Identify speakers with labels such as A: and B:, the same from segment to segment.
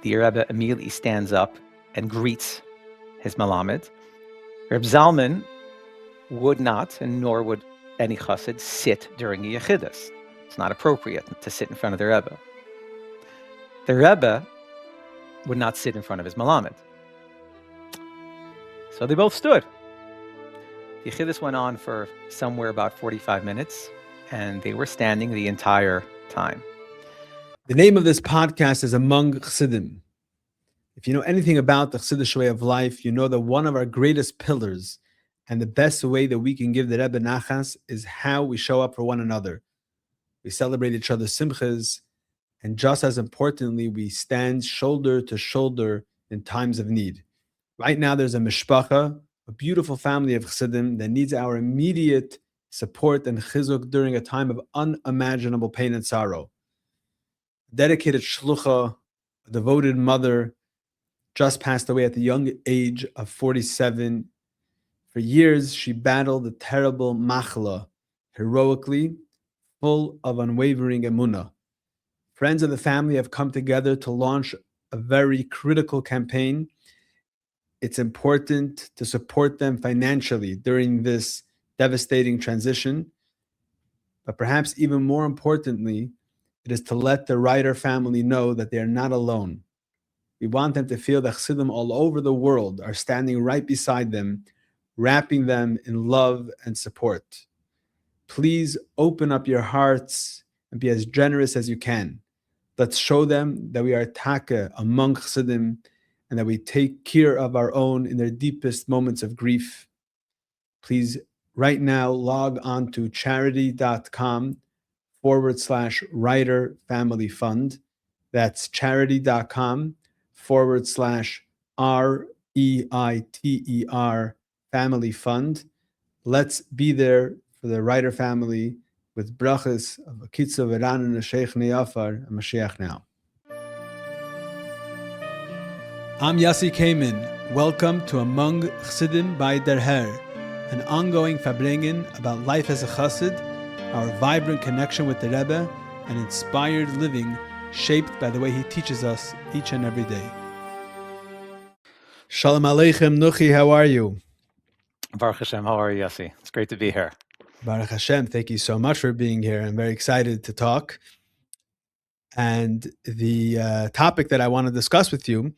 A: the Rebbe immediately stands up and greets his melamed. Reb Zalman would not, and nor would any chassid, sit during a yechidus. It's not appropriate to sit in front of the Rebbe. The Rebbe would not sit in front of his melamed. So they both stood. The yechidus went on for somewhere about 45 minutes, and they were standing the entire time.
B: The name of this podcast is Among Chassidim. If you know anything about the Chassidish way of life, you know that one of our greatest pillars and the best way that we can give the Rebbe nachas is how we show up for one another. We celebrate each other's simchas, and just as importantly, we stand shoulder to shoulder in times of need. Right now, there's a mishpacha, a beautiful family of Chassidim that needs our immediate support and chizuk during a time of unimaginable pain and sorrow. A dedicated shlucha, a devoted mother, just passed away at the young age of 47. For years, she battled the terrible machla heroically, full of unwavering emunah. Friends of the family have come together to launch a very critical campaign. It's important to support them financially during this devastating transition. But perhaps even more importantly, it is to let the Ryder family know that they are not alone. We want them to feel that Chassidim all over the world are standing right beside them, wrapping them in love and support. Please open up your hearts and be as generous as you can. Let's show them that we are taka among Chassidim and that we take care of our own in their deepest moments of grief. Please, right now, log on to charity.com/Ryder Family Fund. That's charity.com/REITER Family Fund. Let's be there for the Ryder family with brachas of Akitza Veran and Sheikh Neafar and Mashiach now. I'm Yossi Kamen. Welcome to Among Chassidim by Der Herr, an ongoing farbrengen about life as a chassid, our vibrant connection with the Rebbe, and inspired living shaped by the way he teaches us each and every day. Shalom Aleichem, Nuchie, how are you?
A: Baruch Hashem, how are you, Yossi? It's great to be here.
B: Baruch Hashem, thank you so much for being here. I'm very excited to talk. And the topic that I want to discuss with you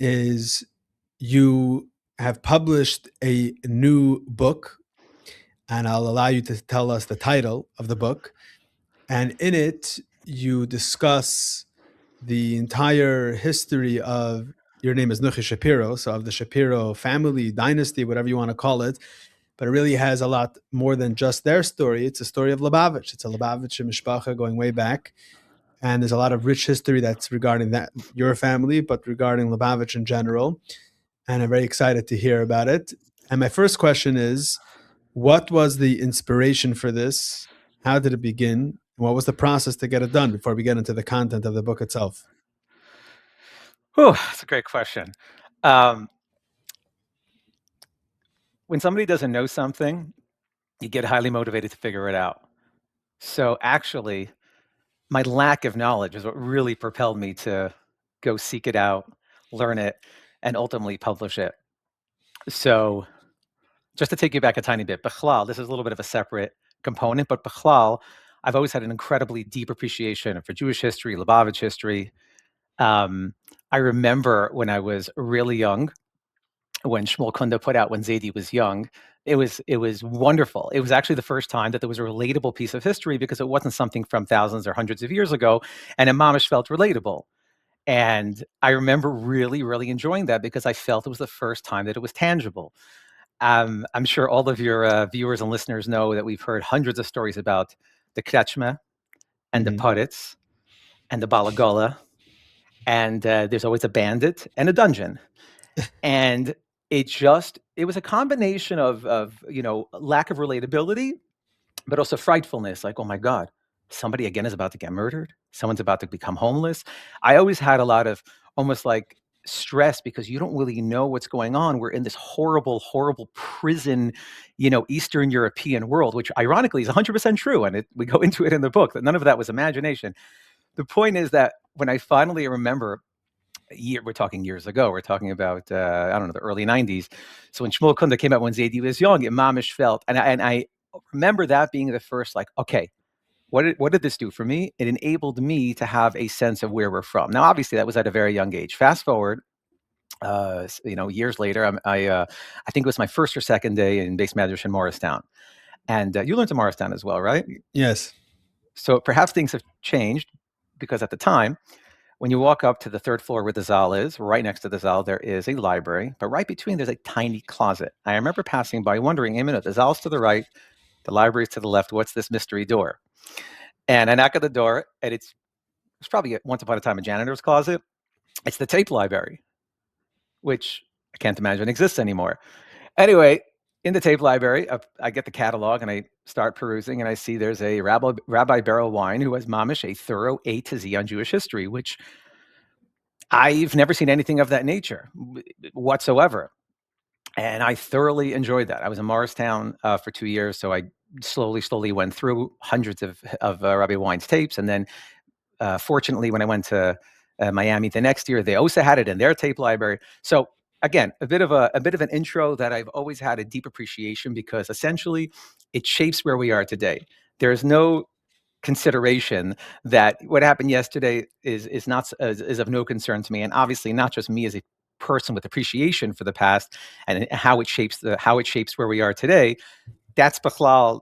B: is you have published a new book, and I'll allow you to tell us the title of the book. And in it, you discuss the entire history of, your name is Nuchie Schapiro, so of the Shapiro family, dynasty, whatever you want to call it. But it really has a lot more than just their story. It's a story of Lubavitch. It's a Lubavitcher mishpacha going way back. And there's a lot of rich history that's regarding that, your family, but regarding Lubavitch in general. And I'm very excited to hear about it. And my first question is, what was the inspiration for this? How did it begin? What was the process to get it done before we get into the content of the book itself?
A: Oh, that's a great question. When somebody doesn't know something, you get highly motivated to figure it out. So actually, my lack of knowledge is what really propelled me to go seek it out, learn it, and ultimately publish it. So just to take you back a tiny bit, Bechlal, this is a little bit of a separate component, but Bechlal, I've always had an incredibly deep appreciation for Jewish history, Lubavitch history. I remember when I was really young, when Shmuel Kunda put out When Zadie Was Young, it was wonderful. It was actually the first time that there was a relatable piece of history because it wasn't something from thousands or hundreds of years ago, and it mamish felt relatable. And I remember really, really enjoying that because I felt it was the first time that it was tangible. I'm sure all of your viewers and listeners know that we've heard hundreds of stories about the Kretschmer and the Putitz and the Balagola, and there's always a bandit and a dungeon. And it was a combination of lack of relatability, but also frightfulness. Like, oh my God, somebody again is about to get murdered. Someone's about to become homeless. I always had a lot of almost like stress because you don't really know what's going on. We're in this horrible, horrible prison, Eastern European world, which ironically is 100% true. And we go into it in the book that none of that was imagination. The point is that when I finally remember we're talking years ago. We're talking about, I don't know, the early 90s. So when Shmuel Kunda came out when Zaidi was young, it mamish felt, and I remember that being the first, like, okay, what did this do for me? It enabled me to have a sense of where we're from. Now, obviously, that was at a very young age. Fast forward, years later, I think it was my first or second day in base Medrash in Morristown, and you learned to Morristown as well, right?
B: Yes.
A: So perhaps things have changed because at the time, when you walk up to the third floor where the Zal is, right next to the Zal, there is a library, but right between there's a tiny closet. I remember passing by wondering, a minute, the Zal's to the right, the library's to the left. What's this mystery door? And I knock at the door, and it's probably once upon a time a janitor's closet. It's the tape library, which I can't imagine exists anymore. Anyway, in the tape library, I get the catalog and I start perusing, and I see there's a Rabbi Beryl Wine who has mamish a thorough A to Z on Jewish history, which I've never seen anything of that nature whatsoever. And I thoroughly enjoyed that. I was in Morristown for 2 years, so I slowly went through hundreds of Rabbi Wine's tapes, and then fortunately, when I went to Miami the next year, they also had it in their tape library. So again, a bit of an intro that I've always had a deep appreciation, because essentially it shapes where we are today. There is no consideration that what happened yesterday is not is of no concern to me, and obviously not just me as a person with appreciation for the past and how it shapes where we are today. That's bichlal,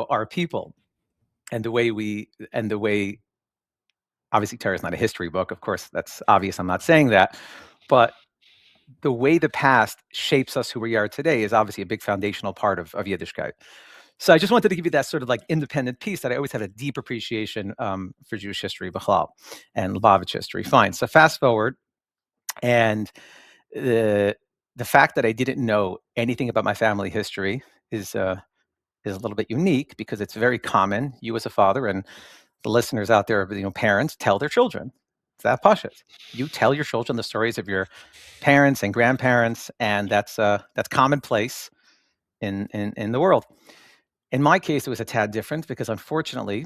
A: our people, and the way obviously Torah is not a history book, of course, that's obvious, I'm not saying that, but the way the past shapes us who we are today is obviously a big foundational part of Yiddishkeit. So I just wanted to give you that sort of like independent piece that I always had a deep appreciation for Jewish history, Bechlal, and Lubavitch history. Fine. So fast forward, and the fact that I didn't know anything about my family history is a little bit unique, because it's very common. You as a father and the listeners out there, parents tell their children. It's that pashut. You tell your children the stories of your parents and grandparents, and that's commonplace in the world. In my case, it was a tad different, because unfortunately,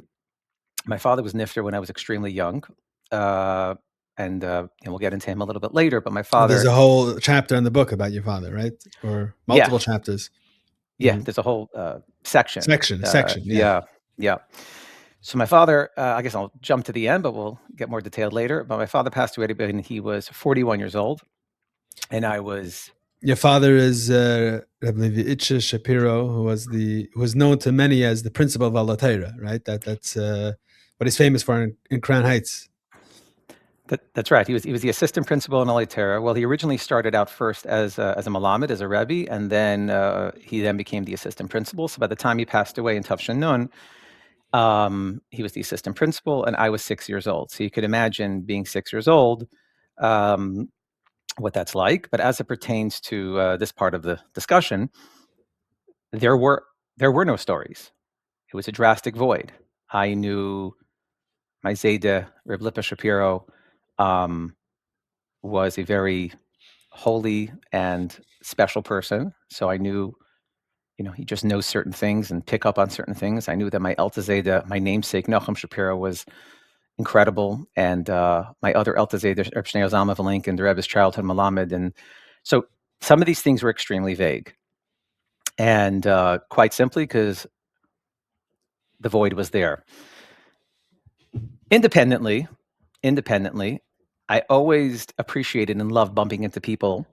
A: my father was nifter when I was extremely young, and we'll get into him a little bit later. But my
B: There's
A: father,
B: a whole chapter in the book about your father, right? Or multiple chapters.
A: Yeah, there's a whole section.
B: Section,
A: yeah. So my father, I guess I'll jump to the end, but we'll get more detailed later. But my father passed away when he was 41 years old, and I was.
B: Your father is Rebbe Nuchie Schapiro, who was known to many as the principal of Al-Torah, right? That's what he's famous for in Crown Heights.
A: That's right. He was the assistant principal in Al-Torah. Well, he originally started out first as a melamed, as a Rebbe, and then he became the assistant principal. So by the time he passed away in Tafshin Nun, he was the assistant principal, and I was 6 years old. So you could imagine being 6 years old, what that's like. But as it pertains to this part of the discussion, there were no stories. It was a drastic void. I knew my Zayda, Reb Shapiro, was a very holy and special person. So I knew, he just knows certain things and pick up on certain things. I knew that my Elta my namesake, Nuchie Schapiro, was incredible. And my other Elta Zayda, Reb Schneur Zalman Vilenkin, the Rebbe's childhood melamed. And so some of these things were extremely vague. And quite simply because the void was there. Independently, I always appreciated and loved bumping into people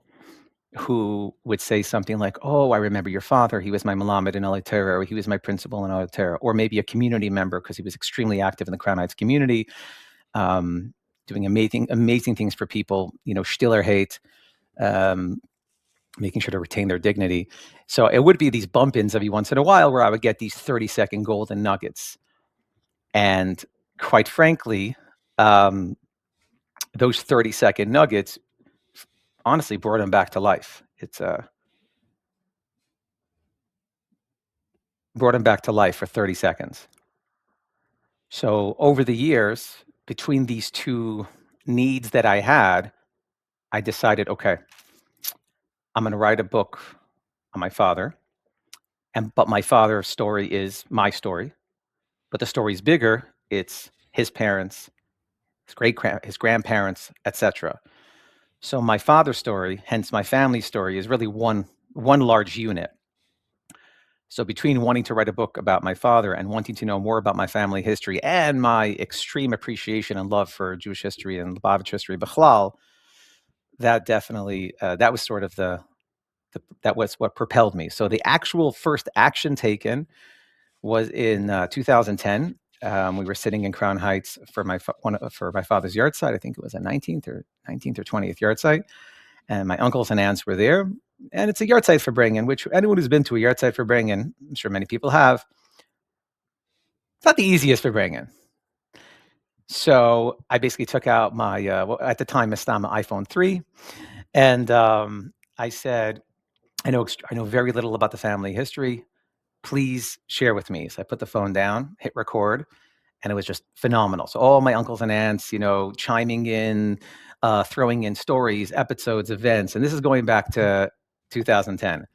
A: who would say something like, "Oh, I remember your father. He was my melamed in Al-Torah, or he was my principal in Al-Torah," or maybe a community member because he was extremely active in the Crown Heights community, doing amazing things for people. Stiller hate, making sure to retain their dignity. So it would be these bump-ins every once in a while where I would get these 30-second golden nuggets, and quite frankly, those 30-second nuggets honestly brought him back to life. It's brought him back to life for 30 seconds. So over the years, between these two needs that I had, I decided, okay, I'm going to write a book on my father. But my father's story is my story. But the story's bigger. It's his parents, his grandparents, etc. So my father's story, hence my family's story, is really one large unit. So between wanting to write a book about my father and wanting to know more about my family history and my extreme appreciation and love for Jewish history and Lubavitcher history, Bechlal, that definitely that was sort of that was what propelled me. So the actual first action taken was in 2010. We were sitting in Crown Heights for my father's yard site. I think it was a 19th or 20th yard site, and my uncles and aunts were there. And it's a yard site for bringing, which anyone who's been to a yard site for bringing, I'm sure many people have, it's not the easiest for bringing. So I basically took out my, at the time, Mastama iPhone 3, and I said, I know very little about the family history. Please share with me. So I put the phone down, hit record, and it was just phenomenal. So all my uncles and aunts, chiming in, throwing in stories, episodes, events, and this is going back to 2010.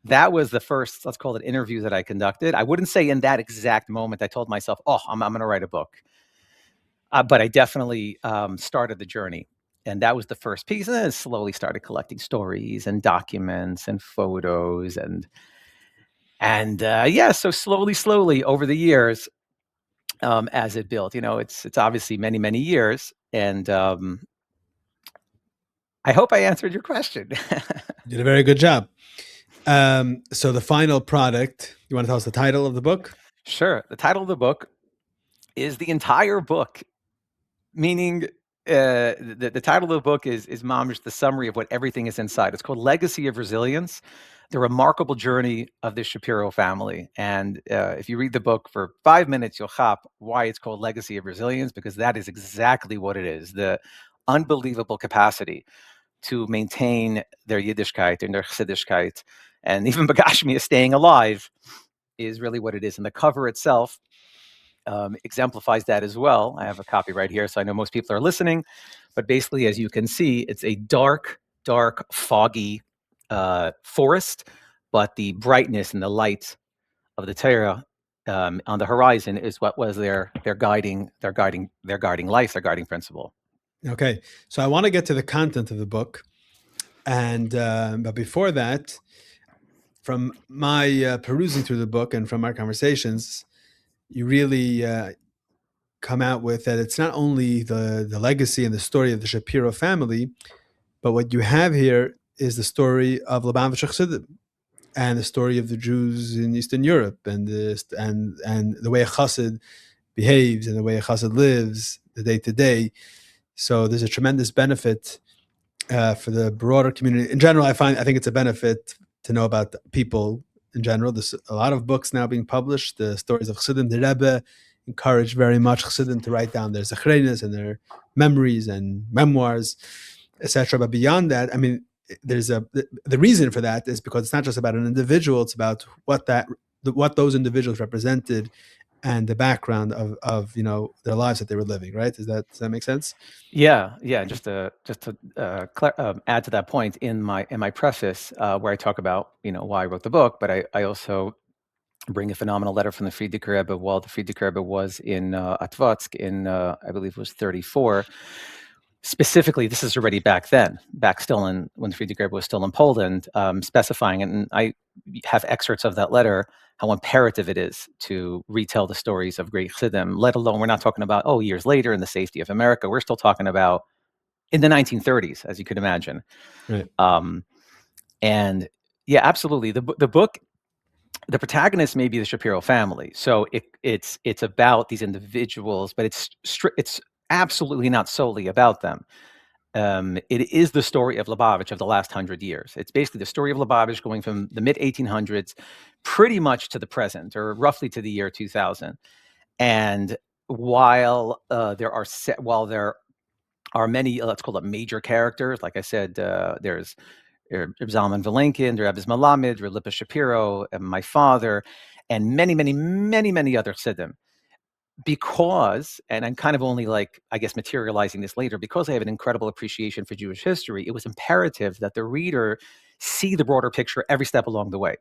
A: That was the first, let's call it, interview that I conducted. I wouldn't say in that exact moment I told myself, oh, I'm going to write a book. But I definitely started the journey. And that was the first piece. And then slowly started collecting stories and documents and photos. So slowly over the years, as it built, it's obviously many, many years. And I hope I answered your question.
B: You did a very good job. So the final product, you want to tell us the title of the book?
A: Sure. The title of the book is the entire book, meaning the title of the book is mamish the summary of what everything is inside. It's called Legacy of Resilience, the remarkable journey of the Schapiro family. And if you read the book for 5 minutes, you'll hop why it's called Legacy of Resilience, because that is exactly what it is. The unbelievable capacity to maintain their Yiddishkeit and their Chassidishkeit, and even Bagashmi is staying alive, is really what it is. And the cover itself exemplifies that as well. I have a copy right here, so I know most people are listening. But basically, as you can see, it's a dark, foggy forest, but the brightness and the light of the Torah on the horizon is what was their guiding life, their guiding principle.
B: Okay, so I want to get to the content of the book, and but before that, from my perusing through the book and from our conversations, you really come out with that it's not only the legacy and the story of the Schapiro family, but what you have here is the story of Lubavitcher Chassidim and the story of the Jews in Eastern Europe and the way a Chassid behaves and the way a Chassid lives the day to day. So there's a tremendous benefit for the broader community in general. I think it's a benefit to know about people in general. There's a lot of books now being published. The stories of Chassidim, the Rebbe encouraged very much Chassidim to write down their zechrenos and their memories and memoirs, etc. But beyond that, I mean, there's the reason for that is because it's not just about an individual; it's about what those individuals represented and the background of their lives that they were living. Right? Does that make sense?
A: Yeah. Just to add to that point in my preface, where I talk about why I wrote the book, but I also bring a phenomenal letter from the Frierdiker Rebbe while the Frierdiker Rebbe was in Atvatsk in I believe it was 34. Specifically, this is already back still when the Frierdiker Rebbe was still in Poland, specifying, and I have excerpts of that letter, how imperative it is to retell the stories of great Chassidim, let alone we're not talking about, years later in the safety of America. We're still talking about in the 1930s, as you could imagine.
B: Right.
A: And yeah, absolutely. The book, the protagonist may be the Schapiro family. So it's about these individuals, but it's absolutely not solely about them. It is the story of Lubavitch of the last 100 years. It's basically the story of Lubavitch going from the mid 1800s pretty much to the present, or roughly to the year 2000. And while there are many, let's call it major characters, like I said, there's Reb Zalman Vilenkin, Rebbe's melamed, Nuchie Schapiro, and my father, and many, many, many, many other Chassidim. Because, and I'm kind of only materializing this later, because I have an incredible appreciation for Jewish history, it was imperative that the reader see the broader picture every step along the way.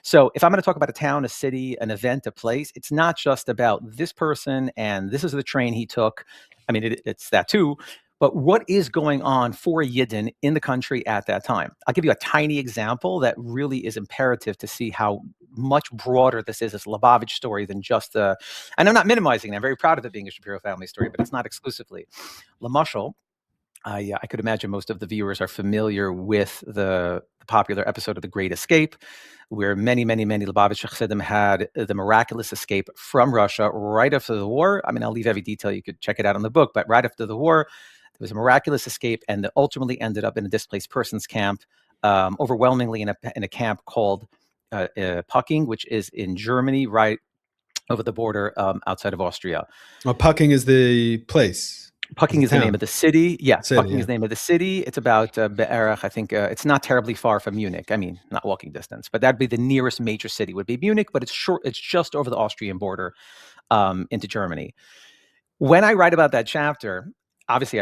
A: So if I'm going to talk about a town, a city, an event, a place, it's not just about this person and this is the train he took. I mean, it's that too, But what is going on for Yidden in the country at that time? I'll give you a tiny example that really is imperative to see how much broader this Lubavitch story than just and I'm not minimizing it. I'm very proud of it being a Shapiro family story, but it's not exclusively. Lamashal, I could imagine most of the viewers are familiar with the popular episode of The Great Escape, where many Lubavitcher Chassidim had the miraculous escape from Russia right after the war. I mean, I'll leave every detail. You could check it out in the book. But right after the war, there was a miraculous escape, and that ultimately ended up in a displaced persons camp, overwhelmingly in a camp called Pucking, which is in Germany, right over the border outside of Austria.
B: Well, Pucking is the place.
A: Pucking is the name of the city. Yeah, Pucking
B: yeah.
A: is the name of the city. It's about Be'erach, I think it's not terribly far from Munich. I mean, not walking distance, but that'd be the nearest major city would be Munich, but it's short. It's just over the Austrian border into Germany. When I write about that chapter, obviously,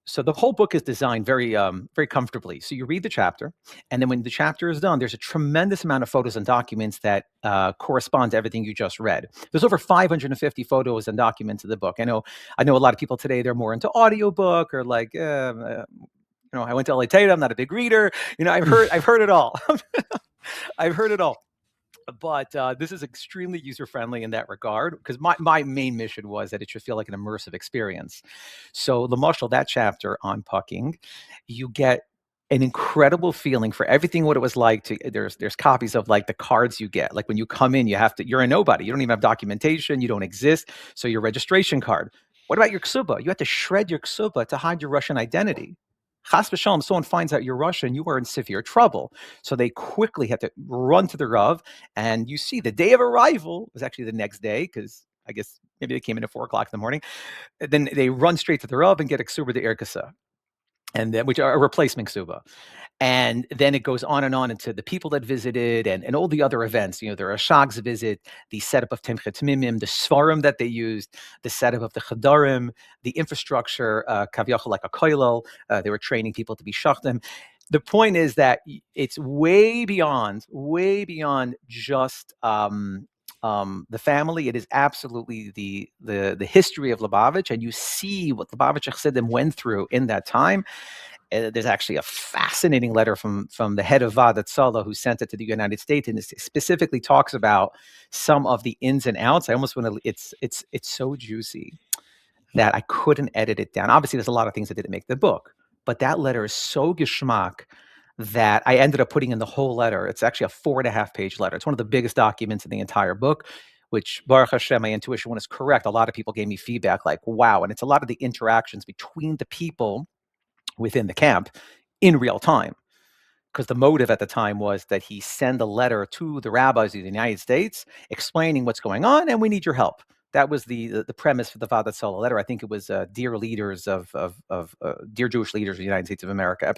A: so the whole book is designed very comfortably. So you read the chapter, and then when the chapter is done, there's a tremendous amount of photos and documents that correspond to everything you just read. There's over 550 photos and documents in the book. I know a lot of people today, they're more into audiobook or like, I went to LA Tate, I'm not a big reader. I've heard it all. I've heard it all. But this is extremely user-friendly in that regard, because my main mission was that it should feel like an immersive experience. So the Mashal, that chapter on Pucking, you get an incredible feeling for everything, what it was like to, there's copies of like the cards you get. Like when you come in, you're a nobody. You don't even have documentation. You don't exist. So your registration card. What about your ksuba? You have to shred your ksuba to hide your Russian identity. Chas v'shalom, someone finds out you're Russian, you are in severe trouble. So they quickly had to run to the Rav, and you see the day of arrival was actually the next day, because I guess maybe they came in at 4 o'clock in the morning. And then they run straight to the Rav and get a ksuba de erkasa, and which are a replacement ksuba. And then it goes on and on into the people that visited and all the other events. There are Shag's visit, the setup of Timchet Mimim, the Svarim that they used, the setup of the Chadarim, the infrastructure, Kavyachal, like a koilel. They were training people to be shachtim. The point is that it's way beyond just the family. It is absolutely the history of Lubavitch, and you see what Lubavitcher Chassidim went through in that time. There's actually a fascinating letter from the head of Vadat Sala, who sent it to the United States, and it specifically talks about some of the ins and outs. I almost want to. It's so juicy that I couldn't edit it down. Obviously, there's a lot of things that didn't make the book, but that letter is so geschmack that I ended up putting in the whole letter. It's actually a 4.5-page letter. It's one of the biggest documents in the entire book, which, Baruch Hashem, my intuition was correct. A lot of people gave me feedback like, wow. And it's a lot of the interactions between the people within the camp in real time, because the motive at the time was that he send a letter to the rabbis of the United States explaining what's going on, and we need your help. That was the premise for the Vadat Sala letter. I think it was dear leaders dear Jewish leaders of the United States of America.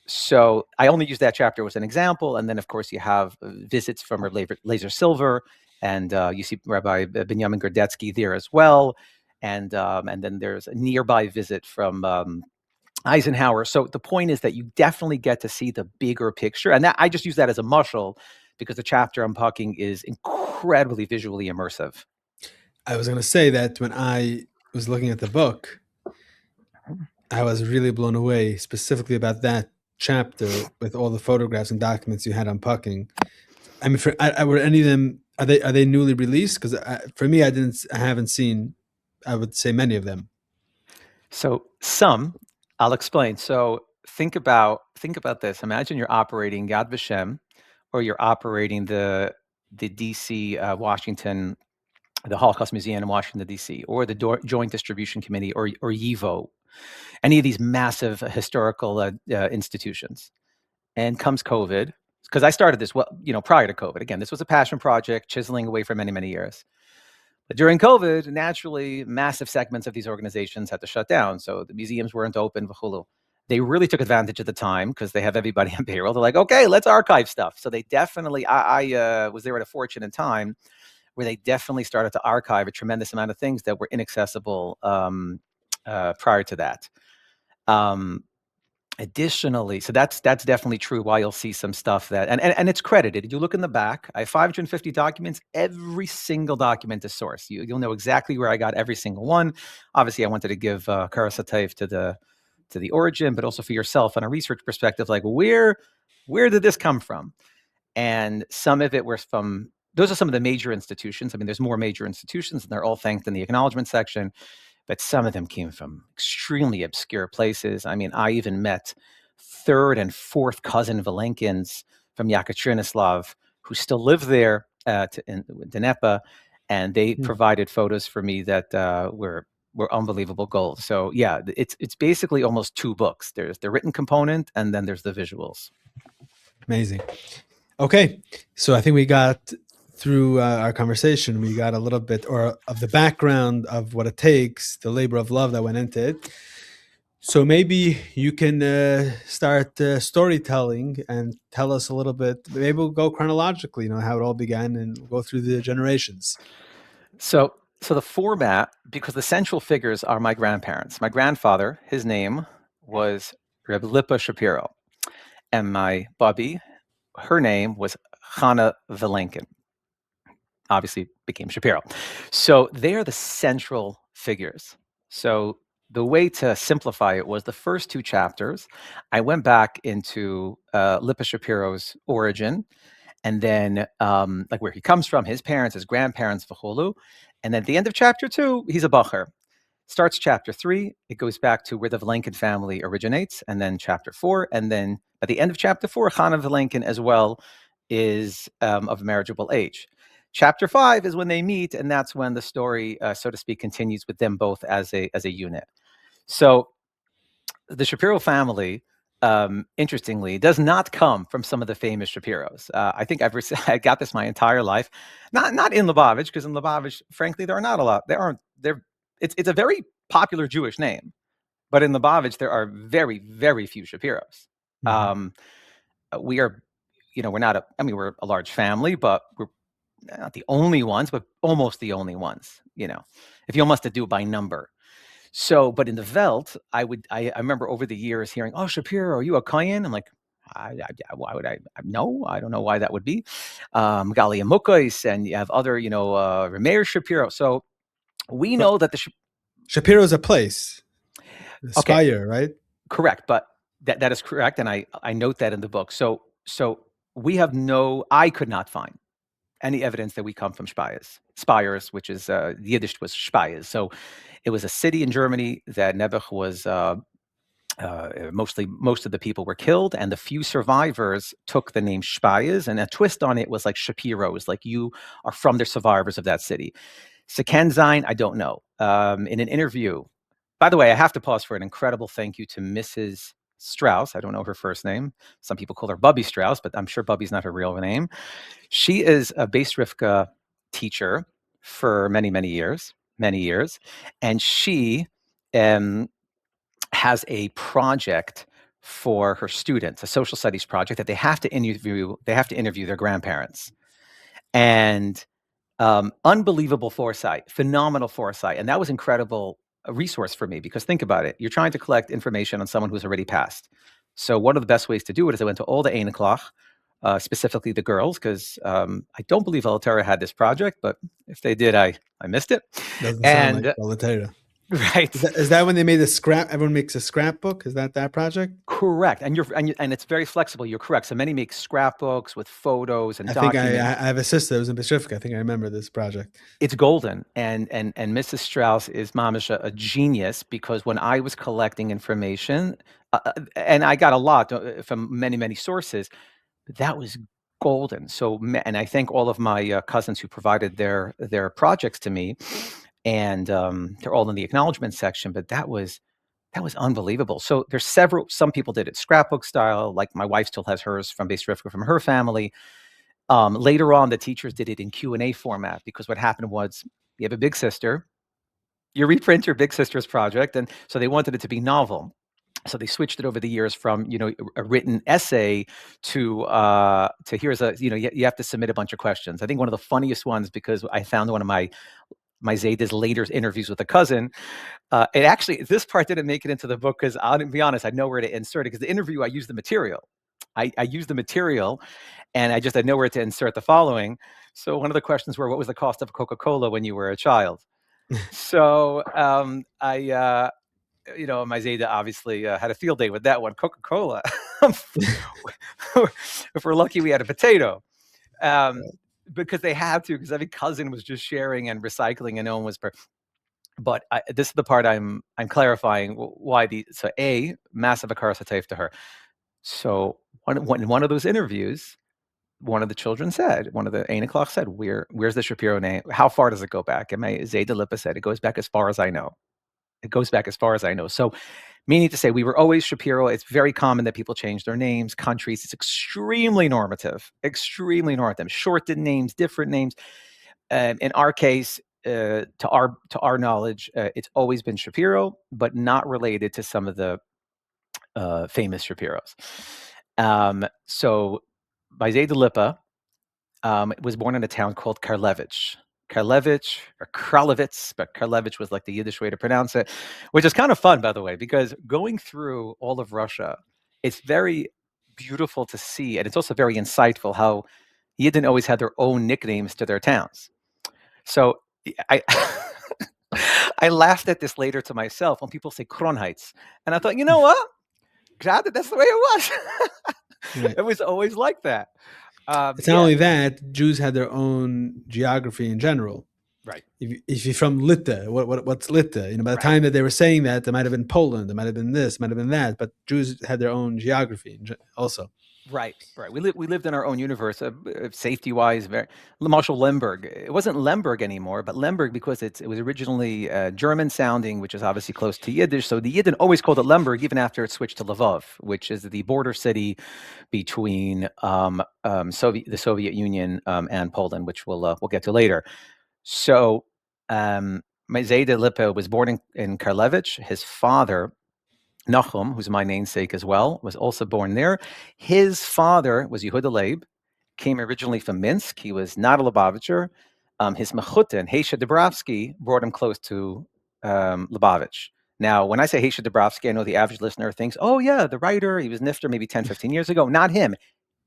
A: So I only use that chapter as an example, and then of course you have visits from Rabbi Laser Silver, and you see Rabbi Binyamin Gordetsky there as well. And then there's a nearby visit from Eisenhower. So the point is that you definitely get to see the bigger picture. And that I just use that as a mashal because the chapter I'm Pucking is incredibly visually immersive.
B: I was going to say that when I was looking at the book, I was really blown away, specifically about that chapter with all the photographs and documents you had on Pucking. I mean, were any of them, are they newly released? Because for me, I haven't seen, I would say, many of them.
A: So some, I'll explain. So think about this. Imagine you're operating Yad Vashem, or you're operating the DC Washington, the Holocaust Museum in Washington DC, or the Joint Distribution Committee, or YIVO, any of these massive historical institutions. And comes COVID, because I started this prior to COVID. Again, this was a passion project, chiseling away for many years. But during COVID, naturally, massive segments of these organizations had to shut down. So the museums weren't open. They really took advantage of the time because they have everybody on payroll. They're like, okay, let's archive stuff. So they definitely, I was there at a fortunate time where they definitely started to archive a tremendous amount of things that were inaccessible prior to that. Additionally, so that's definitely true. Why you'll see some stuff that and it's credited. You look in the back. I have 550 documents. Every single document is source. You'll know exactly where I got every single one. Obviously, I wanted to give Karasatayv to the origin, but also for yourself on a research perspective, like where did this come from? And some of it was from those are some of the major institutions. I mean, there's more major institutions, and they're all thanked in the acknowledgement section. But some of them came from extremely obscure places. I mean, I even met third and fourth cousin Vilenkins from Yekaterinoslav who still live there in Dnieper, and they provided photos for me that were unbelievable gold. So yeah, it's basically almost two books. There's the written component, and then there's the visuals.
B: Amazing. Okay, so I think we got through our conversation. We got a little bit of the background of what it takes, the labor of love that went into it. So maybe you can start storytelling and tell us a little bit. Maybe we'll go chronologically, how it all began, and we'll go through the generations.
A: So the format, because the central figures are my grandparents. My grandfather, his name was Reb Shapiro, and my Bubby, her name was Chana Vilenkin. Obviously became Shapiro. So they are the central figures. So the way to simplify it was the first two chapters. I went back into Lipa Shapiro's origin, and then like where he comes from, his parents, his grandparents, v'cholu. And then at the end of chapter 2, he's a bacher. Starts chapter 3, it goes back to where the Vilenkin family originates, and then chapter 4, and then at the end of chapter 4, Chana Vilenkin as well is of marriageable age. Chapter 5 is when they meet, and that's when the story, so to speak, continues with them both as a unit. So the Shapiro family, interestingly, does not come from some of the famous Shapiros. I think I got this my entire life, not in Lubavitch, because in Lubavitch, frankly, there are not a lot. It's a very popular Jewish name, but in Lubavitch there are very, very few Shapiros. We are, we're a large family, but we're not the only ones, but almost the only ones. If you almost have to do it by number. So, but in the Welt, I remember over the years hearing, "Oh, Shapiro, are you a Kohen?" I'm like, why would I? No, I don't know why that would be. Galia Mukais, and you have other, Remeir Shapiro. So we know that the
B: Shapiro is a place, Spire, right?
A: Correct, but that is correct, and I note that in the book. So we have I could not find any evidence that we come from Spires, which is the Yiddish was Spires. So it was a city in Germany that Nebuch was most of the people were killed, and the few survivors took the name Spires, and a twist on it was like Shapiro's, like you are from the survivors of that city. Sekenzine, I don't know. In an interview, by the way, I have to pause for an incredible thank you to Mrs. Strauss. I don't know her first name. Some people call her Bubby Strauss, but I'm sure Bubby's not her real name. She is a Beis Rivka teacher for many, many years, and she has a project for her students, a social studies project that they have to interview. They have to interview their grandparents, and unbelievable foresight, phenomenal foresight, and that was incredible. A resource for me, because think about it. You're trying to collect information on someone who's already passed. So one of the best ways to do it is I went to all the Eineklach, specifically the girls, because I don't believe Altera had this project, but if they did, I missed it.
B: Doesn't sound like Altera.
A: Right.
B: Is that when they made the scrap? Everyone makes a scrapbook. Is that project?
A: Correct. And it's very flexible. You're correct. So many make scrapbooks with photos and documents.
B: I think I have a sister that was in Beis Rivka. I think I remember this project.
A: It's golden. And Mrs. Strauss is mamish a genius, because when I was collecting information, and I got a lot from many, many sources, that was golden. So, and I thank all of my cousins who provided their projects to me, and they're all in the acknowledgement section. But that was unbelievable. So there's some people did it scrapbook style, like my wife still has hers from Beis Rivka from her family. Later on, the teachers did it in Q&A format, because what happened was you have a big sister, you reprint your big sister's project, and so they wanted it to be novel. So they switched it over the years from, a written essay to here's you have to submit a bunch of questions. I think one of the funniest ones, because I found one of my my Zayda's later interviews with a cousin. It actually, this part didn't make it into the book because I'll be honest, I know where to insert it because the interview, I used the material. I used the material and I just had nowhere to insert the following. So one of the questions were, what was the cost of Coca-Cola when you were a child? So my Zayda obviously had a field day with that one. Coca-Cola. If we're lucky, we had a potato. Because they had to, because every cousin was just sharing and recycling, and no one was. But this is the part I'm clarifying why so a massive akar to her. So one of those interviews, one of the children said, one of the Einachlach said, where's the Shapiro name? How far does it go back? And my Zayda Lipa said, it goes back as far as I know. It goes back as far as I know. So meaning to say, we were always Shapiro. It's very common that people change their names, countries. It's extremely normative, shortened names, different names. In our case, to our knowledge, it's always been Shapiro, but not related to some of the famous Shapiros. So by Zayda Lipa was born in a town called Karlevich. Karlevich or Kralevitz, but Karlevich was like the Yiddish way to pronounce it, which is kind of fun, by the way, because going through all of Russia, it's very beautiful to see, and it's also very insightful how Yidden always had their own nicknames to their towns. So I I laughed at this later to myself when people say Kronheitz, and I thought, you know what? Glad that's the way it was.
B: Right.
A: It was always like that.
B: It's not only that, Jews had their own geography in general.
A: Right.
B: If you're from Lita, what's Lita? By the time that they were saying that, there might have been Poland, there might have been this, might have been that, but Jews had their own geography also.
A: Right. We lived in our own universe, safety-wise. Marshall Lemberg. It wasn't Lemberg anymore, but Lemberg because it was originally German-sounding, which is obviously close to Yiddish. So the Yidden always called it Lemberg, even after it switched to Lvov, which is the border city between the Soviet Union and Poland, which we'll get to later. So Zayda Lipa was born in Karlevich. His father, Nachum, who's my namesake as well, was also born there. His father was Yehuda Leib, came originally from Minsk. He was not a Lubavitcher. His mechutin, Heisha Dubrovsky, brought him close to Lubavitch. Now, when I say Heisha Dubrovsky, I know the average listener thinks, oh, yeah, the writer, he was Nifter maybe 10, 15 years ago. Not him,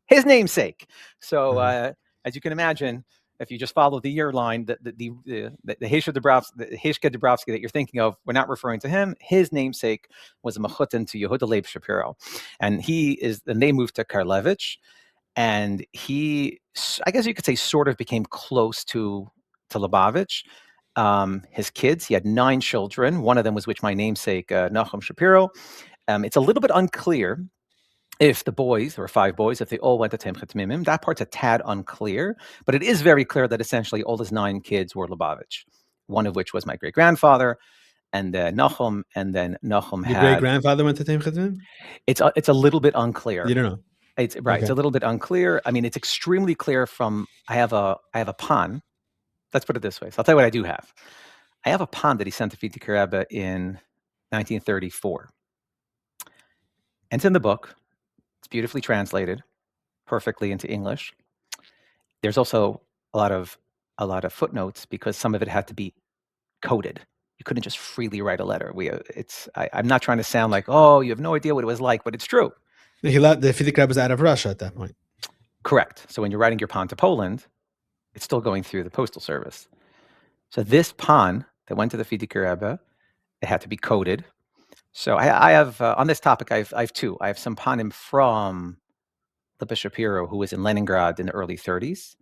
A: his namesake. So as you can imagine, if you just follow the year line, the Heishka Dubrovsky that you're thinking of, we're not referring to him. His namesake was a mechutin to Yehuda Leib Shapiro. And they moved to Karlevich. And he, I guess you could say, sort of became close to Lubavitch. His kids, he had 9 children. One of them was my namesake, Nachum Shapiro. It's a little bit unclear if the boys, or 5 boys, if they all went to Timchat Mimim. That part's a tad unclear, but it is very clear that essentially all his 9 kids were Lubavitch, one of which was my great-grandfather, and then Nachum,
B: Your great-grandfather went to Timchat Mimim?
A: It's a little bit unclear.
B: You don't know.
A: It's right. Okay. It's a little bit unclear. I mean, it's extremely clear from I have a pan. Let's put it this way. So I'll tell you what I do have. I have a pan that he sent to Frierdiker Rebbe in 1934. And it's in the book. It's beautifully translated perfectly into English. There's also a lot of footnotes because some of it had to be coded. You couldn't just freely write a letter. I'm not trying to sound like, oh, you have no idea what it was like, but it's true.
B: The Frierdiker Rebbe was out of Russia at that point.
A: Correct. So when you're writing your pan to Poland, it's still going through the postal service. So this pan that went to the Frierdiker Rebbe, it had to be coded. So I have on this topic, I have 2. I have some panim from Rebbe Shapiro, who was in Leningrad in the early 30s,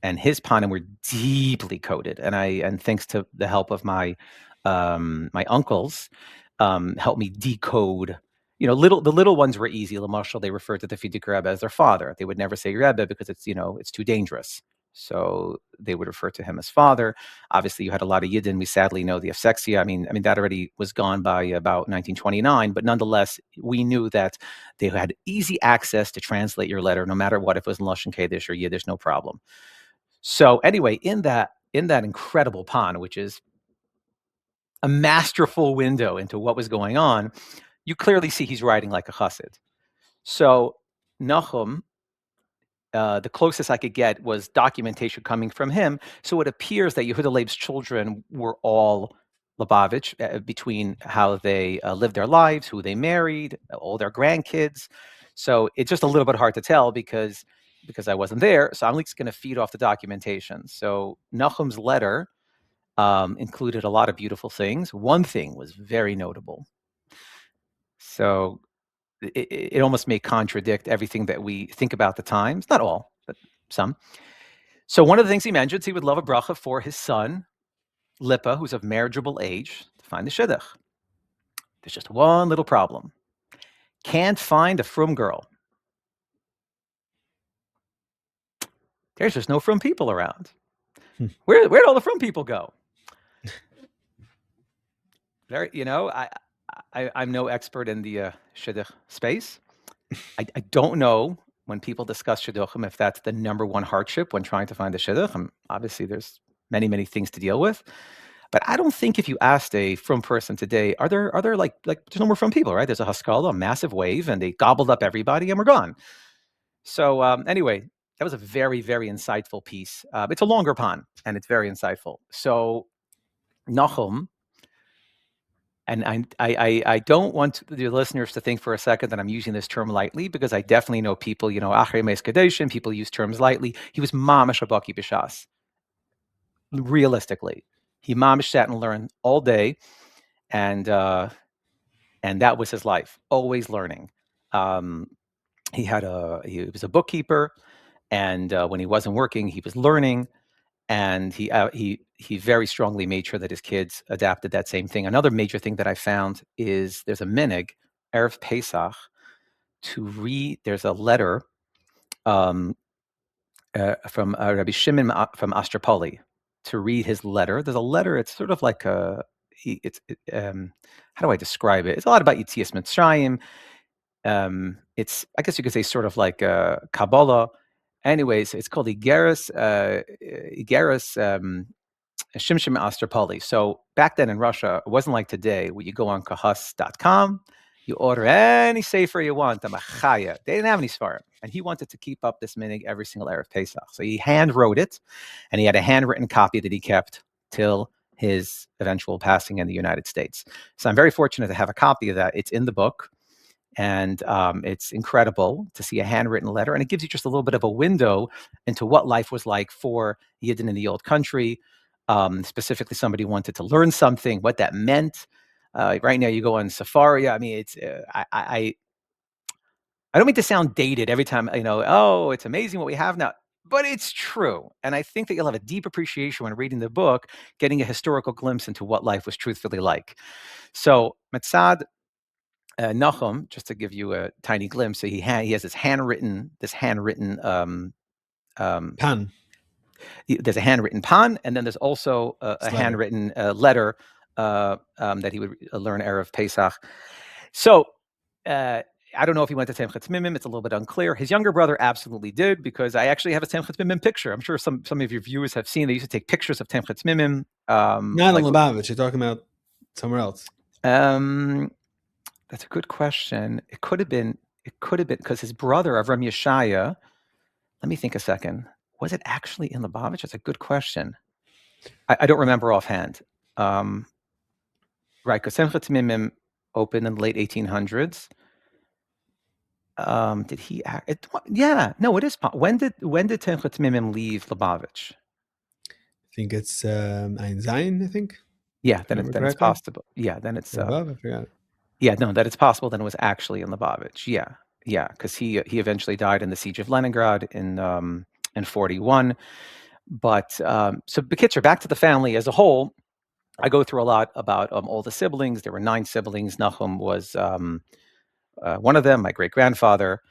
A: and his panim were deeply coded. And thanks to the help of my uncles, helped me decode. The little ones were easy. Lamashal, they referred to the Frierdiker Rebbe as their father. They would never say Rebbe because it's too dangerous. So they would refer to him as father. Obviously, you had a lot of Yidden. We sadly know the Afsexia. I mean, that already was gone by about 1929. But nonetheless, we knew that they had easy access to translate your letter, no matter what, if it was in Lashon Kodesh or Yiddish, no problem. So anyway, in that incredible pan, which is a masterful window into what was going on, you clearly see he's writing like a chassid. So Nachum, the closest I could get was documentation coming from him. So it appears that Yehuda Leib's children were all Lubavitch, between how they lived their lives, who they married, all their grandkids. So it's just a little bit hard to tell because I wasn't there. So I'm just going to feed off the documentation. So Nahum's letter included a lot of beautiful things. One thing was very notable. So it almost may contradict everything that we think about the times. Not all, but some. So one of the things he mentions, he would love a bracha for his son, Lipa, who's of marriageable age, to find the shidduch. There's just one little problem. Can't find a frum girl. There's just no frum people around. Where'd all the frum people go? There, I'm no expert in the shidduch space. I don't know when people discuss shidduchim if that's the number one hardship when trying to find a shidduch. Obviously, there's many, many things to deal with. But I don't think if you asked a frum person today, are there like there's no more frum people, right? There's a haskalah, a massive wave, and they gobbled up everybody and we're gone. So anyway, that was a very, very insightful piece. It's a longer pun and it's very insightful. So Nahum, and I don't want the listeners to think for a second that I'm using this term lightly, because I definitely know people, Achrei Meis Kadeshim, people use terms lightly. He was mamash abaki b'shas. Realistically, he mamish sat and learned all day, and that was his life, always learning. He was a bookkeeper, and when he wasn't working, he was learning, and he very strongly made sure that his kids adapted that same thing. Another major thing that I found is there's a minig, Erev Pesach, to read. There's a letter from Rabbi Shimon from Astropoli, to read his letter. There's a letter. It's sort of like how do I describe it? It's a lot about Yetzias Mitzrayim. It's, I guess you could say, sort of like Kabbalah. Anyways, it's called Igeris Shimshim Astropoli. So back then in Russia, it wasn't like today where you go on kahas.com, you order any sefer you want, a machaya. They didn't have any svarim. And he wanted to keep up this minig every single Erev Pesach. So he hand wrote it, and he had a handwritten copy that he kept till his eventual passing in the United States. So I'm very fortunate to have a copy of that. It's in the book. And it's incredible to see a handwritten letter. And it gives you just a little bit of a window into what life was like for Yidden in the old country. Specifically, somebody wanted to learn something, what that meant. Right now, you go on Safari. I mean, it's I don't mean to sound dated every time, oh, it's amazing what we have now. But it's true. And I think that you'll have a deep appreciation when reading the book, getting a historical glimpse into what life was truthfully like. So, Matzad Nahum, just to give you a tiny glimpse, so he has this handwritten
B: Pan.
A: there's a handwritten pan, and then there's also a handwritten letter that he would learn Erev Pesach. So I don't know if he went to Simchat Mimim. It's a little bit unclear. His younger brother absolutely did, because I actually have a Simchat Mimim picture. I'm sure some of your viewers have seen. They used to take pictures of Simchat Mimim.
B: Not in Lubavitch. You're talking about somewhere else.
A: That's a good question. It could have been because his brother Avram Yeshaya. Let me think a second. Was it actually in Lubavitch? That's a good question. I don't remember offhand. Right, because Simchat Mimim opened in the late 1800s. Did he? Yeah, no, it is. When did Simchat Mimim leave Lubavitch?
B: I think it's Ein Zayin, I think.
A: Yeah, then it's possible. Yeah, then it's.
B: Above, I forgot.
A: Yeah, no, that it's possible. Then it was actually in Lubavitch. Yeah, because he eventually died in the siege of Leningrad in 1941. But so Bekitzer, back to the family as a whole. I go through a lot about all the siblings. There were 9 siblings. Nahum was one of them, my great grandfather,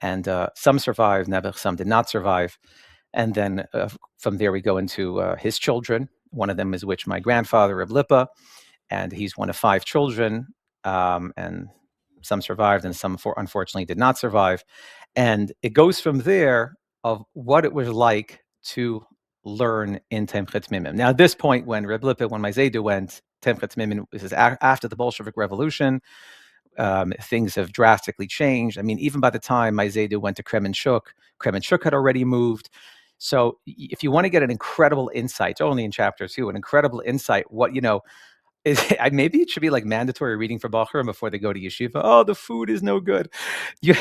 A: and some survived. Some did not survive. And then from there we go into his children. One of them is which my grandfather, Reb Lipa, and he's one of 5 children. And some survived and some unfortunately did not survive. And it goes from there of what it was like to learn in Simchat Mimim. Now, at this point, when Reb Lipa, when my Zaydu went, Simchat Mimim, this is after the Bolshevik Revolution. things have drastically changed. I mean, even by the time my Zayda went to Kremenchuk had already moved. So if you want to get an incredible insight, only in chapter 2, an incredible insight, what, maybe it should be like mandatory reading for Bachurim before they go to yeshiva. Oh, the food is no good. You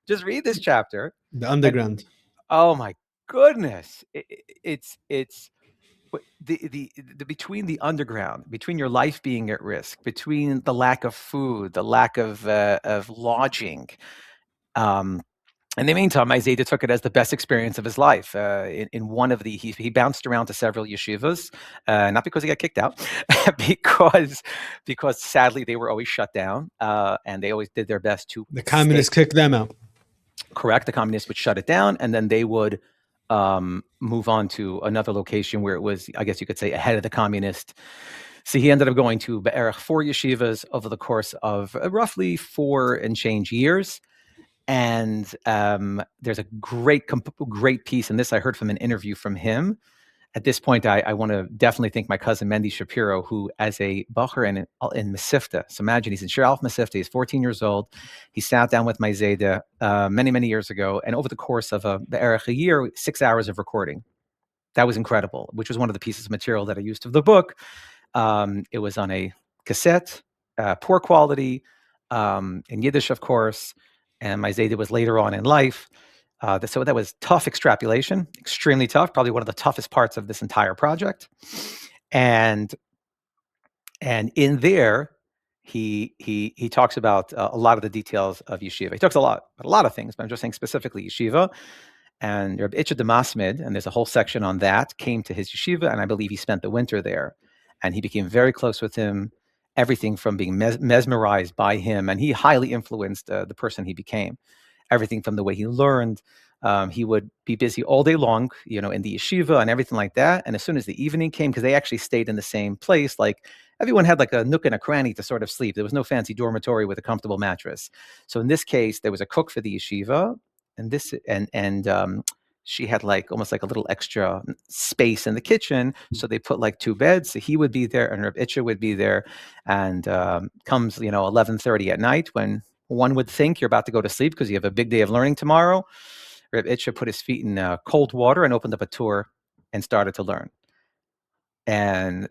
A: just read this chapter.
B: The underground.
A: Oh my goodness. It's the between the underground, between your life being at risk, between the lack of food, the lack of lodging. In the meantime, Isaiah took it as the best experience of his life. In one of he bounced around to several yeshivas, not because he got kicked out, because sadly they were always shut down, and they always did their best to.
B: The communists kicked them out.
A: Correct. The communists would shut it down, and then they would move on to another location where it was, I guess you could say, ahead of the communist. So he ended up going to Be'erach 4 yeshivas over the course of roughly 4 and change years. And there's a great piece, and this I heard from an interview from him. At this point, I want to definitely thank my cousin Nuchie Schapiro, who, as a bacher in Mesivta, so imagine he's in Shir Aleph Mesivta, he's 14 years old. He sat down with my Zayda many years ago, and over the course of a year, 6 hours of recording. That was incredible, which was one of the pieces of material that I used of the book. It was on a cassette, poor quality, in Yiddish, of course, and my Zayda was later on in life. So that was tough extrapolation, extremely tough, probably one of the toughest parts of this entire project. And in there, he talks about a lot of the details of yeshiva. He talks about a lot of things, but I'm just saying specifically yeshiva. And Reb Itcha de Masmid, and there's a whole section on that, came to his yeshiva, and I believe he spent the winter there. And he became very close with him, everything from being mesmerized by him, and he highly influenced the person he became. Everything from the way he learned. He would be busy all day long, in the yeshiva and everything like that. And as soon as the evening came, because they actually stayed in the same place, like everyone had like a nook and a cranny to sort of sleep. There was no fancy dormitory with a comfortable mattress. So in this case, there was a cook for the yeshiva, and she had like almost like a little extra space in the kitchen. So they put like 2 beds. So he would be there, and Reb Itcha would be there. And comes 11:30 at night, when one would think you're about to go to sleep because you have a big day of learning tomorrow, Reb Itcha put his feet in cold water and opened up a tour and started to learn. And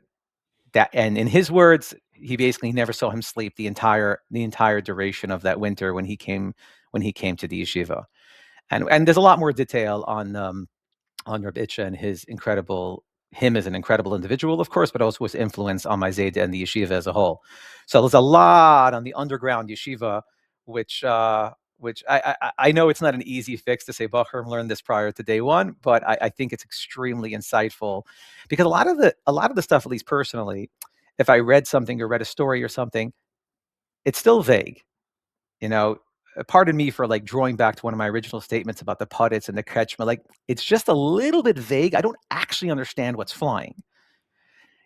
A: in his words, he basically never saw him sleep the entire duration of that winter when he came to the yeshiva. And there's a lot more detail on Reb Itcha and him as an incredible individual, of course, but also his influence on my Zayda and the yeshiva as a whole. So there's a lot on the underground yeshiva, which I know it's not an easy fix to say Bachurim learned this prior to day one, but I think it's extremely insightful, because a lot of the stuff, at least personally, if I read something or read a story or something, it's still vague. Pardon me for like drawing back to one of my original statements about the puddets and the kretschma. Like, it's just a little bit vague. I don't actually understand what's flying.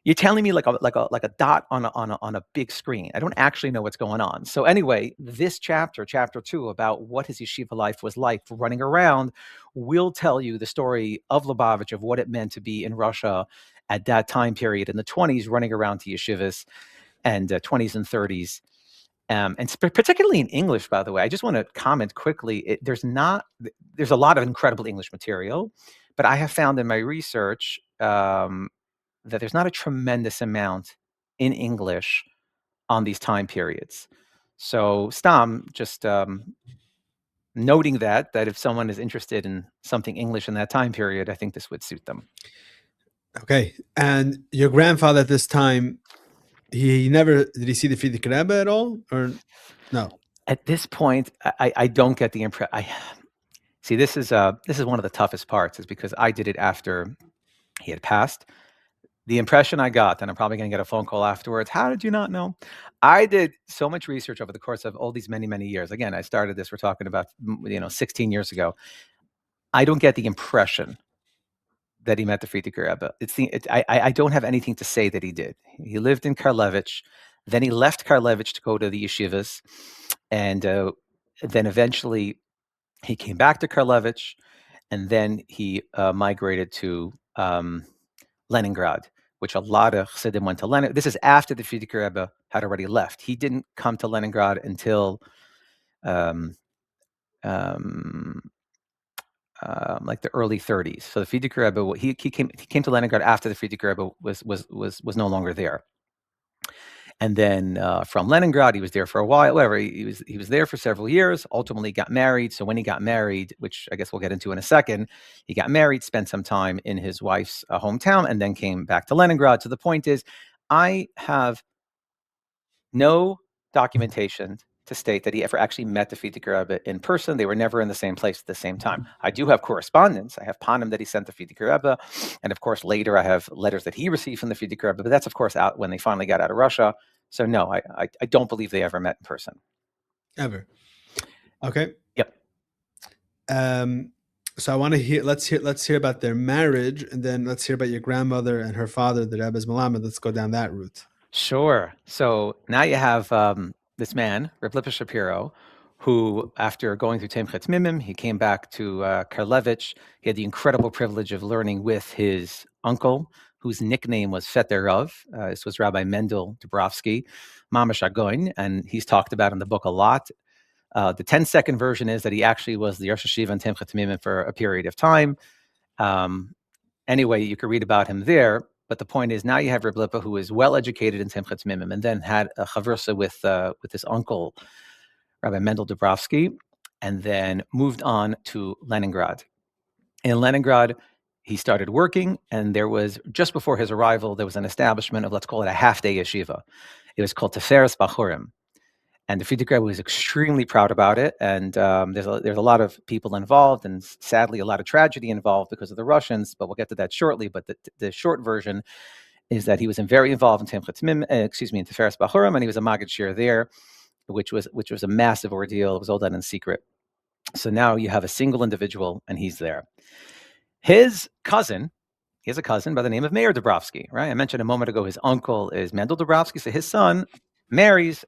A: You're telling me like a dot on a big screen. I don't actually know what's going on. So anyway, this chapter 2, about what his yeshiva life was like running around, will tell you the story of Lubavitch, of what it meant to be in Russia at that time period in the 20s, running around to yeshivas, and 20s and 30s. And particularly in English, by the way, I just want to comment quickly. There's a lot of incredible English material, but I have found in my research that there's not a tremendous amount in English on these time periods. So Stam, just noting that if someone is interested in something English in that time period, I think this would suit them.
B: Okay. And your grandfather at this time, he never, did he see the Frierdiker Rebbe at all, or no?
A: At this point, I don't get the impression. See, this is one of the toughest parts, is because I did it after he had passed. The impression I got, and I'm probably going to get a phone call afterwards, how did you not know? I did so much research over the course of all these many years. Again, I started this, we're talking about 16 years ago. I don't get the impression that he met the Frierdiker Rebbe. I don't have anything to say that he did. He lived in Karlevich, then he left Karlevich to go to the yeshivas, and then eventually he came back to Karlevich, and then he migrated to Leningrad, which a lot of Chassidim went to Leningrad. This is after the Frierdiker Rebbe had already left. He didn't come to Leningrad until like the early 30s. So the Frierdiker Rebbe, he came to Leningrad after the Frierdiker Rebbe was no longer there. And then from Leningrad, he was there for a while. Whatever, he was there for several years. Ultimately, got married. So when he got married, which I guess we'll get into in a second, he got married, spent some time in his wife's hometown, and then came back to Leningrad. So the point is, I have no documentation to state that he ever actually met the Frierdiker Rebbe in person. They were never in the same place at the same time. I do have correspondence. I have panim that he sent the Frierdiker Rebbe, and of course later I have letters that he received from the Frierdiker Rebbe. But that's of course out when they finally got out of Russia. So no, I don't believe they ever met in person.
B: Ever. Okay.
A: Yep.
B: So I want to hear. Let's hear about their marriage, and then let's hear about your grandmother and her father, the Rebbe's melamed. Let's go down that route.
A: Sure. So now you have this man, Reb Shapiro, who, after going through Temchet Mimim, he came back to Karlevich. He had the incredible privilege of learning with his uncle, whose nickname was Feter Rav. This was Rabbi Mendel Dubrovsky, Mamash Agoin, and he's talked about in the book a lot. The 10-second version is that he actually was the Rosh Yeshiva and Temchet Mimim for a period of time. Anyway, you can read about him there. But the point is, now you have Reb Lipa, who is well educated in Temchet Mimim, and then had a chavrsa with his uncle, Rabbi Mendel Dubrovsky, and then moved on to Leningrad. In Leningrad, he started working, and there was, just before his arrival, there was an establishment of, let's call it a half-day yeshiva. It was called Tiferes Bachurim. And the Frierdiker Rebbe was extremely proud about it. And there's a lot of people involved, and sadly a lot of tragedy involved because of the Russians. But we'll get to that shortly. But the short version is that he was very involved in Temchet Mimim, in Tiferes Bachurim, and he was a Maggid Shir there, which was a massive ordeal. It was all done in secret. So now you have a single individual, and he's there. His cousin. He has a cousin by the name of Meir Dubrovsky, right? I mentioned a moment ago his uncle is Mendel Dubrovsky, so his son marries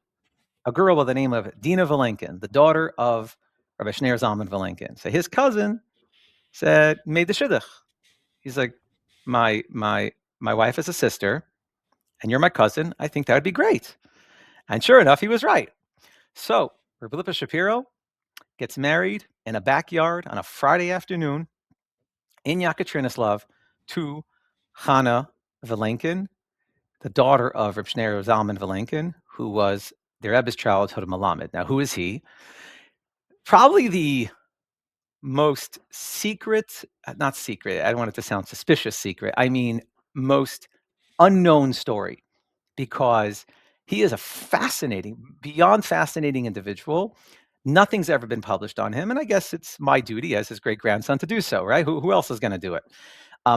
A: a girl by the name of Dina Vilenkin, the daughter of Reb Schneur Zalman Vilenkin. So his cousin made the shidduch. He's like, my wife is a sister, and you're my cousin. I think that would be great. And sure enough, he was right. So Reb Shapiro gets married in a backyard on a Friday afternoon in Yekaterinoslav to Chana Vilenkin, the daughter of Reb Schneur Zalman Vilenkin, who was the Rebbe's childhood melamed. Now, who is he? Probably the most secret, not secret, I don't want it to sound suspicious secret, I mean most unknown story, because he is a fascinating, beyond fascinating individual. Nothing's ever been published on him, and I guess it's my duty as his great-grandson to do so, right? Who else is going to do it?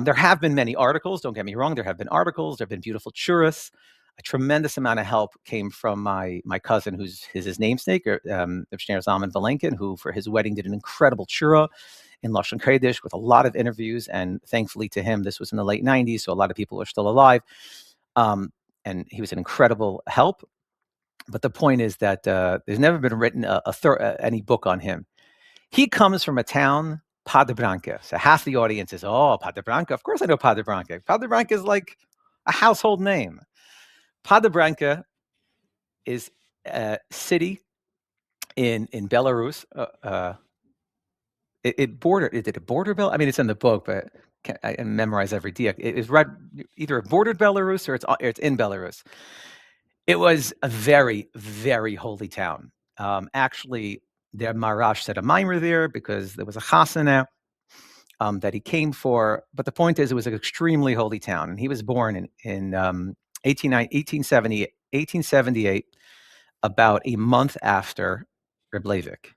A: There have been many articles, don't get me wrong, there have been articles, there have been beautiful churas. A tremendous amount of help came from my cousin, who's his namesake, Reb Schneur Zalman Vilenkin, who for his wedding did an incredible chura in Lashon Kodesh with a lot of interviews, and thankfully to him, this was in the late 90s, so a lot of people are still alive, and he was an incredible help. But the point is that there's never been written any book on him. He comes from a town, Padre Branca. So half the audience is, oh, Padre Branca. Of course I know Padre Branca. Padre Branca is like a household name. Padre Branca is a city in Belarus. It bordered. Is it a border Bel? I mean, it's in the book, but I memorize every dia. It is right, either it bordered Belarus or it's in Belarus. It was a very, very holy town. Actually, the Marash said a mimer there because there was a chasana that he came for. But the point is, it was an extremely holy town, and he was born in 1878, about a month after Reb Leivik.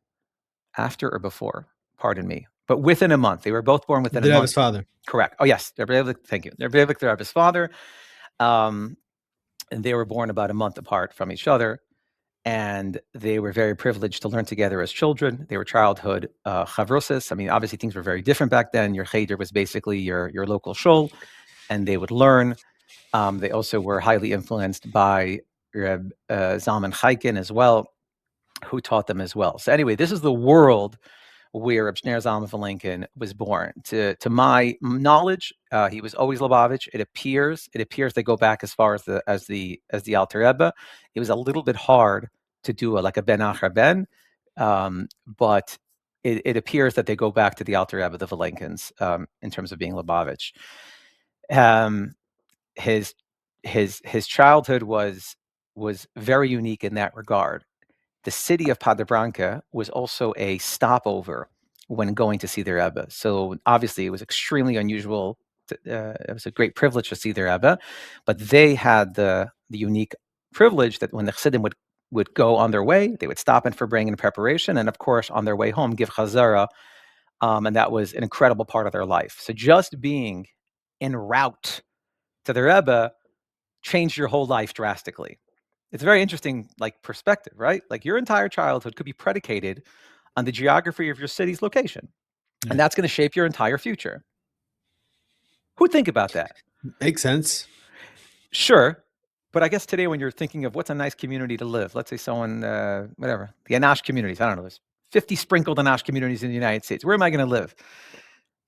A: After or before? Pardon me. But within a month. They were both born within a month.
B: His father.
A: Correct. Oh, yes. Reb Leivik, thank you. Reb Leivik, the Rebbe's father. And they were born about a month apart from each other. And they were very privileged to learn together as children. They were childhood chavrusis. I mean, obviously things were very different back then. Your cheder was basically your local shul, and they would learn. They also were highly influenced by Reb Zalman Chaikin as well, who taught them as well. So anyway, this is the world where Reb Schneur Zalman Vilenkin was born. To my knowledge, he was always Lubavitch. It appears they go back as far as the Alter Rebbe. It was a little bit hard to do like a ben achar ben, but it appears that they go back to the Alter Rebbe, the Vilenkins, in terms of being Lubavitch. His childhood was very unique in that regard. The city of Padre was also a stopover when going to see their Rebbe. So obviously it was extremely unusual. It was a great privilege to see their Rebbe, but they had the unique privilege that when the Chassidim would go on their way, they would stop in for bringing preparation, and of course on their way home give chazara, and that was an incredible part of their life. So just being en route to the Rebbe changed your whole life drastically. It's a very interesting perspective, right? Like your entire childhood could be predicated on the geography of your city's location. And that's going to shape your entire future. Who'd think about that?
B: Makes sense.
A: Sure. But I guess today when you're thinking of what's a nice community to live, let's say someone, whatever, the Anash communities, I don't know, there's 50 sprinkled Anash communities in the United States. Where am I going to live?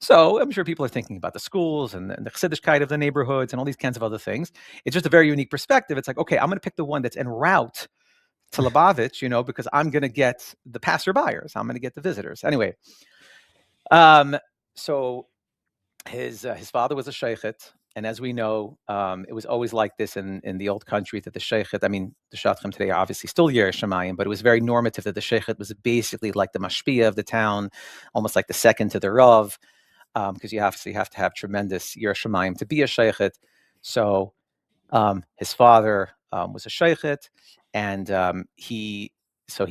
A: So I'm sure people are thinking about the schools and the Chassidischkeit of the neighborhoods and all these kinds of other things. It's just a very unique perspective. It's like, okay, I'm going to pick the one that's en route to Lubavitch, because I'm going to get the passerbyers. I'm going to get the visitors. Anyway, so his father was a sheikhet. And as we know, it was always like this in the old country that the sheikhet, I mean, the shadchan today are obviously still Yerei Shamayim, but it was very normative that the sheikhet was basically like the mashpia of the town, almost like the second to the rav, because you obviously have to have tremendous Yerei Shamayim to be a sheikhet. So his father was a sheikhet, and he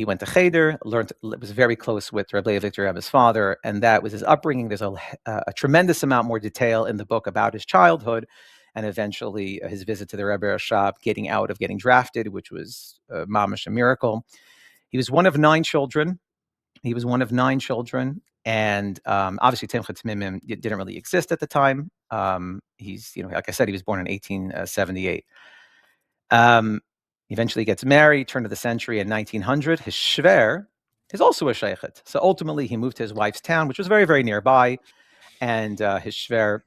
A: went to Cheder, was very close with Rebbe Rebbe's father, and that was his upbringing. There's a tremendous amount more detail in the book about his childhood, and eventually his visit to the Rebbe Rashab, getting drafted, which was mamash a miracle. He was one of 9 children. And obviously Timchat Mimim didn't really exist at the time. He's, like I said, he was born in 1878. Eventually gets married, turn of the century in 1900. His shver is also a sheikhet. So ultimately he moved to his wife's town, which was very, very nearby. And his shver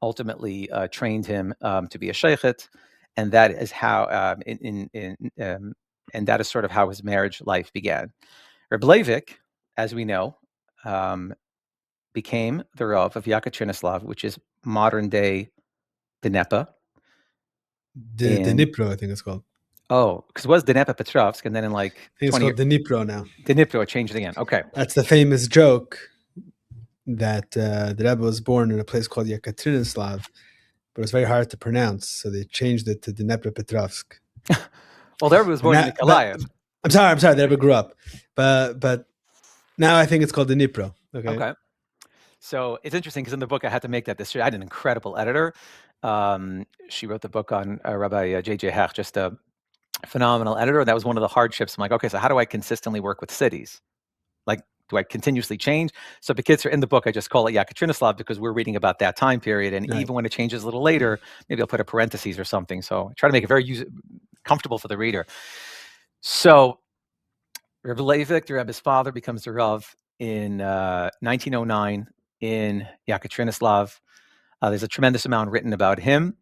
A: ultimately trained him to be a sheikhet. And that is how, and that is sort of how his marriage life began. Reb Leivik, as we know, became the Rav of Yekaterinoslav, which is modern day Dnieper.
B: Dnipro, I think it's called.
A: Oh, because it was Dnieper Petrovsk, and then in
B: I think it's called Dnipro now.
A: Dnipro changed it again. Okay.
B: That's the famous joke that the Rebbe was born in a place called Yekaterinoslav, but it was very hard to pronounce, so they changed it to Dnieper Petrovsk.
A: Well, the Rebbe was born in Nikolaev.
B: I'm sorry, the Rebbe grew up, but now I think it's called Dnipro.
A: Okay. So it's interesting because in the book I had to make that decision. I had an incredible editor. She wrote the book on Rabbi J.J. Hecht, just a phenomenal editor. That was one of the hardships. I'm like, okay, so how do I consistently work with cities? Like, do I continuously change? So the kids are in the book. I just call it Yekaterinoslav because we're reading about that time period. And even when it changes a little later, maybe I'll put a parentheses or something. So I try to make it very comfortable for the reader. So Rebbe Leivik, the Rebbe's father, becomes the Rav in 1909 in Yekaterinoslav. There's a tremendous amount written about him.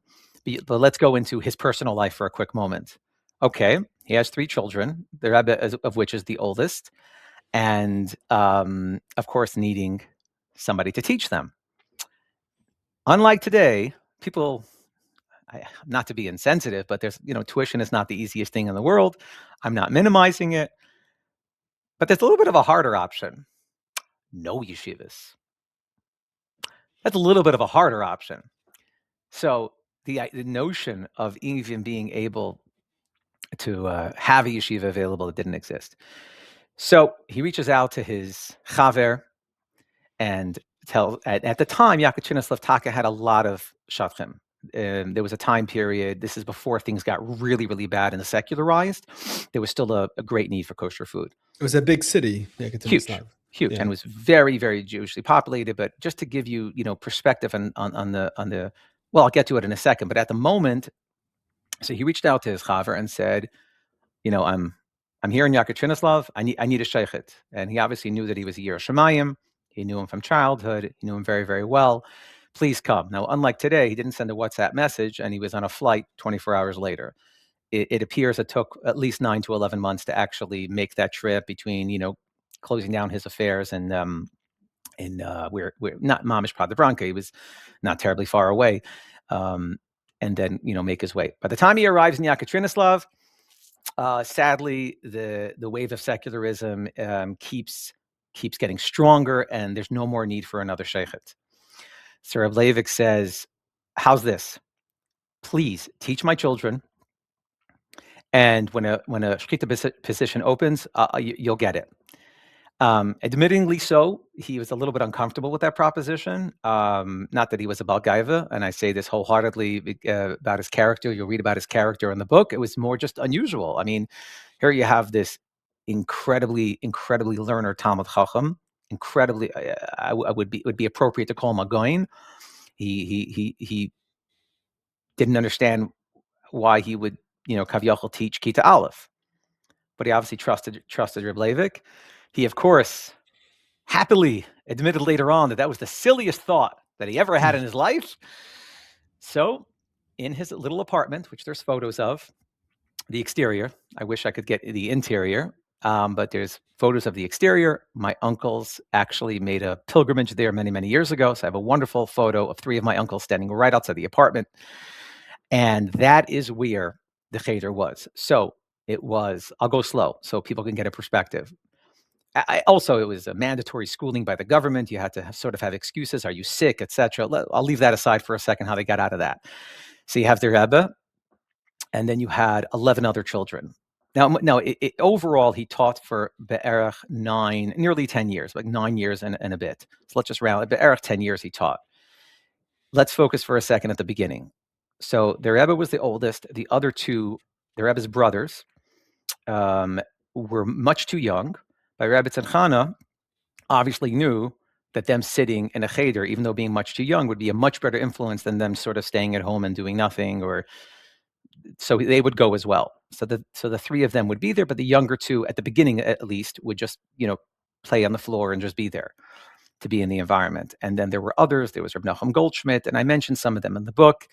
A: But let's go into his personal life for a quick moment. Okay, he has 3 children, the Rebbe of which is the oldest, and of course needing somebody to teach them. Unlike today, people, not to be insensitive, but there's, tuition is not the easiest thing in the world. I'm not minimizing it, but there's a little bit of a harder option. No yeshivas. That's a little bit of a harder option. So the notion of even being able to have a yeshiva available that didn't exist. So he reaches out to his chaver and at the time, Yekaterinoslav Taka had a lot of shadchan. There was a time period, this is before things got really, really bad and secularized. There was still a great need for kosher food.
B: It was a big city,
A: Yekaterinoslav. Huge, and was very, very Jewishly populated. But just to give you, perspective on the, well, I'll get to it in a second. But at the moment, so he reached out to his chaver and said, I'm I'm here in Yekaterinoslav. I need a sheikhet. And he obviously knew that he was a Yir Shemayim. He knew him from childhood. He knew him very, very well. Please come. Now, unlike today, he didn't send a WhatsApp message, and he was on a flight 24 hours later. It appears it took at least 9 to 11 months to actually make that trip between, closing down his affairs and we're not Mamish Pradabranka. He was not terribly far away, and then make his way. By the time he arrives in Yekaterinoslav, sadly, the wave of secularism keeps getting stronger, and there's no more need for another sheikhet. So Reb Leivik says, "How's this? Please teach my children, and when a shkita position opens, you'll get it." Admittingly so, he was a little bit uncomfortable with that proposition. Not that he was a Balgaiva, and I say this wholeheartedly about his character. You'll read about his character in the book. It was more just unusual. I mean, here you have this incredibly learner Talmud Chacham. Incredibly, would be appropriate to call him a goin. He didn't understand why he would Kavyachal teach Kita Aleph, but he obviously trusted Reb Leivik. He of course happily admitted later on that was the silliest thought that he ever had in his life. So in his little apartment, which there's photos of, the exterior, I wish I could get the interior, but there's photos of the exterior. My uncles actually made a pilgrimage there many, many years ago. So I have a wonderful photo of 3 of my uncles standing right outside the apartment. And that is where the cheder was. So it was, I'll go slow so people can get a perspective. Also, it was a mandatory schooling by the government. You had to sort of have excuses. Are you sick, etc. I'll leave that aside for a second, how they got out of that. So you have the Rebbe, and then you had 11 other children. Now, overall, he taught for be'erach nearly 10 years, like 9 years and a bit. So let's just round it. Be'erach 10 years he taught. Let's focus for a second at the beginning. So the Rebbe was the oldest. The other 2, the Rebbe's brothers, were much too young. By Rabbi Tzadchana obviously knew that them sitting in a cheder, even though being much too young, would be a much better influence than them sort of staying at home and doing nothing, or so they would go as well. So the 3 of them would be there, but the younger 2, at the beginning at least, would just play on the floor and just be there to be in the environment. And then there were others. There was Reb Nachum Goldschmidt, and I mentioned some of them in the book.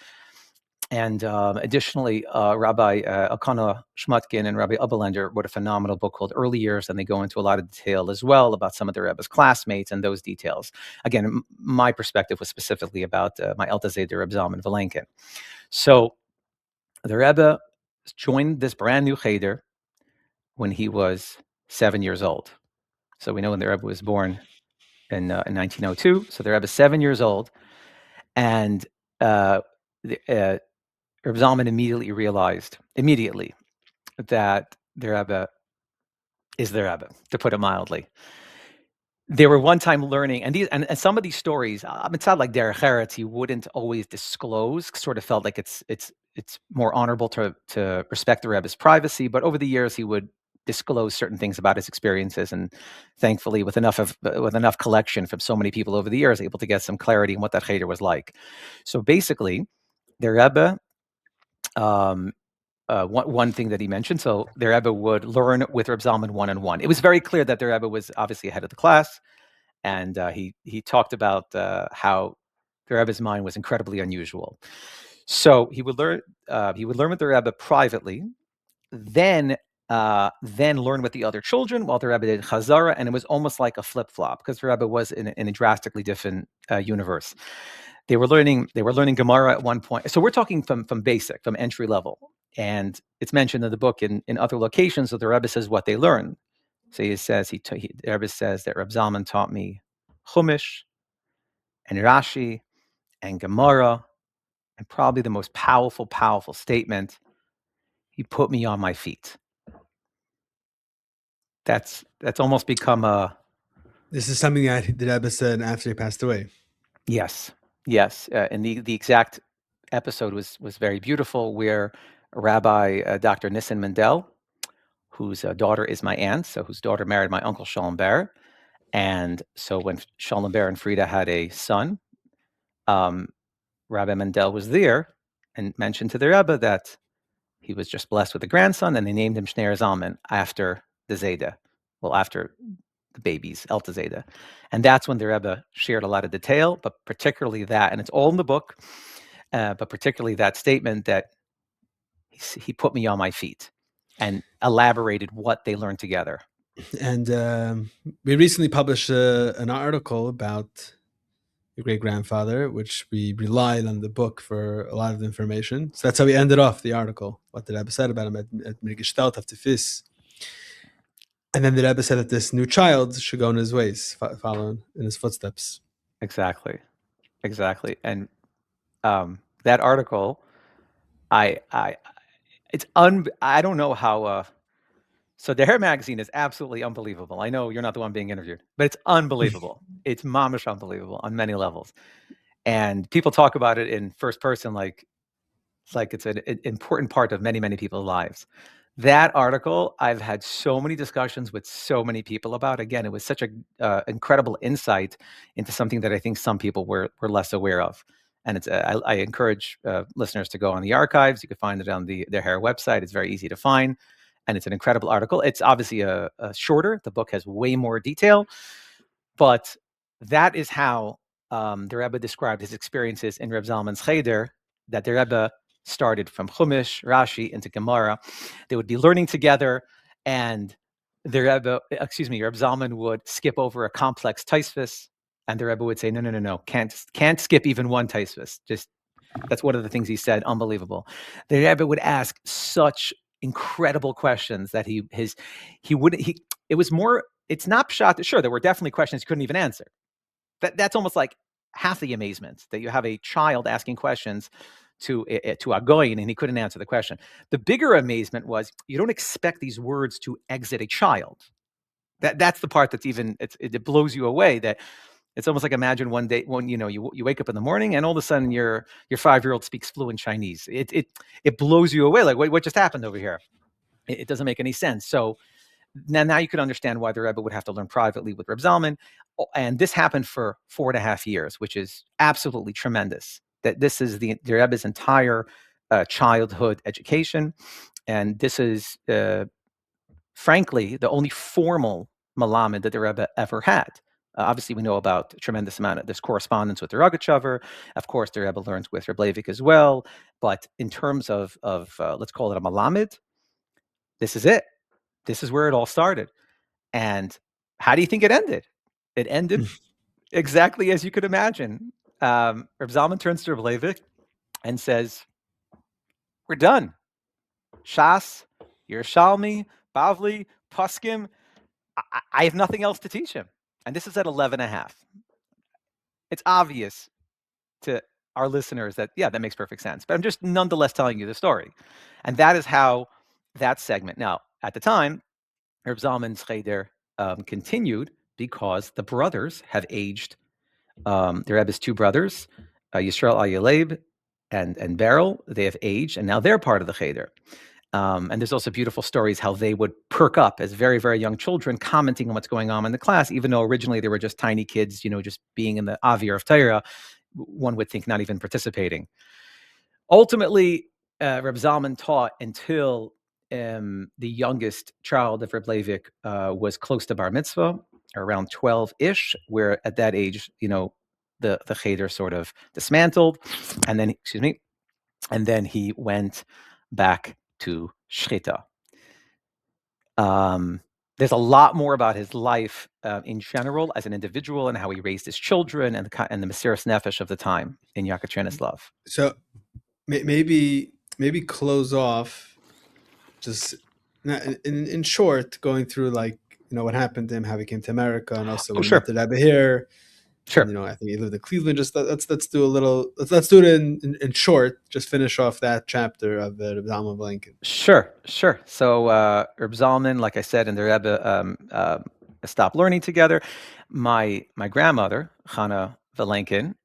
A: And additionally, Rabbi Elkanah Shmutkin and Rabbi Abelender wrote a phenomenal book called Early Years, and they go into a lot of detail as well about some of the Rebbe's classmates and those details. Again, my perspective was specifically about my Eltazeder Reb Zalman Vilenkin. So the Rebbe joined this brand new cheder when he was 7 years old. So we know when the Rebbe was born in 1902. So the Rebbe is 7 years old, and Reb Zalman immediately realized that the Rebbe is the Rebbe, to put it mildly. They were one time learning, and some of these stories, it's not like Derech Eretz, he wouldn't always disclose. Sort of felt like it's more honorable to respect the Rebbe's privacy. But over the years, he would disclose certain things about his experiences, and thankfully, with enough collection from so many people over the years, able to get some clarity on what that cheder was like. So basically, the Rebbe. One thing that he mentioned, so the Rebbe would learn with Reb Zalman one-on-one. It was very clear that the Rebbe was obviously ahead of the class, and he talked about how the Rebbe's mind was incredibly unusual. So he would learn with the Rebbe privately, then learn with the other children while the Rebbe did Chazara, and it was almost like a flip-flop because the Rebbe was in a drastically different universe. They were learning Gemara at one point. So we're talking from basic, from entry level. And it's mentioned in the book in other locations that the Rebbe says what they learn. So he says, the Rebbe says that Reb Zalman taught me Chumash and Rashi and Gemara, and probably the most powerful statement, he put me on my feet. That's almost become a...
B: This is something that the Rebbe said after he passed away.
A: Yes. And the exact episode was very beautiful, where Rabbi Dr. Nissen Mendel, whose daughter is my aunt, so whose daughter married my uncle Shalom Ber. And so when Shalom Ber and Frida had a son, Rabbi Mendel was there and mentioned to the Rebbe that he was just blessed with a grandson, and they named him Schneur Zalman after the Zayda. Well, after the babies, Elta Zayda. And that's when the Rebbe shared a lot of detail, but particularly that, and it's all in the book, but particularly that statement that he put me on my feet and elaborated what they learned together.
B: And we recently published an article about your great grandfather, which we relied on the book for a lot of the information. So that's how we ended off the article. What the Rebbe said about him at Mirgestalt of Tefis. And then the Rebbe said that this new child should go in his ways, follow in his footsteps.
A: Exactly. And that article, I don't know how. So the Hair magazine is absolutely unbelievable. I know you're not the one being interviewed, but it's unbelievable. It's mamish unbelievable on many levels. And people talk about it in first person like it's an important part of many, many people's lives. That article, I've had so many discussions with so many people about. Again, it was such a incredible insight into something that I think some people were less aware of. And it's I encourage listeners to go on the archives. You can find it on their Hair website. It's very easy to find. And it's an incredible article. It's obviously a shorter. The book has way more detail. But that is how the Rebbe described his experiences in Reb Zalman's Cheder, that the Rebbe started from Chumash, Rashi, into Gemara. They would be learning together, and the Rebbe, Reb Zalman would skip over a complex taisvis, and the Rebbe would say, no, can't skip even one taisvis. Just, that's one of the things he said, unbelievable. The Rebbe would ask such incredible questions that it was more, it's not pshat. Sure, there were definitely questions he couldn't even answer. That's almost like half the amazement, that you have a child asking questions to a goyin and he couldn't answer the question. The bigger amazement was you don't expect these words to exit a child. That's the part that's even it blows you away. That it's almost like, imagine one day when you wake up in the morning and all of a sudden your 5-year-old speaks fluent Chinese. It blows you away. Like, what just happened over here? It doesn't make any sense. So now you can understand why the Rebbe would have to learn privately with Reb Zalman. And this happened for 4.5 years, which is absolutely tremendous. That this is the Rebbe's entire childhood education. And this is, frankly, the only formal melamed that the Rebbe ever had. Obviously, we know about a tremendous amount of this correspondence with the Rogatchover. Of course, the Rebbe learns with Reb Leivik as well. But in terms of let's call it a melamed, this is it. This is where it all started. And how do you think it ended? It ended exactly as you could imagine. Reb Zalman turns to Reb Leivik and says, "We're done. Shas, Yerushalmi, Bavli, Paskim. I have nothing else to teach him." And this is at 11 and a half. It's obvious to our listeners that, yeah, that makes perfect sense. But I'm just nonetheless telling you the story. And that is how that segment. Now, at the time, Reb Zalman's Cheder continued because the brothers have aged. The Rebbe's two brothers, Yisrael Ayaleib and Beryl, they have aged, and now they're part of the Cheder. And there's also beautiful stories how they would perk up as very, very young children, commenting on what's going on in the class, even though originally they were just tiny kids, just being in the Avir of Torah, one would think not even participating. Ultimately, Reb Zalman taught until the youngest child of Reb Leivik was close to bar mitzvah, around 12-ish, where at that age, the Cheder sort of dismantled, and then he went back to Shchita. There's a lot more about his life in general as an individual and how he raised his children and the Mesiras Nefesh of the time in Yekaterinos love.
B: So maybe close off just in short, going through what happened to him, how he came to America, and also when he met the Rebbe here.
A: Sure.
B: And, I think he lived in Cleveland. Just let's do a little. Let's do it in short. Just finish off that chapter of the Rebbe Zalman Vilenkin.
A: Sure. So Reb Zalman, like I said, and the Rebbe stopped learning together. My grandmother, Chana Vilenkin,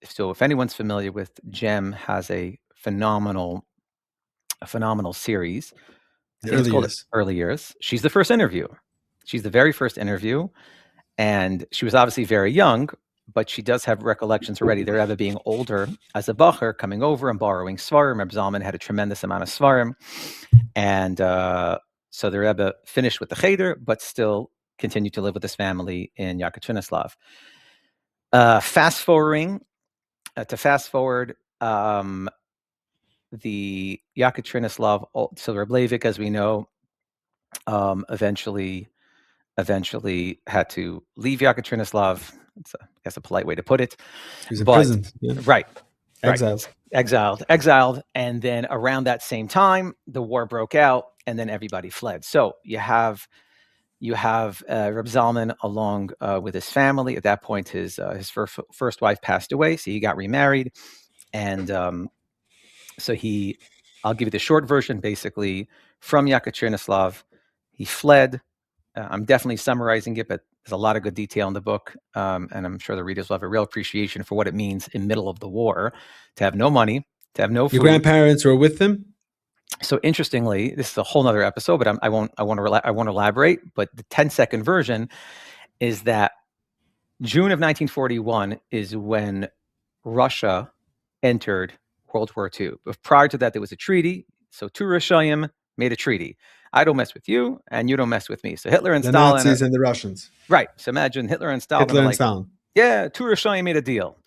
A: so if anyone's familiar with Gem, has a phenomenal series. It's called Early Years. She's the first interview. She's the very first interview. And she was obviously very young, but she does have recollections already. The Rebbe being older as a bacher, coming over and borrowing svarim. Reb Zalman had a tremendous amount of svarim, and so the Rebbe finished with the cheder, but still continued to live with his family in Yekaterinoslav. Fast forward, the Yekaterinoslav, so Reb Leivik, as we know, eventually had to leave Yekaterinoslav. It's I guess a polite way to put it.
B: He was imprisoned. Yeah.
A: Right.
B: Exiled.
A: Exiled. And then around that same time, the war broke out, and then everybody fled. So you have Reb Zalman along with his family. At that point, his first wife passed away, so he got remarried, and so I'll give you the short version. Basically, from Yekaterinoslav, he fled. I'm definitely summarizing it, but there's a lot of good detail in the book, and I'm sure the readers will have a real appreciation for what it means in middle of the war to have no money, to have no food.
B: Your grandparents were with them?
A: So interestingly, this is a whole nother episode, but I won't elaborate. But the 10-second version is that June of 1941 is when Russia entered World War II. But prior to that, there was a treaty. So two Rishayim made a treaty. I don't mess with you, and you don't mess with me. So Hitler and Stalin,
B: the Nazis and the Russians.
A: Right. So imagine Hitler and Stalin. Yeah, two Rishayim made a deal.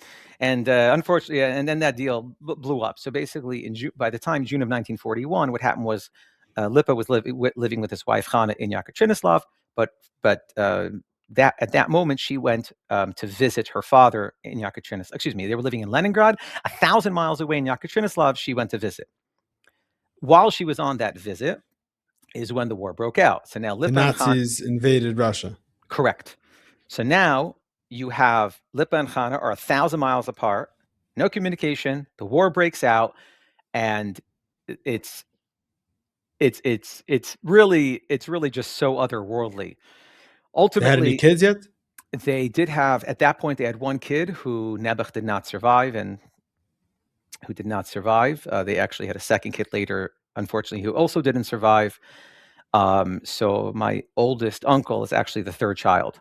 A: And unfortunately, and then that deal blew up. So basically, by the time June of 1941, what happened was Lipa was living with his wife Chana in Yekaterinoslav, but that at that moment she went to visit her father in Yekaterinoslav. Excuse me, they were living in Leningrad, 1,000 miles away in Yekaterinoslav. She went to visit. While she was on that visit, is when the war broke out. So now Lipa
B: the Nazis invaded Russia.
A: Correct. So now you have Lipa and Chana are 1,000 miles apart, no communication. The war breaks out, and it's really just so otherworldly. Ultimately,
B: they had any kids yet?
A: They did have, at that point, they had one kid who Nebuch did not survive, They actually had a second kid later, unfortunately, who also didn't survive. So my oldest uncle is actually the third child.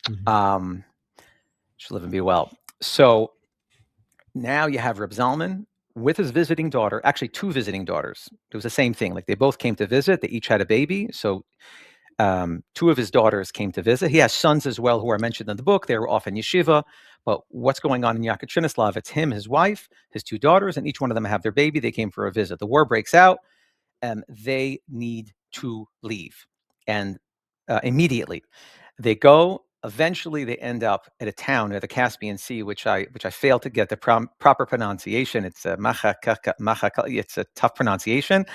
A: Mm-hmm. Should live and be well. So now you have Reb Zalman with his visiting daughter, actually two visiting daughters. It was the same thing. Like they both came to visit. They each had a baby. So two of his daughters came to visit. He has sons as well who are mentioned in the book. They were off in Yeshiva. But what's going on in Yekaterinoslav? It's him, his wife, his two daughters, and each one of them have their baby. They came for a visit. The war breaks out, and they need to leave. And immediately they go. Eventually, they end up at a town near the Caspian Sea, which I failed to get the proper pronunciation. It's it's a tough pronunciation.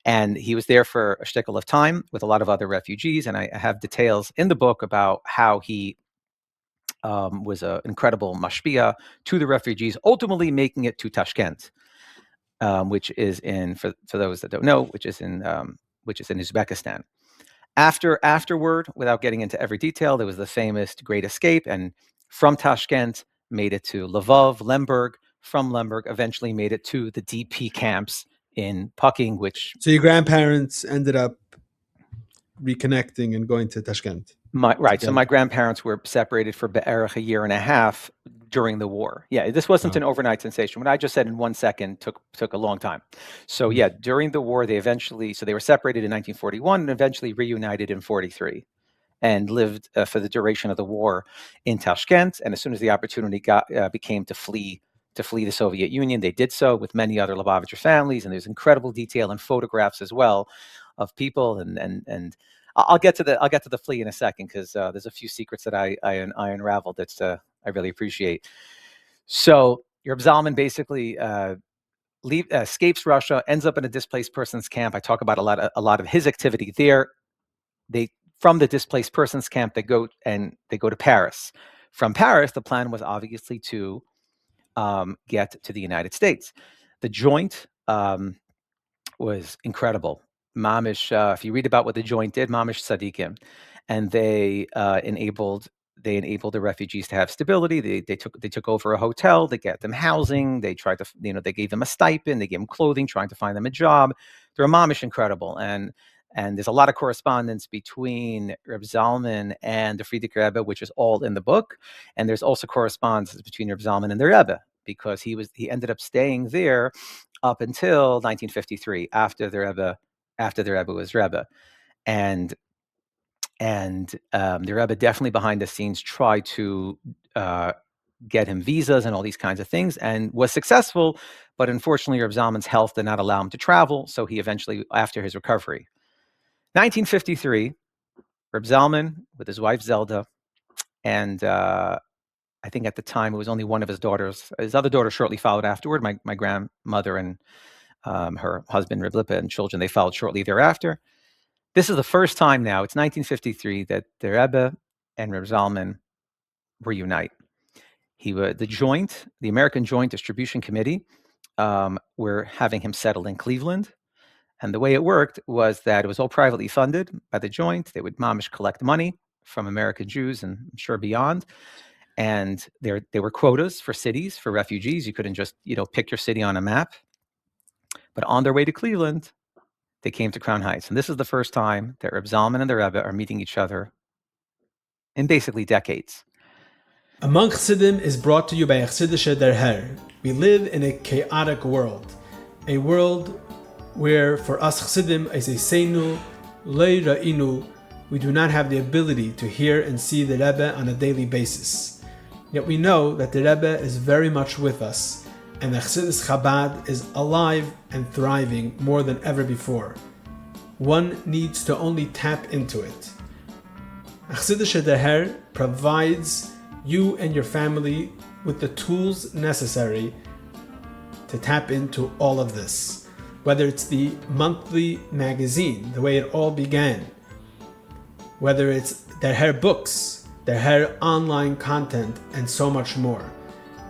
A: And he was there for a shtickle of time with a lot of other refugees. And I have details in the book about how he was an incredible mashpia to the refugees, ultimately making it to Tashkent, which is in, for those that don't know, which is in Uzbekistan. Afterward, without getting into every detail, there was the famous Great Escape, and from Tashkent made it to Lvov, Lemberg. From Lemberg, eventually made it to the DP camps in Pucking, which...
B: So your grandparents ended up reconnecting and going to Tashkent.
A: Right. So my grandparents were separated for be'erach a year and a half during the war. Yeah, this wasn't an overnight sensation. What I just said in 1 second took a long time. So yeah, during the war, they were separated in 1941 and eventually reunited in 43 and lived for the duration of the war in Tashkent. And as soon as the opportunity became to flee the Soviet Union, they did so with many other Lubavitcher families. And there's incredible detail and photographs as well of people and I'll get to the flee in a second because there's a few secrets that I unraveled that I really appreciate. So Reb Zalman basically escapes Russia, ends up in a displaced persons camp. I talk about a lot of his activity there. From the displaced persons camp, they go to Paris. From Paris, the plan was obviously to get to the United States. The joint was incredible. Mamish, if you read about what the joint did, Mamish Tzadikim, and they enabled the refugees to have stability. They took over a hotel. They get them housing. They tried to, they gave them a stipend. They gave them clothing, trying to find them a job. They're Mamish incredible. And And there's a lot of correspondence between Reb Zalman and the Frierdiker Rebbe, which is all in the book. And there's also correspondence between Reb Zalman and the Rebbe, because he ended up staying there up until 1953, after the Rebbe was Rebbe. And the Rebbe definitely behind the scenes tried to get him visas and all these kinds of things, and was successful. But unfortunately, Reb Zalman's health did not allow him to travel. So he eventually, after his recovery, 1953, Reb Zalman with his wife Zelda, and I think at the time it was only one of his daughters. His other daughter shortly followed afterward. My grandmother and her husband Reb Lipa and children, they followed shortly thereafter. This is the first time now, it's 1953, that the Rebbe and Reb Zalman reunite. The American Joint Distribution Committee, were having him settled in Cleveland. And the way it worked was that it was all privately funded by the Joint. They would mamish collect money from American Jews and I'm sure beyond. And there were quotas for cities, for refugees. You couldn't just, pick your city on a map. But on their way to Cleveland, they came to Crown Heights. And this is the first time that Reb Zalman and the Rebbe are meeting each other in basically decades.
B: Among Chassidim is brought to you by Chassidische Der Herr. We live in a chaotic world, a world where for us Chassidim, as a seinu, lei ra'inu, we do not have the ability to hear and see the Rebbe on a daily basis. Yet we know that the Rebbe is very much with us, and the Chassidus Chabad is alive and thriving more than ever before. One needs to only tap into it. Chassidische Der Herr provides you and your family with the tools necessary to tap into all of this. Whether it's the monthly magazine, the way it all began, whether it's Der Herr books, Der Herr online content, and so much more.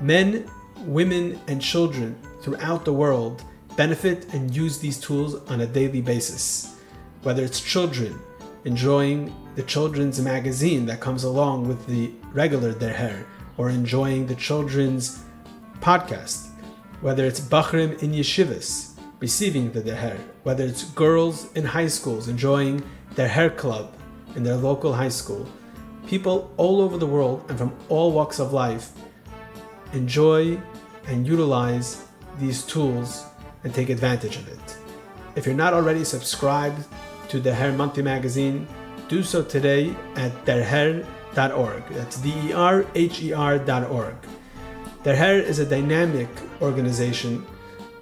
B: Men, women, and children throughout the world benefit and use these tools on a daily basis. Whether it's children enjoying the children's magazine that comes along with the regular Der Herr, or enjoying the children's podcast, whether it's Bachrim in Yeshivas receiving the Der Herr, whether it's girls in high schools enjoying Der Herr Club in their local high school. People all over the world and from all walks of life enjoy and utilize these tools and take advantage of it. If you're not already subscribed to Der Herr monthly magazine, do so today at derher.org. That's derher.org. Der Herr is a dynamic organization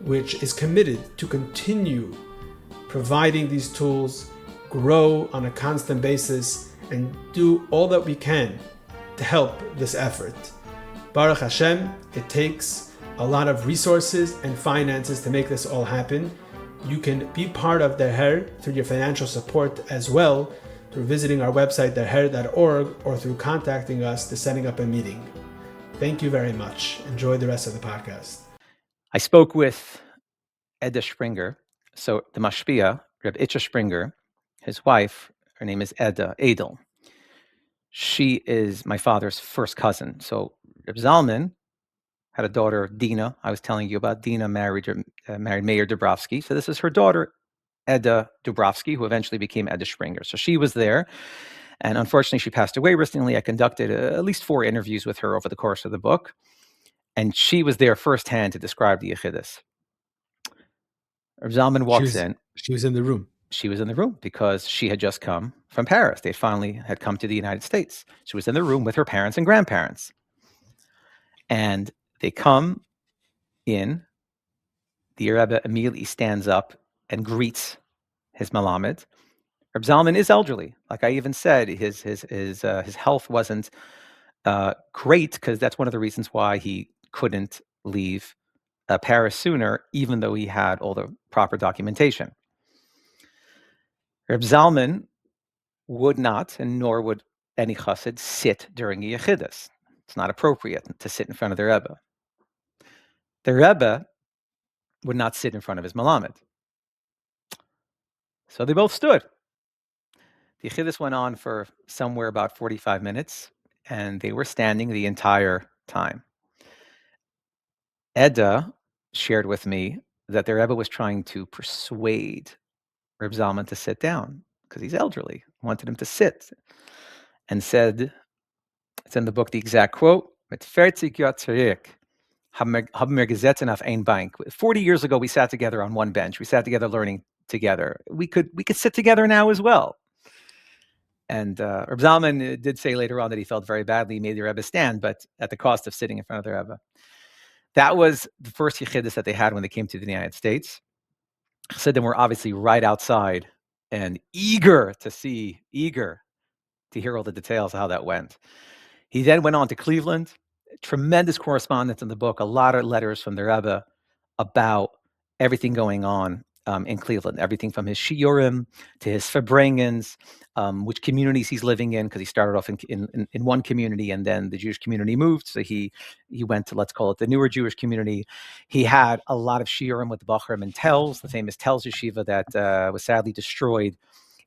B: which is committed to continue providing these tools, grow on a constant basis, and do all that we can to help this effort. Baruch Hashem, it takes a lot of resources and finances to make this all happen. You can be part of Der Herr through your financial support as well, through visiting our website derher.org, or through contacting us to setting up a meeting. Thank you very much. Enjoy the rest of the podcast.
A: I spoke with Edda Springer, so the Mashpia, Reb Itcha Springer, his wife, her name is Edel. She is my father's first cousin. So Reb Zalman had a daughter, Dina. I was telling you about Dina married Meir Dubrovsky. So this is her daughter, Edda Dubrovsky, who eventually became Edda Springer. So she was there. And unfortunately, she passed away recently. I conducted at least 4 interviews with her over the course of the book. And she was there firsthand to describe the Yechidus. Reb Zalman walks in.
B: She was in the room.
A: She was in the room because she had just come from Paris. They finally had come to the United States. She was in the room with her parents and grandparents. And they come in. The Rebbe immediately stands up and greets his melamed. Reb Zalman is elderly. Like I even said, his health wasn't great, because that's one of the reasons why he couldn't leave Paris sooner, even though he had all the proper documentation. Reb Zalman would not, and nor would any chassid, sit during a yechidus. It's not appropriate to sit in front of the Rebbe. The Rebbe would not sit in front of his melamed. So they both stood. The yechidus went on for somewhere about 45 minutes, and they were standing the entire time. Edda shared with me that the Rebbe was trying to persuade Reb Zalman to sit down because he's elderly. Wanted him to sit, and said, it's in the book, the exact quote, "Mit 40 Jahr zurück haben wir gesessen auf ein Bank." 40 years ago, we sat together on one bench. We sat together learning together. We could sit together now as well. And Reb Zalman did say later on that he felt very badly. He made the Rebbe stand, but at the cost of sitting in front of the Rebbe. That was the first Yechidus that they had when they came to the United States. Chassidim were obviously right outside and eager to hear all the details of how that went. He then went on to Cleveland. Tremendous correspondence in the book, a lot of letters from the Rebbe about everything going on in Cleveland, everything from his shiurim to his farbrengens, which communities he's living in, because he started off in one community and then the Jewish community moved. So he went to, let's call it, the newer Jewish community. He had a lot of shiurim with the Bachrim and Telz, the famous Telz Yeshiva that was sadly destroyed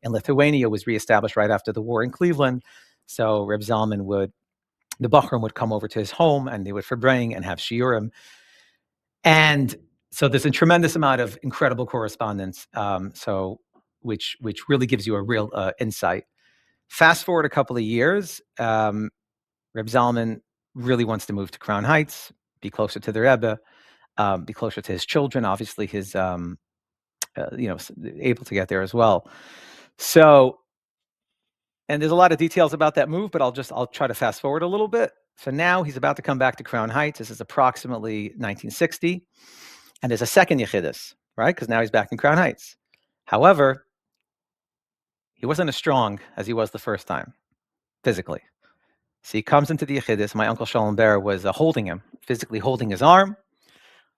A: in Lithuania, was reestablished right after the war in Cleveland. So Reb Zalman the Bachrim would come over to his home and they would farbring and have shiurim. And so there's a tremendous amount of incredible correspondence, which really gives you a real insight. Fast forward a couple of years, Reb Zalman really wants to move to Crown Heights, be closer to the Rebbe, be closer to his children. Obviously, his able to get there as well. So, and there's a lot of details about that move, but I'll try to fast forward a little bit. So now he's about to come back to Crown Heights. This is approximately 1960. And there's a second Yechidus, right? Because now he's back in Crown Heights. However, he wasn't as strong as he was the first time, physically. So he comes into the Yechidus. My uncle Shalom Ber was holding him, physically holding his arm.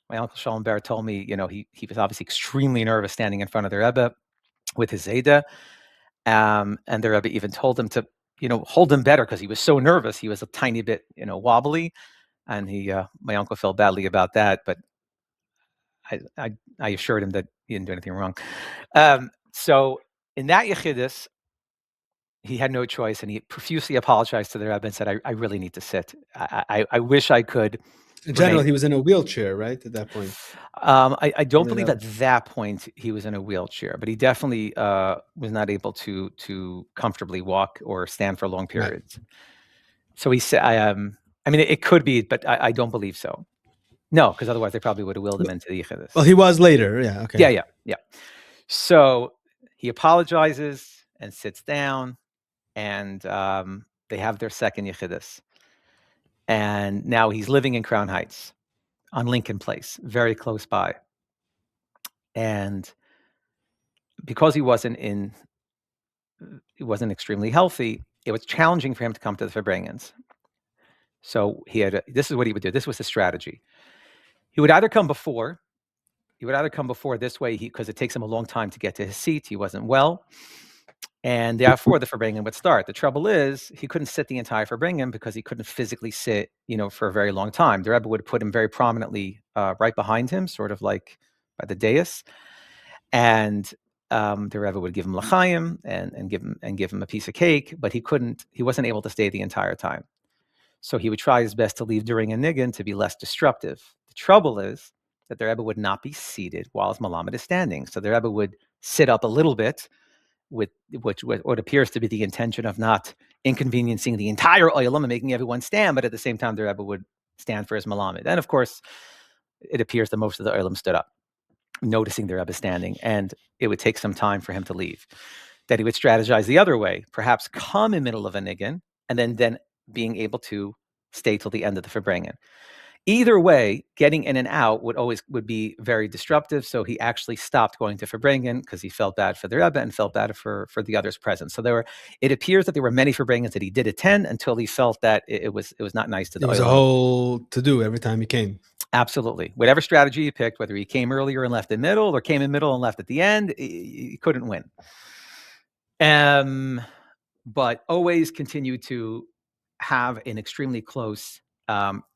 A: My uncle Shalom Ber told me, he was obviously extremely nervous standing in front of the Rebbe with his Zayda. And the Rebbe even told him to, hold him better because he was so nervous. He was a tiny bit, wobbly. And my uncle felt badly about that, but I assured him that he didn't do anything wrong. So in that Yechidus, he had no choice, and he profusely apologized to the Rebbe and said, I really need to sit. I wish I could.
B: In general, he was in a wheelchair, right, at that point?
A: I don't believe at that point he was in a wheelchair, but he definitely was not able to comfortably walk or stand for long periods. Right. So he said, it could be, but I don't believe so. No, because otherwise they probably would have willed him into the Yechidus.
B: Well, he was later, yeah, okay.
A: Yeah. So he apologizes and sits down, and they have their second Yechidus. And now he's living in Crown Heights on Lincoln Place, very close by. And because he wasn't extremely healthy, it was challenging for him to come to the farbrengens. So this is what he would do. This was his strategy. He would either come before this way, because it takes him a long time to get to his seat. He wasn't well. And therefore, the farbrengen would start. The trouble is, he couldn't sit the entire farbrengen because he couldn't physically sit, for a very long time. The Rebbe would put him very prominently right behind him, sort of like by the dais. And the Rebbe would give him l'chaim and give him a piece of cake, but he wasn't able to stay the entire time. So he would try his best to leave during a nigun to be less disruptive. The trouble is that the Rebbe would not be seated while his melamed is standing. So the Rebbe would sit up a little bit, with what appears to be the intention of not inconveniencing the entire oilam and making everyone stand, but at the same time the Rebbe would stand for his melamed. And of course, it appears that most of the oilam stood up, noticing the Rebbe standing, and it would take some time for him to leave. That he would strategize the other way, perhaps come in middle of a nigun, and then being able to stay till the end of the farbrengen. Either way, getting in and out would be very disruptive. So he actually stopped going to farbrengen because he felt bad for the Rebbe and felt bad for the others present. So it appears that there were many farbrengens that he did attend until he felt that it was not nice to the oilam.
B: It was a whole to-do every time he came.
A: Absolutely. Whatever strategy he picked, whether he came earlier and left in middle or came in middle and left at the end, he couldn't win. But always continued to have an extremely close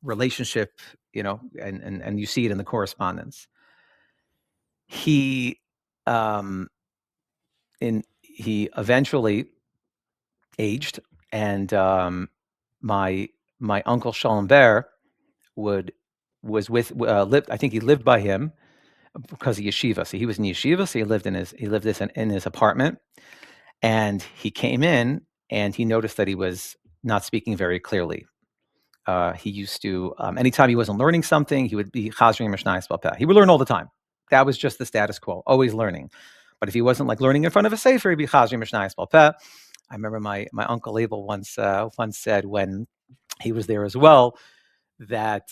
A: relationship, and you see it in the correspondence. He eventually aged, and my uncle Shalom Ber lived. I think he lived by him because of Yeshiva. So he was in Yeshiva, so he lived in his apartment, and he came in and he noticed that he was not speaking very clearly. He used to, anytime he wasn't learning something, he would be chazring mishnayos bal peh. He would learn all the time. That was just the status quo, always learning. But if he wasn't like learning in front of a sefer, he'd be chazring mishnayos bal peh. I remember my uncle Abel once said when he was there as well that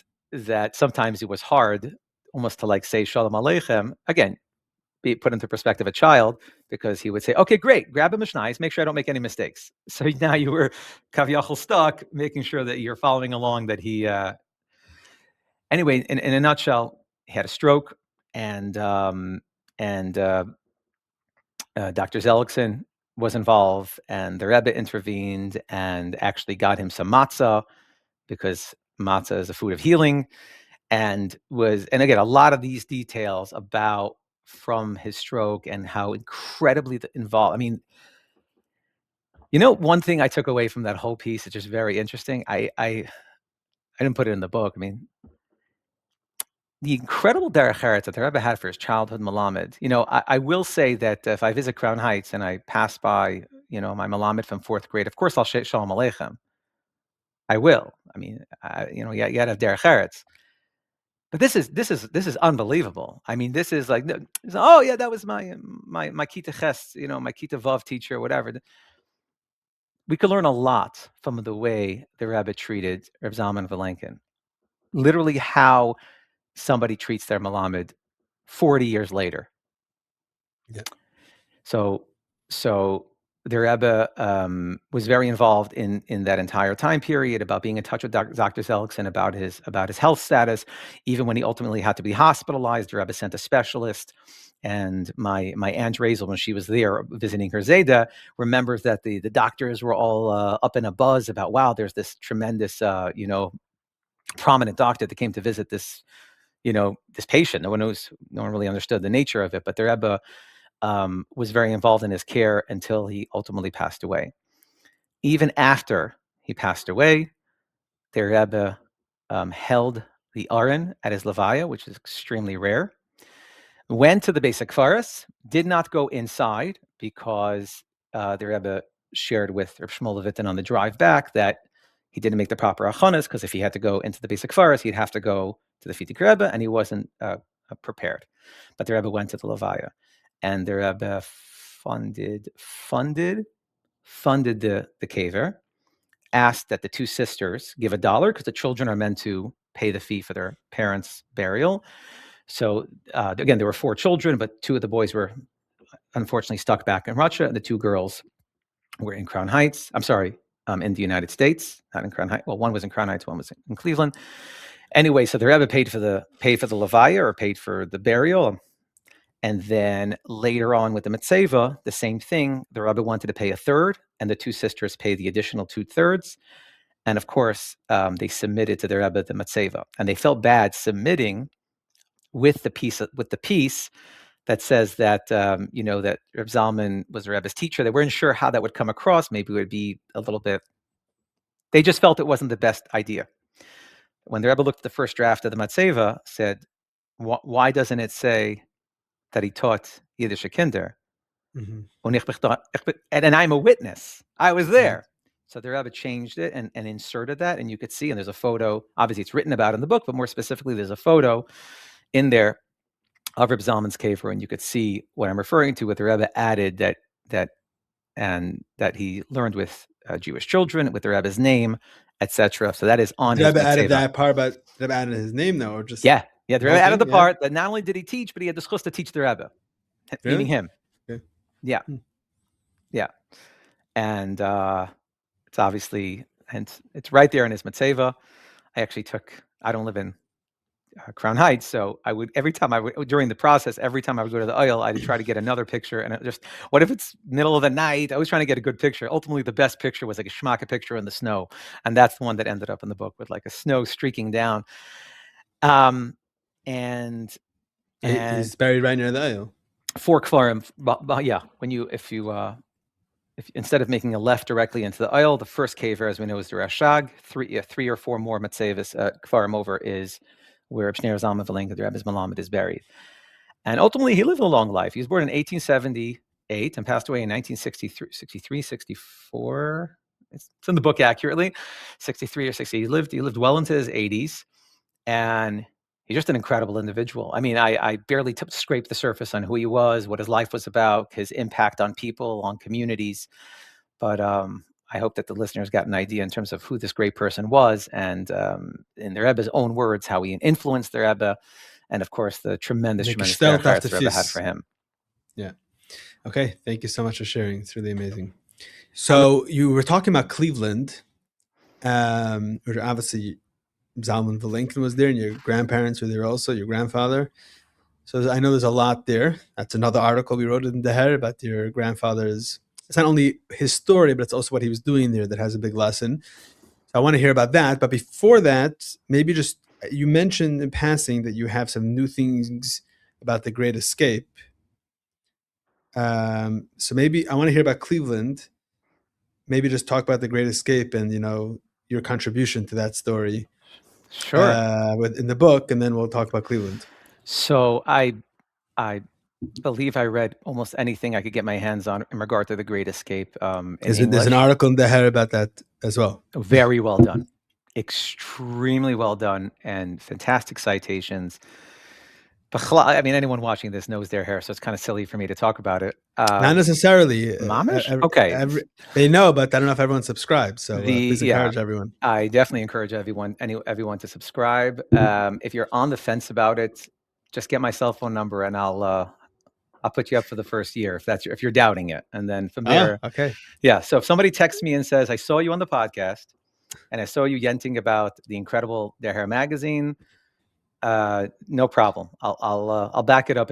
A: sometimes it was hard almost to like say shalom aleichem again, be put into perspective a child, because he would say, okay, great, grab a mishnayos, make sure I don't make any mistakes. So now you were kaviyachol stuck, making sure that you're following along, that he anyway, in a nutshell, he had a stroke, and Dr. Zellickson was involved, and the Rebbe intervened and actually got him some matzah, because matzah is a food of healing, and again, a lot of these details about from his stroke and how incredibly involved. I mean, one thing I took away from that whole piece, it's just very interesting. I didn't put it in the book. I mean, the incredible derech eretz that the Rebbe had for his childhood melamed. I will say that if I visit Crown Heights and I pass by, my melamed from 4th grade, of course I'll say shalom aleichem. I will. I mean, you got to have derech eretz. But this is unbelievable. I mean, this is like, oh yeah, that was my Kita Ches, my Kita Vav teacher, whatever. We could learn a lot from the way the Rebbe treated Reb Zalman Vilenkin. Literally, how somebody treats their melamed 40 years later.
B: Yeah.
A: So the Rebbe was very involved in that entire time period, about being in touch with Dr. Zellickson about his health status. Even when he ultimately had to be hospitalized, the Rebbe sent a specialist. And my Aunt Razel, when she was there visiting her Zayda, remembers that the doctors were all up in a buzz about, wow, there's this tremendous, prominent doctor that came to visit this, this patient. No one really understood the nature of it, but the Rebbe was very involved in his care until he ultimately passed away. Even after he passed away, the Rebbe held the Aron at his levaya, which is extremely rare. Went to the basic forest, did not go inside, because the Rebbe shared with Reb Shmuel Levitin on the drive back that he didn't make the proper achanas, because if he had to go into the basic forest, he'd have to go to the Frierdiker Rebbe, and he wasn't prepared. But the Rebbe went to the levaya, and the Rebbe funded the kever, asked that the two sisters give $1, because the children are meant to pay the fee for their parents' burial. So again, there were 4 children, but 2 of the boys were unfortunately stuck back in Russia, and the 2 girls were in Crown Heights. I'm sorry, in the United States, not in Crown Heights. Well, one was in Crown Heights, one was in Cleveland. Anyway, so the Rebbe paid for the levaya, or paid for the burial. And then later on with the mitzvah, the same thing. The Rebbe wanted to pay 1/3, and the 2 sisters paid the additional 2/3. And of course, they submitted to the Rebbe the mitzvah, and they felt bad submitting with the piece that says that that Reb Zalman was the Rebbe's teacher. They weren't sure how that would come across. Maybe it would be a little bit. They just felt it wasn't the best idea. When the Rebbe looked at the first draft of the mitzvah, said, "Why doesn't it say that he taught Yiddish kinder?" Mm-hmm. And I'm a witness. I was there. Mm-hmm. So the Rebbe changed it and inserted that, and you could see, and there's a photo. Obviously, it's written about in the book, but more specifically, there's a photo in there of Reb Zalman's kever, and you could see what I'm referring to. What the Rebbe added that he learned with Jewish children, with the Rebbe's name, etc. So that is on
B: the
A: his
B: Rebbe added
A: mitzvah.
B: That part, but the Rebbe added his name, though, or just
A: the Rebbe added the part that not only did he teach, but he had the schus to teach the Rebbe, meaning him.
B: Okay.
A: Yeah, and it's obviously, and it's right there in his mitzvah. I don't live in Crown Heights, so I would, during the process, every time I would go to the oil, I'd try to get another picture, and what if it's middle of the night? I was trying to get a good picture. Ultimately, the best picture was like a shmaka picture in the snow, and that's the one that ended up in the book, with like a snow streaking down. And
B: he's buried right near the oil. 4
A: kvarim, yeah. If instead of making a left directly into the oil, the first kever, as we know, is the Rashag. 3 or 4 more mitzvahs kvarim over is where Reb Schneur Zalman Vilenkin, the Rebbe's melamed, is buried. And ultimately, he lived a long life. He was born in 1878 and passed away in 1963, 64. It's in the book accurately, 63 or 60. He lived well into his 80s, and he's just an incredible individual. I mean, I barely scraped the surface on who he was, what his life was about, his impact on people, on communities. But I hope that the listeners got an idea in terms of who this great person was, and in the Rebbe's own words, how he influenced the Rebbe, and of course, the tremendous
B: Gestellt auf
A: derech the Rebbe had for him.
B: Yeah. Okay. Thank you so much for sharing. It's really amazing. So you were talking about Cleveland. Obviously, Zalman Vilenkin was there, and your grandparents were there also, your grandfather. So I know there's a lot there. That's another article we wrote in the Her about your grandfather's. It's not only his story, but it's also what he was doing there that has a big lesson. So I want to hear about that. But before that, maybe just you mentioned in passing that you have some new things about the Great Escape. So maybe I want to hear about Cleveland. Maybe just talk about the Great Escape and your contribution to that story.
A: Sure.
B: In the book, and then we'll talk about Cleveland.
A: So I believe I read almost anything I could get my hands on in regard to the Great Escape in English.
B: There's an article in the Her about that as well.
A: Very well done. Extremely well done, and fantastic citations. I mean, anyone watching this knows their hair, so it's kind of silly for me to talk about it.
B: Not necessarily.
A: Mamish? Okay.
B: They know, but I don't know if everyone subscribes. So please encourage everyone.
A: I definitely encourage everyone to subscribe. If you're on the fence about it, just get my cell phone number, and I'll put you up for the first year if you're doubting it, and then from there.
B: Okay.
A: Yeah. So if somebody texts me and says, "I saw you on the podcast, and I saw you yenting about the incredible Der Hair magazine," no problem. I'll back it up.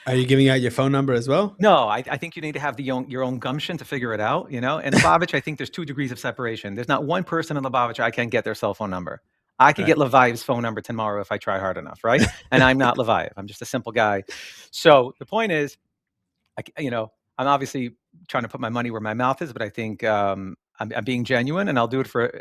B: Are you giving out your phone number as well?
A: No, I think you need to have your own gumption to figure it out. In Lubavitcher, I think there's 2 degrees of separation. There's not one person in Lubavitcher I can't get their cell phone number. I could get Levi's phone number tomorrow if I try hard enough, right? And I'm not Levi. I'm just a simple guy. So the point is, I'm obviously trying to put my money where my mouth is, but I think I'm being genuine, and I'll do it for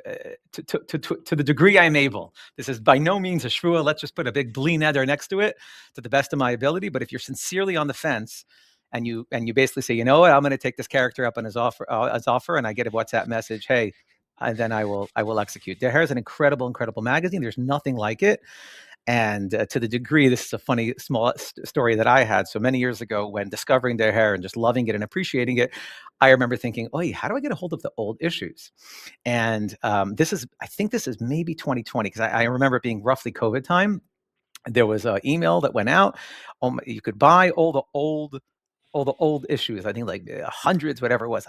A: to the degree I'm able. This is by no means a shvua. Let's just put a big bli neder next to it, to the best of my ability. But if you're sincerely on the fence, and you basically say, you know what, I'm going to take this character up on his offer, and I get a WhatsApp message, hey, and then I will execute. Der Hair is an incredible magazine. There's nothing like it. And to the degree, this is a funny small story that I had. So many years ago, when discovering Der Hair and just loving it and appreciating it, I remember thinking, "Oh, how do I get a hold of the old issues?" And I think this is maybe 2020, because I remember it being roughly COVID time. There was an email that went out. You could buy all the old issues. I think like hundreds, whatever it was.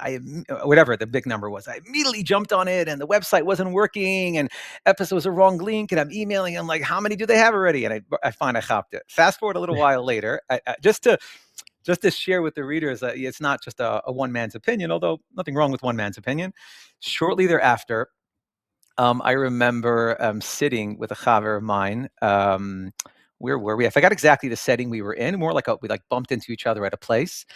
A: Whatever the big number was. I immediately jumped on it, and the website wasn't working, and episode was a wrong link, and I'm emailing them like, how many do they have already? And I find I hopped it. Fast forward a little while later, just to share with the readers, it's not just a one man's opinion, although nothing wrong with one man's opinion. Shortly thereafter, I remember sitting with a chaver of mine. Where were we? I forgot exactly the setting we were in. More like we bumped into each other at a place,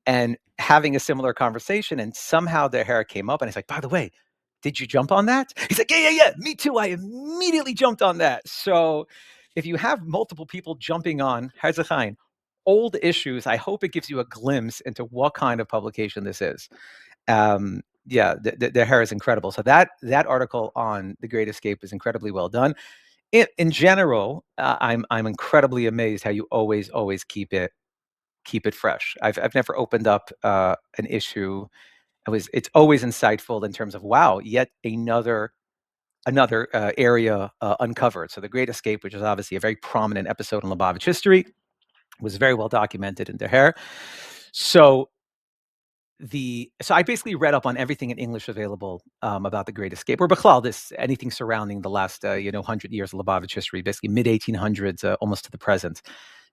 A: and having a similar conversation. And somehow their hair came up, and it's like, by the way, did you jump on that? He's like, yeah, me too. I immediately jumped on that. So if you have multiple people jumping on Herzachain, old issues, I hope it gives you a glimpse into what kind of publication this is. Their hair is incredible. So that article on The Great Escape is incredibly well done. In general, I'm incredibly amazed how you always keep it fresh. I've never opened up an issue. It's always insightful in terms of, wow, yet another area uncovered. So The Great Escape, which is obviously a very prominent episode in Lubavitch history, was very well documented in Der Hair. So I basically read up on everything in English available about The Great Escape, or Bechlal, anything surrounding the last 100 years of Lubavitch history, basically mid 1800s, almost to the present.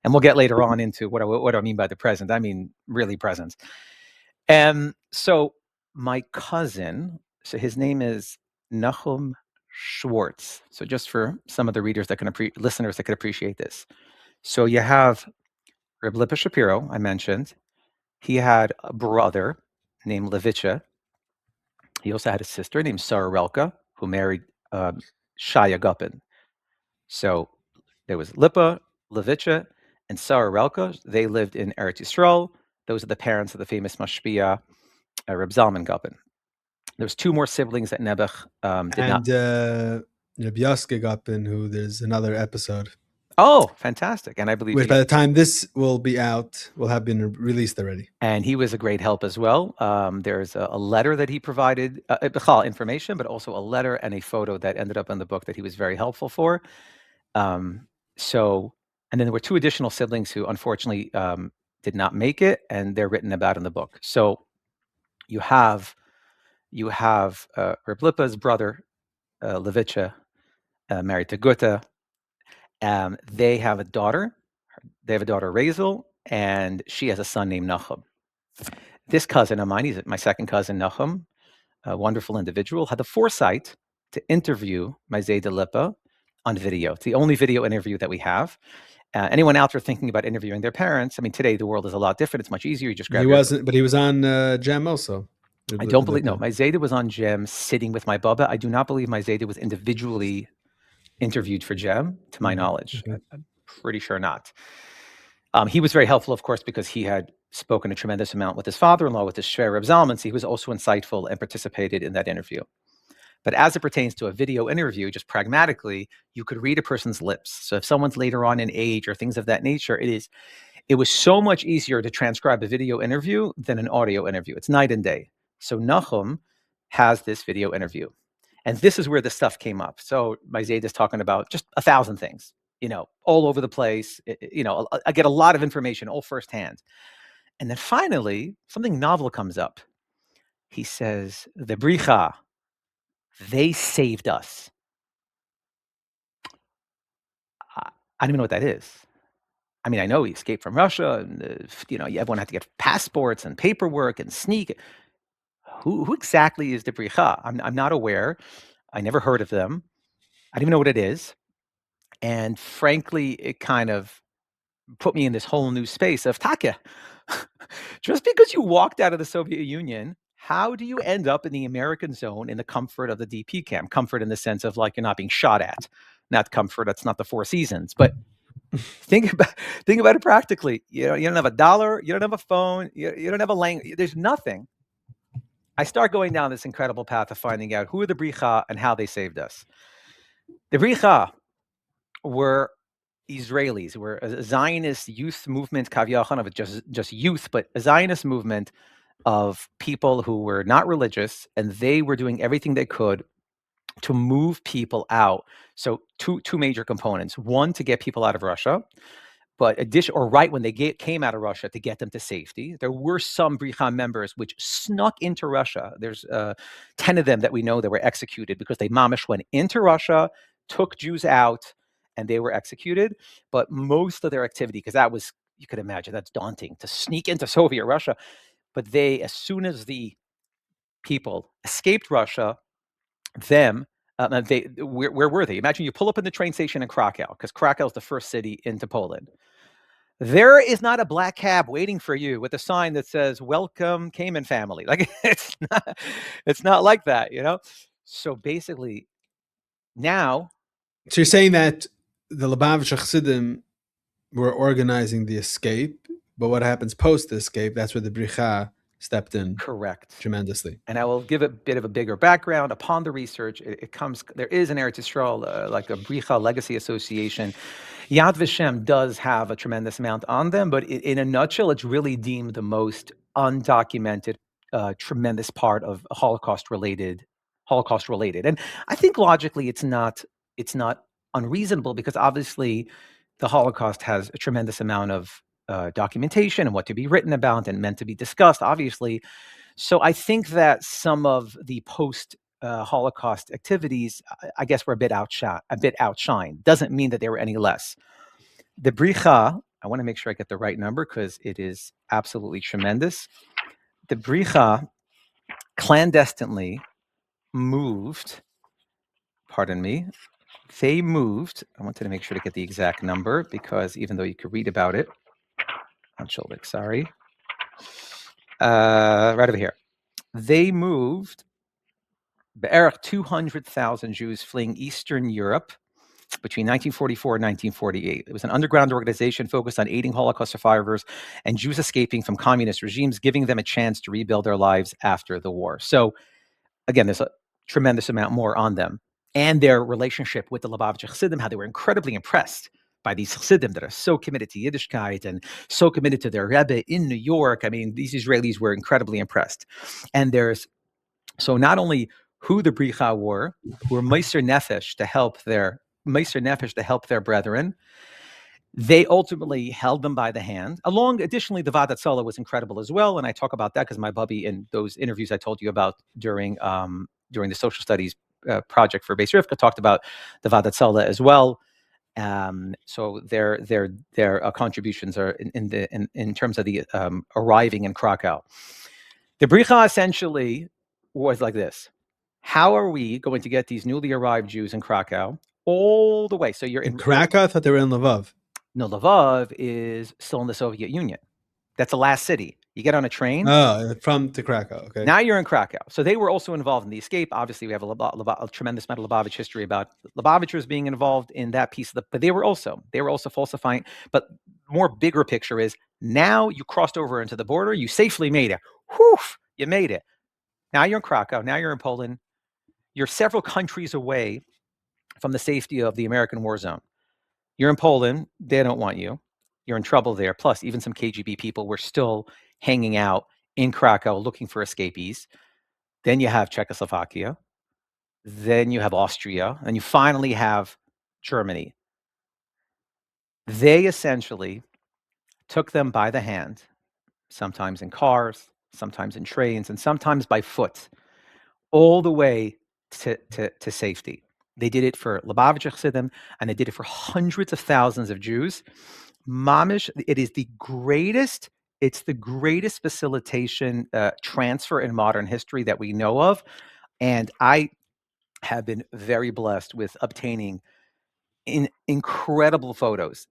A: And we'll get later on into what I mean by the present. I mean really present. So my cousin, so his name is Nuchie Schwartz. So just for some of the readers listeners that could appreciate this. So you have Reb Shapiro, I mentioned. He had a brother named Lubavitcher. He also had a sister named Sarah Relka, who married Shaya Gupin. So there was Lipa, Lubavitcher, and Sarah Relka, they lived in Eretz Yisrael. Those are the parents of the famous mashpia, Reb Zalman Vilenkin. There was 2 more siblings that Nebuch did not.
B: Reb Yaske Gapin, who there's another episode.
A: Oh, fantastic. And I believe
B: which by the time this will be out, will have been released already.
A: And he was a great help as well. There's a letter that he provided, information, but also a letter and a photo that ended up in the book that he was very helpful for. And then there were 2 additional siblings who unfortunately did not make it, and they're written about in the book. So you have Reb Lippa's brother, Lubavitcher, married to Gutta. They have a daughter. They have a daughter, Razel, and she has a son named Nachum. This cousin of mine, he's my second cousin, Nachum, a wonderful individual, had the foresight to interview my Zayda Lipa on video. It's the only video interview that we have. Anyone out there thinking about interviewing their parents? I mean, today the world is a lot different. It's much easier. You just grab.
B: He wasn't, but he was on Gem also.
A: I don't believe. No, my Zayda was on Gem sitting with my Bubba. I do not believe my Zayda was individually interviewed for Gem, to my knowledge. Okay. I'm pretty sure not. He was very helpful, of course, because he had spoken a tremendous amount with his father-in-law, with his Schwer Reb Zalman, so he was also insightful and participated in that interview. But as it pertains to a video interview, just pragmatically, you could read a person's lips. So if someone's later on in age or things of that nature, it was so much easier to transcribe a video interview than an audio interview. It's night and day. So Nachum has this video interview. And this is where the stuff came up. So my Zayd is talking about just 1,000 things, all over the place. I get a lot of information all firsthand. And then finally, something novel comes up. He says, the Bricha, they saved us. I don't even know what that is. I mean, I know he escaped from Russia, and everyone had to get passports and paperwork and sneak. Who exactly is the Bricha? I'm not aware. I never heard of them. I don't even know what it is. And frankly, it kind of put me in this whole new space of Taka. Just because you walked out of the Soviet Union, how do you end up in the American zone in the comfort of the DP camp? Comfort in the sense of like you're not being shot at. Not comfort, that's not the Four Seasons. But think about it practically. You don't have a dollar, you don't have a phone, you don't have a language, there's nothing. I start going down this incredible path of finding out who are the Bricha and how they saved us. The Bricha were Israelis, were a Zionist youth movement, Kavyachan, of just youth, but a Zionist movement of people who were not religious, and they were doing everything they could to move people out. So two major components. One, to get people out of Russia, but right when they came out of Russia, to get them to safety. There were some Bricha members which snuck into Russia. There's 10 of them that we know that were executed because they mamish went into Russia, took Jews out, and they were executed. But most of their activity, because that was, you could imagine, that's daunting to sneak into Soviet Russia. But they, as soon as the people escaped Russia, where were they? Imagine you pull up in the train station in Krakow, because Krakow is the first city into Poland. There is not a black cab waiting for you with a sign that says "Welcome, Cayman family." Like it's not like that, So basically, now.
B: So you're saying that the Lubavitcher Chassidim were organizing the escape, but what happens post the escape? That's where the Bricha stepped in.
A: Correct.
B: Tremendously.
A: And I will give a bit of a bigger background. Upon the research, there is an Ancestral, like a Bricha Legacy Association. Yad Vashem does have a tremendous amount on them, but in a nutshell, it's really deemed the most undocumented, tremendous part of Holocaust related. And I think logically it's not unreasonable, because obviously the Holocaust has a tremendous amount of documentation and what to be written about and meant to be discussed, obviously. So I think that some of the post-Holocaust activities, I guess, were a bit outshined. Doesn't mean that they were any less. The Bricha, I want to make sure I get the right number because it is absolutely tremendous. The Bricha clandestinely moved, they moved, I wanted to make sure to get the exact number, because even though you could read about it, sorry. Right over here. They moved 200,000 Jews fleeing Eastern Europe between 1944 and 1948. It was an underground organization focused on aiding Holocaust survivors and Jews escaping from communist regimes, giving them a chance to rebuild their lives after the war. So again, there's a tremendous amount more on them and their relationship with the Lubavitcher Chassidim, how they were incredibly impressed by these Chassidim that are so committed to Yiddishkeit and so committed to their Rebbe in New York. I mean, these Israelis were incredibly impressed. And there's, so not only who the Bricha were, who were Meiser Nefesh to help their brethren, they ultimately held them by the hand. Additionally, the Vadat Sala was incredible as well, and I talk about that because my bubby in those interviews I told you about during the social studies project for Beis Rivka talked about the Vadat Sala as well. So their contributions are in terms of the arriving in Krakow. The Bricha essentially was like this: how are we going to get these newly arrived Jews in Krakow all the way? So you're in
B: Krakow? I thought they were in Lvov.
A: No, Lvov is still in the Soviet Union. That's the last city. You get on a train.
B: Oh, from to Krakow. Okay.
A: Now you're in Krakow. So they were also involved in the escape. Obviously, we have a tremendous amount of Lubavitch history about Lubavitchers being involved in that piece of but they were also falsifying. But more bigger picture is now you crossed over into the border. You safely made it. Whew, you made it. Now you're in Krakow. Now you're in Poland. You're several countries away from the safety of the American war zone. You're in Poland. They don't want you. You're in trouble there. Plus, even some KGB people were still hanging out in Krakow looking for escapees. Then you have Czechoslovakia. Then you have Austria. And you finally have Germany. They essentially took them by the hand, sometimes in cars, sometimes in trains, and sometimes by foot, all the way to safety. They did it for Lubavitcher Chassidim, and they did it for hundreds of thousands of Jews. Mamish, it's the greatest facilitation transfer in modern history that we know of. And I have been very blessed with obtaining incredible photos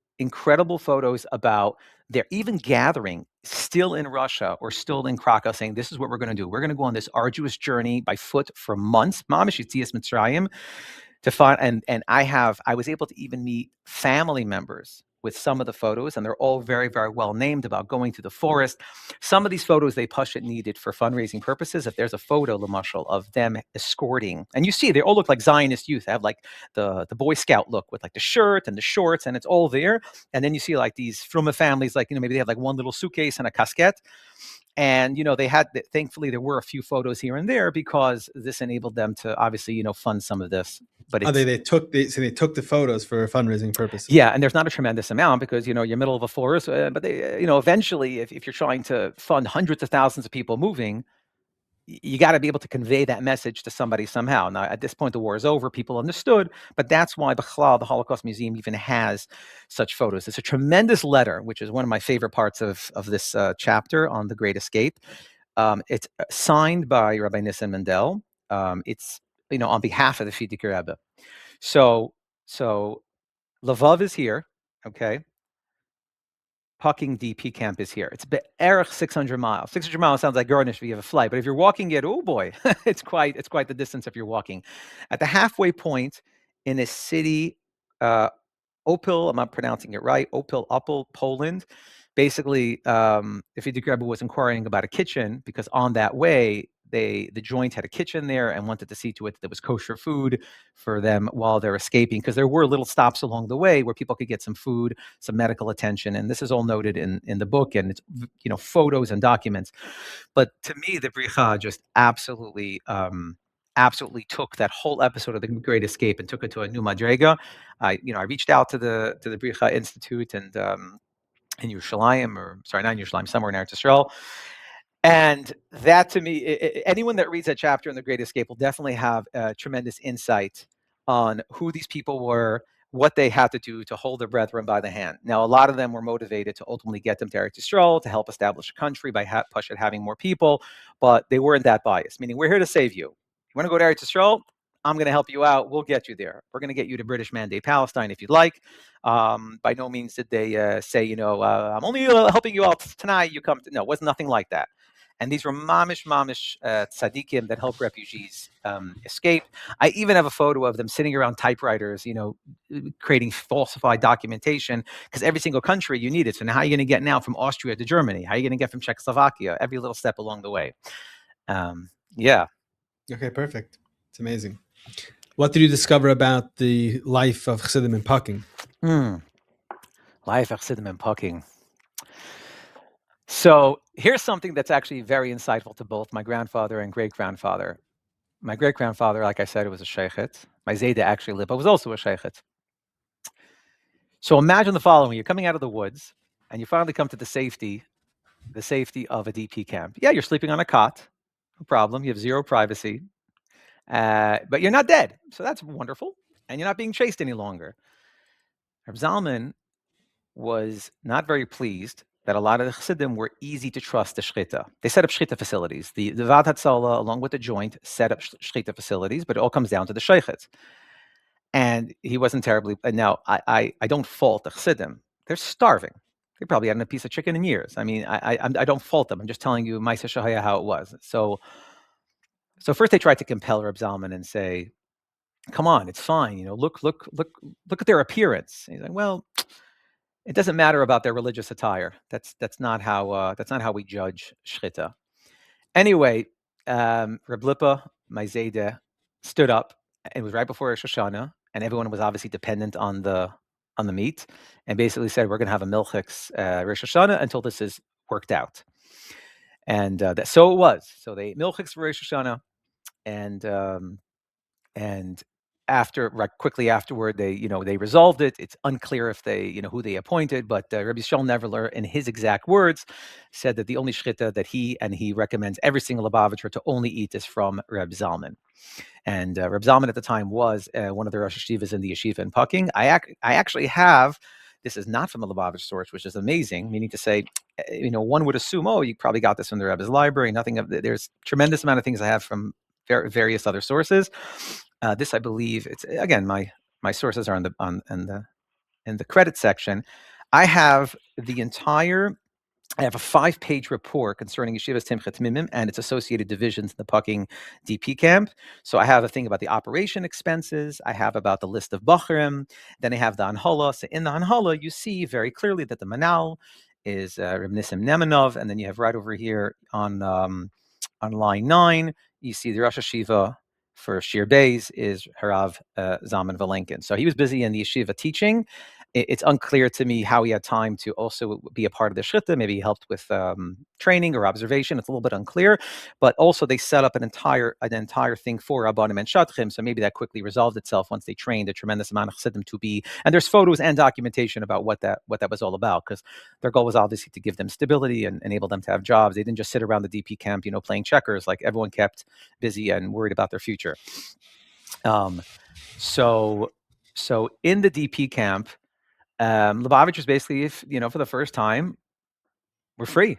A: about they're even gathering still in Russia or still in Krakow saying, this is what we're going to do. We're going to go on this arduous journey by foot for months. Mamish Yitzias Mitzrayim to find, and I was able to even meet family members with some of the photos, and they're all very, very well named about going to the forest. Some of these photos they Pashut needed for fundraising purposes. If there's a photo, Lamashal, of them escorting, and you see they all look like Zionist youth. They have like the Boy Scout look with like the shirt and the shorts, and it's all there. And then you see like these Fruma families, like, maybe they have like one little suitcase and a casquette. And, they had, thankfully, there were a few photos here and there because this enabled them to obviously, fund some of this. But
B: they took the photos for fundraising purposes.
A: Yeah, and there's not a tremendous amount because, you're middle of a forest. But they, eventually, if you're trying to fund hundreds of thousands of people moving, you got to be able to convey that message to somebody somehow. Now, at this point, the war is over. People understood, but that's why the Holocaust Museum even has such photos. It's a tremendous letter, which is one of my favorite parts of this chapter on the Great Escape. It's signed by Rabbi Nissan Mendel. It's, on behalf of the Frierdiker Rebbe. So Lvov is here, okay? Pucking DP camp is here. It's Be'erich 600 miles. 600 miles sounds like Garnish if you have a flight, but if you're walking it, oh boy, it's quite the distance if you're walking. At the halfway point in a city, Opel, I'm not pronouncing it right, Opel, Poland. Basically, if Frierdiker Rebbe was inquiring about a kitchen, because on that way, the joint had a kitchen there and wanted to see to it that there was kosher food for them while they're escaping, because there were little stops along the way where people could get some food, some medical attention, and this is all noted in the book, and it's photos and documents. But to me, the Bricha just absolutely took that whole episode of the Great Escape and took it to a new madrega. I reached out to the Bricha Institute and in Yerushalayim, not in Yerushalayim, somewhere in Ancestral. And that, to me, anyone that reads that chapter in The Great Escape will definitely have tremendous insight on who these people were, what they had to do to hold their brethren by the hand. Now, a lot of them were motivated to ultimately get them to Eretz Yisrael, to help establish a country by Pashut having more people, but they weren't that biased, meaning we're here to save you. You want to go to Eretz Yisrael? I'm going to help you out. We'll get you there. We're going to get you to British Mandate Palestine if you'd like. By no means did they say, I'm only helping you out tonight. You come to, no, it was nothing like that. And these were mamish tzaddikim that help refugees escape. I even have a photo of them sitting around typewriters, creating falsified documentation, because every single country you need it. So now how are you going to get now from Austria to Germany? How are you going to get from Czechoslovakia? Every little step along the way. Yeah.
B: Okay, perfect. It's amazing. What did you discover about the life of Chassidim in Pucking?
A: Life of Chassidim in Pucking. So here's something that's actually very insightful to both my grandfather and great-grandfather. My great-grandfather, like I said, was a sheikhet. My Zayda actually lived, but was also a sheikhet. So imagine the following. You're coming out of the woods, and you finally come to the safety of a DP camp. Yeah, you're sleeping on a cot. No problem. You have zero privacy. But you're not dead. So that's wonderful. And you're not being chased any longer. Reb Zalman was not very pleased that a lot of the Chassidim were easy to trust the shchita. They set up shchita facilities. The Vad Hatzalah, along with the joint, set up shchita facilities, but it all comes down to the sheikhet. And he wasn't terribly. And now I don't fault the Chassidim. They're starving. They probably hadn't a piece of chicken in years. I mean, I don't fault them. I'm just telling you, Ma'aseh Shahaya, how it was. So first they tried to compel Reb Zalman and say, "Come on, it's fine. Look at their appearance." And he's like, "Well, it doesn't matter about their religious attire. That's not how we judge shchita." Anyway, Reb Lipa, my Zayda, stood up. It was right before Rosh Hashanah, and everyone was obviously dependent on the meat, and basically said, "We're going to have a milchiks Rosh Hashanah until this is worked out." And so it was. So they ate milchiks for Rosh Hashanah, and quickly afterward, they resolved it. It's unclear if they, who they appointed, but Rabbi Shol Neverler, in his exact words, said that the only shchita that he recommends every single Lubavitcher to only eat is from Reb Zalman. And Reb Zalman at the time was one of the Rosh Yeshivas in the Yeshiva in Pucking. I actually have, this is not from the Lubavitch source, which is amazing, meaning to say, one would assume, oh, you probably got this from the Rebbe's library. There's tremendous amount of things I have from various other sources. This, I believe, it's again, my sources are in the credit section. I have a 5-page report concerning Yeshivas Timchat Mimim and its associated divisions in the Pucking DP camp. So I have a thing about the operation expenses. I have about the list of Bachrim. Then I have the Anhala. So in the Anhala, you see very clearly that the Manal is Reb Nissim Nemanov. And then you have right over here on line 9, you see the Rosh Yeshiva for Shir Beis is Harav Zalman Vilenkin. So he was busy in the yeshiva teaching. It's unclear to me how he had time to also be a part of the shchita. Maybe he helped with training or observation. It's a little bit unclear. But also they set up an entire thing for Rabbanim and Shatchim. So maybe that quickly resolved itself once they trained a tremendous amount of chassidim to be. And there's photos and documentation about what that was all about, because their goal was obviously to give them stability and enable them to have jobs. They didn't just sit around the DP camp, playing checkers. Like, everyone kept busy and worried about their future. So in the DP camp, Lubavitchers basically, for the first time, were free.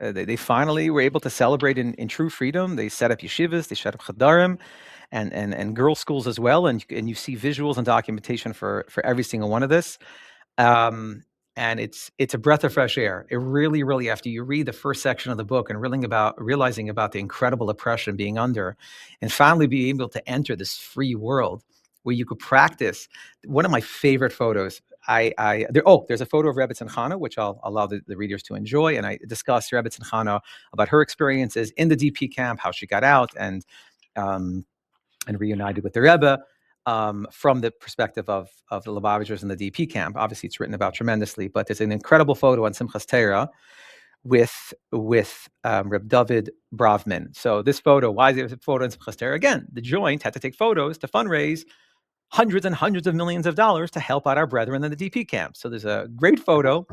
A: They finally were able to celebrate in true freedom. They set up yeshivas, they set up chadarim, and girls' schools as well. And you see visuals and documentation for every single one of this. And it's a breath of fresh air. It really, really, after you read the first section of the book and realizing about the incredible oppression being under, and finally being able to enter this free world where you could practice. One of my favorite photos, there's a photo of Rebbe Chana, which I'll allow the readers to enjoy, and I discuss Rebbe Chana about her experiences in the DP camp, how she got out and reunited with the Rebbe. From the perspective of the Lubavitchers in the DP camp. Obviously, it's written about tremendously, but there's an incredible photo on Simchas Torah with Reb David Bravman. So this photo, why is it a photo in Simchas Torah? Again, the joint had to take photos to fundraise hundreds and hundreds of millions of dollars to help out our brethren in the DP camp. So there's a great photo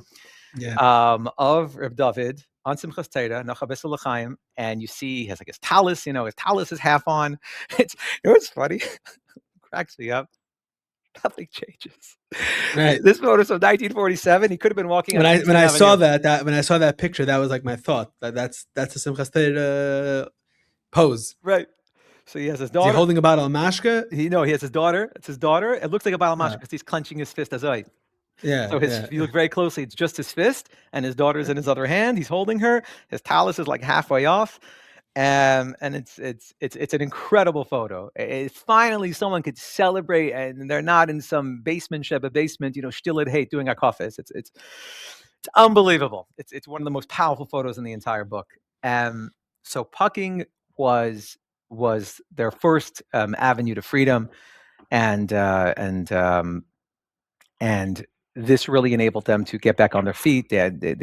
A: of Reb David on Simchas Torah, Nachabes L'chaim, and you see he has like his talus, his talus is half on. It's funny. Cracks me up. Nothing changes.
B: Right.
A: This photo's from 1947. He could have been walking.
B: When I saw that picture, that was like my thought. That's a Simchas Torah pose.
A: Right. So he has his daughter.
B: Is he holding a bottle of mashka?
A: He has his daughter. It's his daughter. It looks like a bottle of mashka because he's clenching his fist as I.
B: Yeah,
A: So
B: yeah.
A: if you look very closely, it's just his fist, and his daughter's in his other hand. He's holding her. His talus is like halfway off. And it's an incredible photo. Finally, someone could celebrate, and they're not in some basement, Sheba basement, still at hate doing a kafes. It's unbelievable. It's one of the most powerful photos in the entire book. So pucking was their first avenue to freedom, and this really enabled them to get back on their feet. They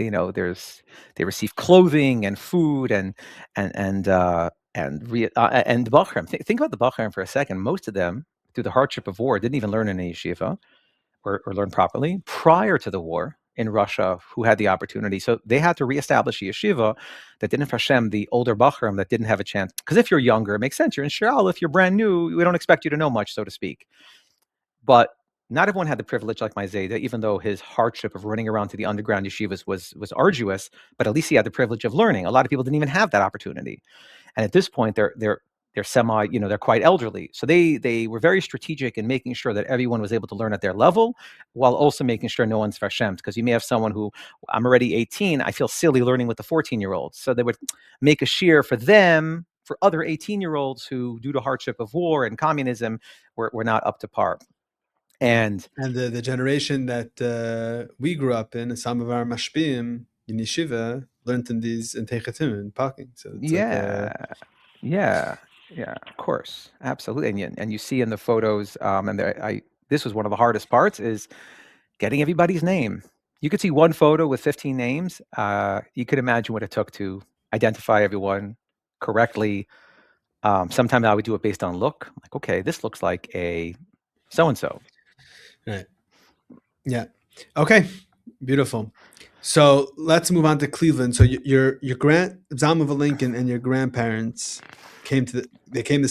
A: received clothing and food and the Bachram. Think about the Bachram for a second. Most of them, through the hardship of war, didn't even learn in a yeshiva or learn properly prior to the war in Russia, who had the opportunity. So they had to reestablish a yeshiva that didn't Hashem, the older Bachram that didn't have a chance. Because if you're younger, it makes sense. You're in Shral. If you're brand new, we don't expect you to know much, so to speak. But not everyone had the privilege like my Zayda, even though his hardship of running around to the underground yeshivas was arduous, but at least he had the privilege of learning. A lot of people didn't even have that opportunity. And at this point, they're semi, they're quite elderly. So they were very strategic in making sure that everyone was able to learn at their level, while also making sure no one's fashemt. Because you may have someone who, I'm already 18, I feel silly learning with the 14-year-olds. So they would make a shear for them, for other 18-year-olds who, due to hardship of war and communism, were not up to par. And
B: the generation that we grew up in, some of our mashpim in yeshiva learned in techetim and parking. So it's
A: yeah, of course, absolutely. And you see in the photos, this was one of the hardest parts, is getting everybody's name. You could see one photo with 15 names. You could imagine what it took to identify everyone correctly. Sometimes I would do it based on look. Like, okay, this looks like a so-and-so.
B: Right. Yeah. Okay. Beautiful. So let's move on to Cleveland. So your Zalman Vilenkin and your grandparents came the same time. They came the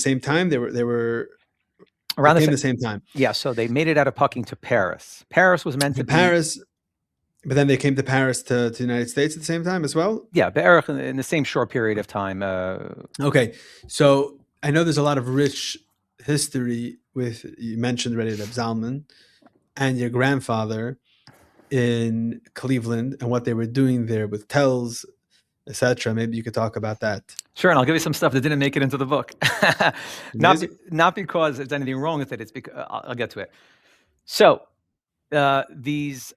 B: same time.
A: Yeah. So they made it out of Pucking to Paris. Paris was meant to be
B: Paris, but then they came to Paris to the United States at the same time as well.
A: Yeah, in the same short period of time.
B: Okay. So I know there's a lot of rich history with, you mentioned already, Reb Zalman and your grandfather in Cleveland and what they were doing there with tells, etc. Maybe you could talk about that.
A: Sure, and I'll give you some stuff that didn't make it into the book. Not because there's anything wrong with it. It's because I'll get to it. So these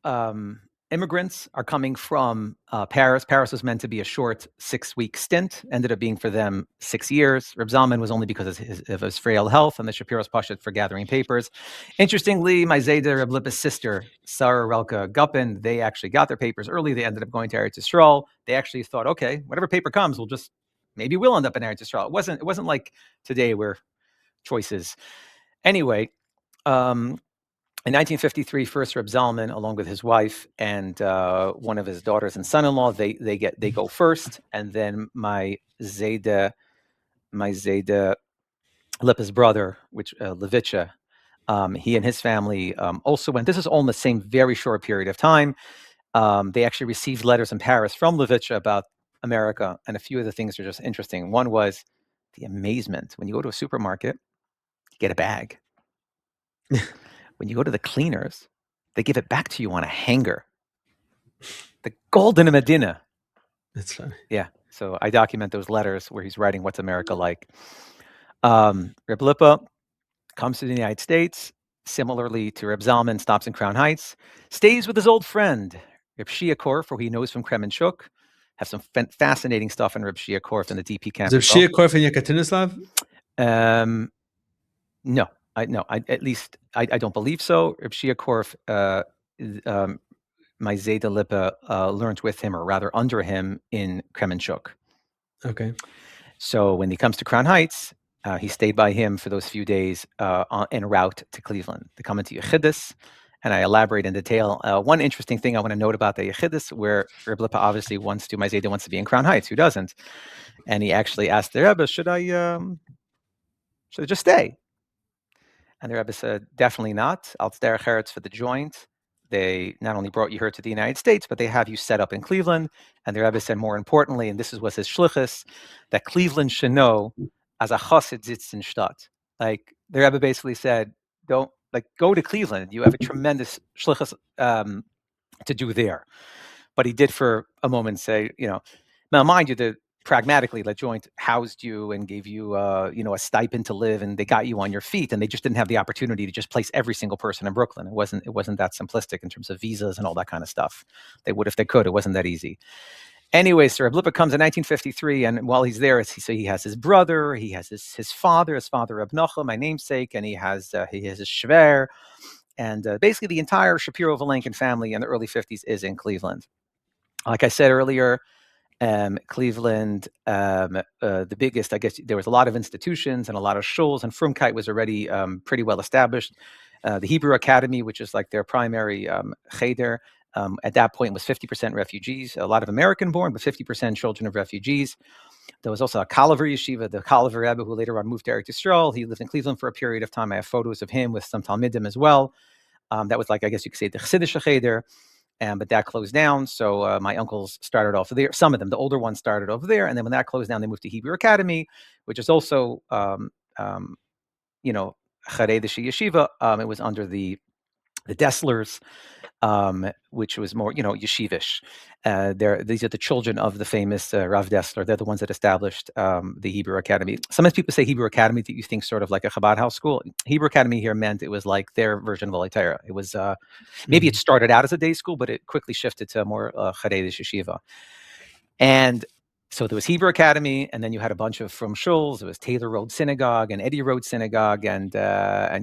A: immigrants are coming from Paris. Paris was meant to be a short 6-week stint. Ended up being for them 6 years. Reb Zalman was only because of his frail health, and the Shapiro's Pashut for gathering papers. Interestingly, my Zayda Reb Lippa's sister, Sarah Relka Guppin, they actually got their papers early. They ended up going to Ancestral. They actually thought, okay, whatever paper comes, maybe we'll end up in Ancestral. It wasn't like today where choices. Anyway, in 1953, first Reb Zalman, along with his wife and one of his daughters and son-in-law, they go first, and then my Zayda Lippa's brother, which Lubavitcher, he and his family also went. This is all in the same very short period of time. They actually received letters in Paris from Lubavitcher about America, and a few of the things are just interesting. One was the amazement when you go to a supermarket, you get a bag. When you go to the cleaners, they give it back to you on a hanger. The golden Medina.
B: That's funny.
A: Yeah. So I document those letters where he's writing what's America like. Reb Lippa comes to the United States, similarly to Reb Zalman, stops in Crown Heights, stays with his old friend, Reb Shiakorf, who he knows from Kremenchuk. Have some fascinating stuff in Reb Shiakorf in the DP camp.
B: Is Reb Shiakorf in Yekaterinslav?
A: No. At least I don't believe so. Reb Shiakorf, my Zayda Lippa learned with him, or rather under him, in Kremenchuk.
B: Okay.
A: So when he comes to Crown Heights, he stayed by him for those few days en route to Cleveland. They come into Yechidus, and I elaborate in detail. One interesting thing I want to note about the Yechidus, where Reb Lippa obviously my Zayda wants to be in Crown Heights. Who doesn't? And he actually asked the Rebbe, should I just stay? And the Rebbe said, definitely not. Als derech eretz for the joint. They not only brought you here to the United States, but they have you set up in Cleveland. And the Rebbe said, more importantly, and this was his shlichus, that Cleveland should know as a chassid sitzt in Stadt. Like the Rebbe basically said, don't like, go to Cleveland. You have a tremendous shlichus to do there. But he did for a moment say, now mind you, that pragmatically, the joint housed you and gave you, a stipend to live, and they got you on your feet, and they just didn't have the opportunity to just place every single person in Brooklyn. It wasn't that simplistic in terms of visas and all that kind of stuff. They would if they could. It wasn't that easy. Anyway, so Reb Lipa comes in 1953, and while he's there, he has his brother, he has his father Reb Nocha, my namesake, and he has his shver, and basically the entire Schapiro Vilenkin family in the early 50s is in Cleveland. Like I said earlier, Cleveland, the biggest, I guess, there was a lot of institutions and a lot of shuls, and Frumkeit was already pretty well established. The Hebrew Academy, which is like their primary cheder, at that point was 50% refugees, a lot of American-born, but 50% children of refugees. There was also a Kalaver Yeshiva, the Kalaver Rebbe, who later on moved to Eretz Yisrael. He lived in Cleveland for a period of time. I have photos of him with some Talmidim as well. That was like, I guess you could say, the Chassidish cheder. But that closed down. So my uncles started off there. Some of them, the older ones, started over there. And then when that closed down, they moved to Hebrew Academy, which is also, Chassidish Yeshiva. It was under the Desslers, which was more, yeshivish. These are the children of the famous Rav Dessler. They're the ones that established the Hebrew Academy. Sometimes people say Hebrew Academy that you think sort of like a Chabad house school. Hebrew Academy here meant it was like their version of Olaitera. It was maybe it started out as a day school, but it quickly shifted to more Chassidish yeshiva. And so there was Hebrew Academy, and then you had a bunch of from shuls. There was Taylor Road Synagogue and Eddie Road Synagogue, and you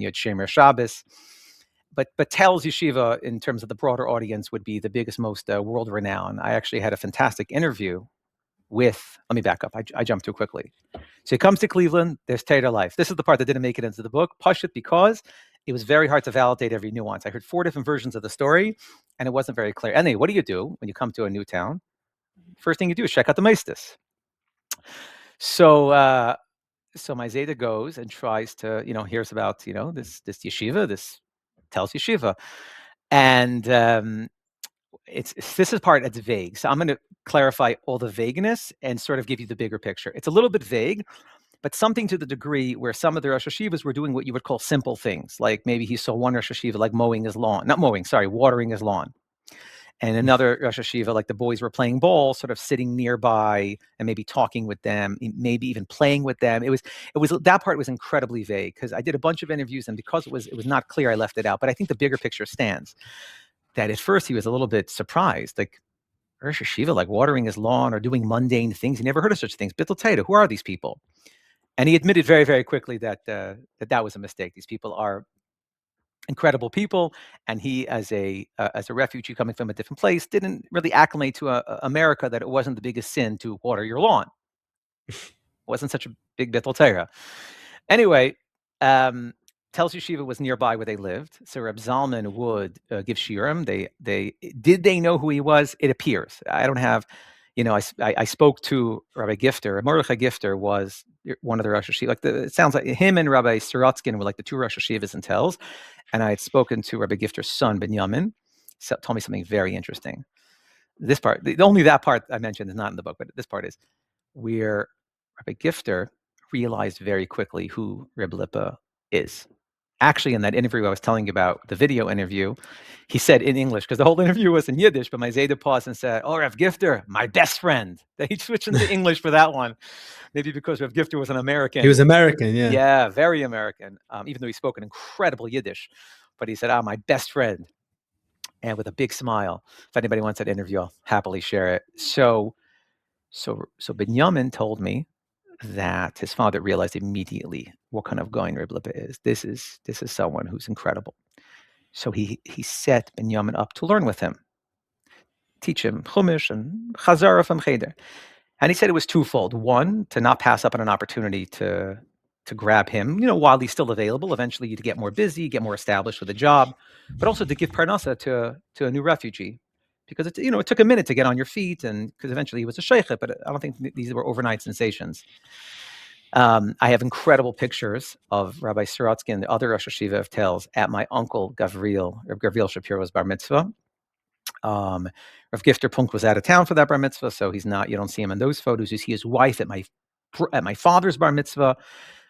A: had Shemer Shabbos. But Tel's Yeshiva, in terms of the broader audience, would be the biggest, most world-renowned. I actually had a fantastic interview with, let me back up. I jumped too quickly. So he comes to Cleveland, there's Taylor Life. This is the part that didn't make it into the book. Push it because it was very hard to validate every nuance. I heard 4 different versions of the story, and it wasn't very clear. Anyway, what do you do when you come to a new town? First thing you do is check out the Maestas. So my Zeta goes and tries to, hears about, this yeshiva, this Tel's Yeshiva. And this is part that's vague. So I'm going to clarify all the vagueness and sort of give you the bigger picture. It's a little bit vague, but something to the degree where some of the Rosh Hashivas were doing what you would call simple things. Like maybe he saw one Rosh Hashiva like watering his lawn. And another Rosh Hashiva, like the boys were playing ball, sort of sitting nearby and maybe talking with them, maybe even playing with them. It was that part was incredibly vague because I did a bunch of interviews, and because it was not clear, I left it out. But I think the bigger picture stands. That at first he was a little bit surprised, like Rosh Hashiva, like watering his lawn or doing mundane things. He never heard of such things. Bittul Teda, who are these people? And he admitted very, very quickly that that was a mistake. These people are incredible people, and he, as a refugee coming from a different place, didn't really acclimate to America. That it wasn't the biggest sin to water your lawn. It wasn't such a big bittul Torah. Anyway, Tel's Yeshiva was nearby where they lived, so Reb Zalman would give shiurim. They know who he was? It appears. I don't have, I spoke to Rabbi Gifter. Mordechai Gifter was one of the Rosh Hashivas. It sounds like him and Rabbi Sorotzkin were like the 2 Rosh Hashivas in Tel's. And I had spoken to Rabbi Gifter's son, Binyamin, told me something very interesting. This part, only that part I mentioned is not in the book, but this part is where Rabbi Gifter realized very quickly who Reb Lipa is. Actually, in that interview I was telling you about, the video interview, he said in English, because the whole interview was in Yiddish, but my Zayda paused and said, "Oh, Reb Gifter, my best friend." He switched into English for that one. Maybe because Reb Gifter was an American.
B: He was American, yeah.
A: Yeah, very American, even though he spoke an incredible Yiddish. But he said, my best friend. And with a big smile. If anybody wants that interview, I'll happily share it. So Binyamin told me that his father realized immediately what kind of going Reb Lipa is. This is someone who's incredible. So he set Binyamin up to learn with him, teach him Chumash and Chazara from Cheder. And he said it was twofold. One, to not pass up on an opportunity to grab him, while he's still available. Eventually, you'd get more busy, get more established with a job, but also to give parnasa to a new refugee, because it took a minute to get on your feet, and because eventually he was a sheikh, but I don't think these were overnight sensations. I have incredible pictures of Rabbi Sorotzkin, the other Rosh Hashiva of Tel's, at my uncle Gavriel Shapiro's bar mitzvah. Rav Gifter Punk was out of town for that bar mitzvah, so he's not. You don't see him in those photos. You see his wife at my father's bar mitzvah.